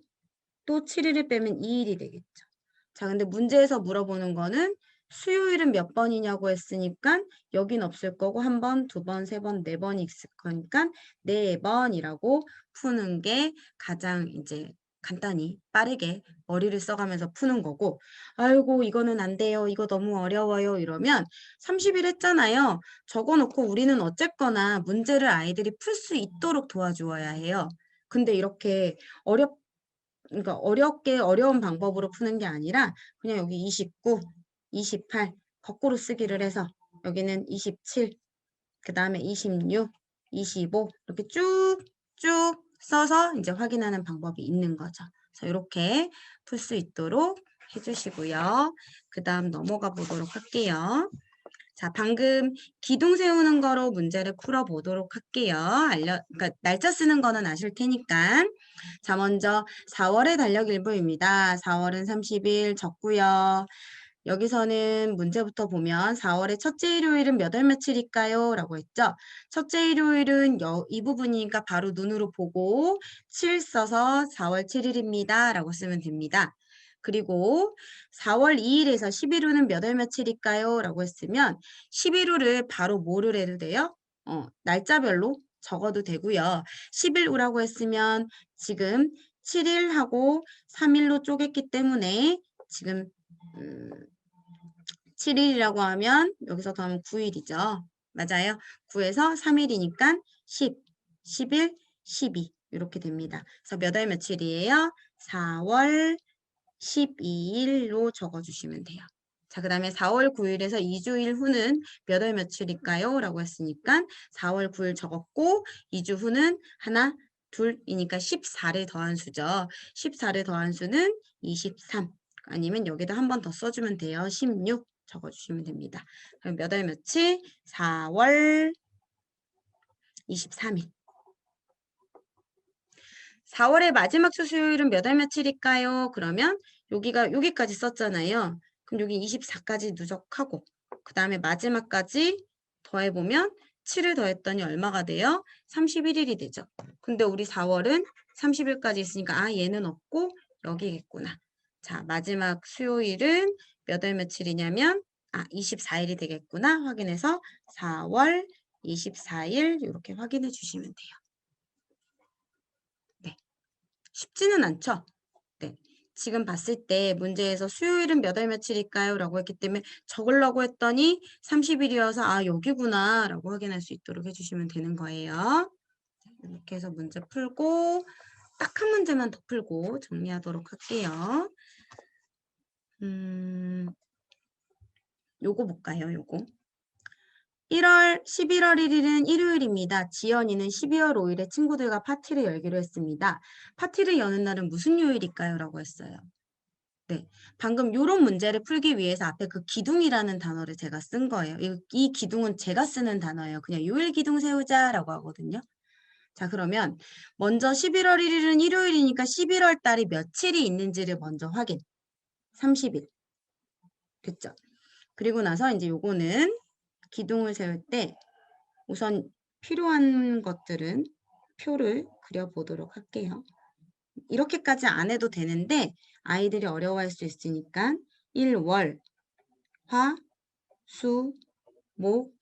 또 7일을 빼면 2일이 되겠죠. 자, 근데 문제에서 물어보는 거는 수요일은 몇 번이냐고 했으니까 여긴 없을 거고 한 번, 두 번, 세 번, 네 번이 있을 거니까 네 번이라고 푸는 게 가장 이제 간단히 빠르게 머리를 써가면서 푸는 거고 아이고 이거는 안 돼요. 이거 너무 어려워요. 이러면 30일 했잖아요. 적어놓고 우리는 어쨌거나 문제를 아이들이 풀 수 있도록 도와주어야 해요. 근데 이렇게 그러니까 어려운 방법으로 푸는 게 아니라 그냥 여기 29, 28 거꾸로 쓰기를 해서 여기는 27, 그 다음에 26, 25 이렇게 쭉쭉 써서 이제 확인하는 방법이 있는 거죠. 그래서 이렇게 풀 수 있도록 해주시고요. 그 다음 넘어가 보도록 할게요. 자, 방금 기둥 세우는 거로 문제를 풀어보도록 할게요. 그러니까 날짜 쓰는 거는 아실 테니까. 자, 먼저 4월의 달력 일부입니다. 4월은 30일 적고요. 여기서는 문제부터 보면 4월의 첫째 일요일은 몇 월 며칠일까요? 라고 했죠. 첫째 일요일은 이 부분이니까 바로 눈으로 보고 7 써서 4월 7일입니다. 라고 쓰면 됩니다. 그리고 4월 2일에서 11호는 몇 월 며칠일까요? 라고 했으면 11호를 바로 뭐를 해도 돼요? 날짜별로 적어도 되고요. 11호라고 했으면 지금 7일하고 3일로 쪼갰기 때문에 지금 7일이라고 하면 여기서 더하면 9일이죠. 맞아요. 9에서 3일이니까 10, 11, 12 이렇게 됩니다. 그래서 몇 월 며칠이에요? 4월 12일로 적어주시면 돼요. 자, 그 다음에 4월 9일에서 2주일 후는 몇 월 며칠일까요? 라고 했으니까 4월 9일 적었고 2주 후는 하나, 둘이니까 14를 더한 수죠. 14를 더한 수는 23 아니면 여기다 한 번 더 써주면 돼요. 16 적어주시면 됩니다. 그럼 몇 월 며칠? 4월 23일. 4월의 마지막 주 수요일은 몇 월 며칠일까요? 그러면 여기까지 썼잖아요. 그럼 여기 24까지 누적하고 그 다음에 마지막까지 더해보면 7을 더했더니 얼마가 돼요? 31일이 되죠. 근데 우리 4월은 30일까지 있으니까 얘는 없고 여기겠구나. 자, 마지막 수요일은 몇 월 며칠이냐면 24일이 되겠구나. 확인해서 4월 24일 이렇게 확인해 주시면 돼요. 네. 쉽지는 않죠? 네. 지금 봤을 때 문제에서 수요일은 몇 월 며칠일까요? 라고 했기 때문에 적으려고 했더니 30일이어서 여기구나 라고 확인할 수 있도록 해주시면 되는 거예요. 이렇게 해서 문제 풀고 딱 한 문제만 더 풀고 정리하도록 할게요. 요거 볼까요? 요거. 11월 1일은 일요일입니다. 지연이는 12월 5일에 친구들과 파티를 열기로 했습니다. 파티를 여는 날은 무슨 요일일까요? 라고 했어요. 네, 방금 요런 문제를 풀기 위해서 앞에 그 기둥이라는 단어를 제가 쓴 거예요. 이 기둥은 제가 쓰는 단어예요. 그냥 요일 기둥 세우자라고 하거든요. 자, 그러면 먼저 11월 1일은 일요일이니까 11월 달이 며칠이 있는지를 먼저 확인. 30일. 됐죠? 그리고 나서 이제 요거는 기둥을 세울 때 우선 필요한 것들은 표를 그려보도록 할게요. 이렇게까지 안 해도 되는데 아이들이 어려워할 수 있으니까 1월, 화, 수, 목,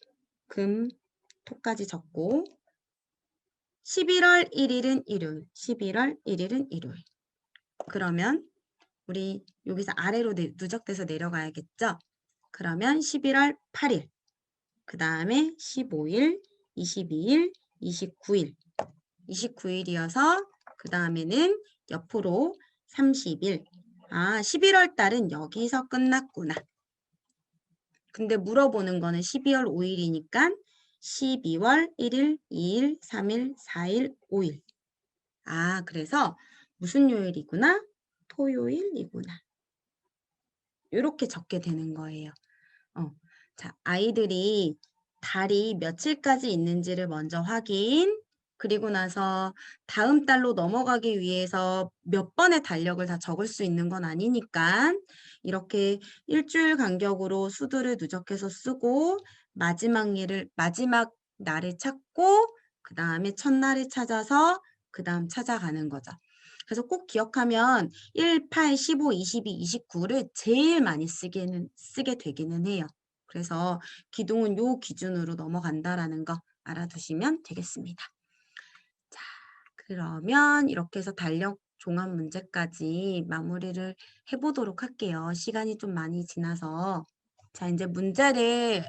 금, 토까지 적고 11월 1일은 일요일, 11월 1일은 일요일. 그러면 우리 여기서 아래로 누적돼서 내려가야겠죠? 그러면 11월 8일, 그 다음에 15일, 22일, 29일, 29일이어서 그 다음에는 옆으로 30일. 아, 11월 달은 여기서 끝났구나. 근데 물어보는 거는 12월 5일이니까 12월 1일, 2일, 3일, 4일, 5일. 아, 그래서 무슨 요일이구나? 토요일이구나. 이렇게 적게 되는 거예요. 자, 아이들이 달이 며칠까지 있는지를 먼저 확인, 그리고 나서 다음 달로 넘어가기 위해서 몇 번의 달력을 다 적을 수 있는 건 아니니까 이렇게 일주일 간격으로 수두를 누적해서 쓰고 마지막 날을 찾고 그 다음에 첫날을 찾아서 그 다음 찾아가는 거죠. 그래서 꼭 기억하면 1, 8, 15, 22, 29를 제일 많이 쓰게 되기는 해요. 그래서 기둥은 요 기준으로 넘어간다라는 거 알아두시면 되겠습니다. 자, 그러면 이렇게 해서 달력 종합 문제까지 마무리를 해보도록 할게요. 시간이 좀 많이 지나서. 자, 이제 문제를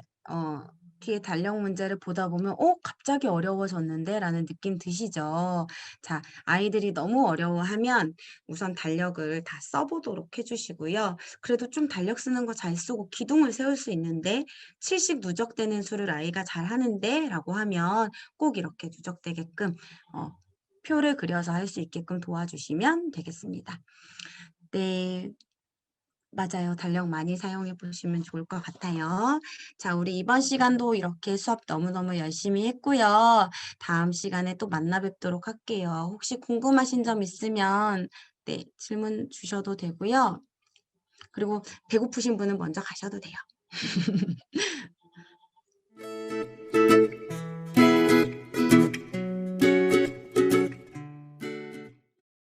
뒤에 달력 문제를 보다 보면 갑자기 어려워졌는데 라는 느낌 드시죠? 자, 아이들이 너무 어려워하면 우선 달력을 다 써보도록 해주시고요. 그래도 좀 달력 쓰는 거 잘 쓰고 기둥을 세울 수 있는데 7씩 누적되는 수를 아이가 잘 하는데 라고 하면 꼭 이렇게 누적되게끔 표를 그려서 할 수 있게끔 도와주시면 되겠습니다. 네. 맞아요. 달력 많이 사용해 보시면 좋을 것 같아요. 자, 우리 이번 시간도 이렇게 수업 너무너무 열심히 했고요. 다음 시간에 또 만나 뵙도록 할게요. 혹시 궁금하신 점 있으면 네, 질문 주셔도 되고요. 그리고 배고프신 분은 먼저 가셔도 돼요.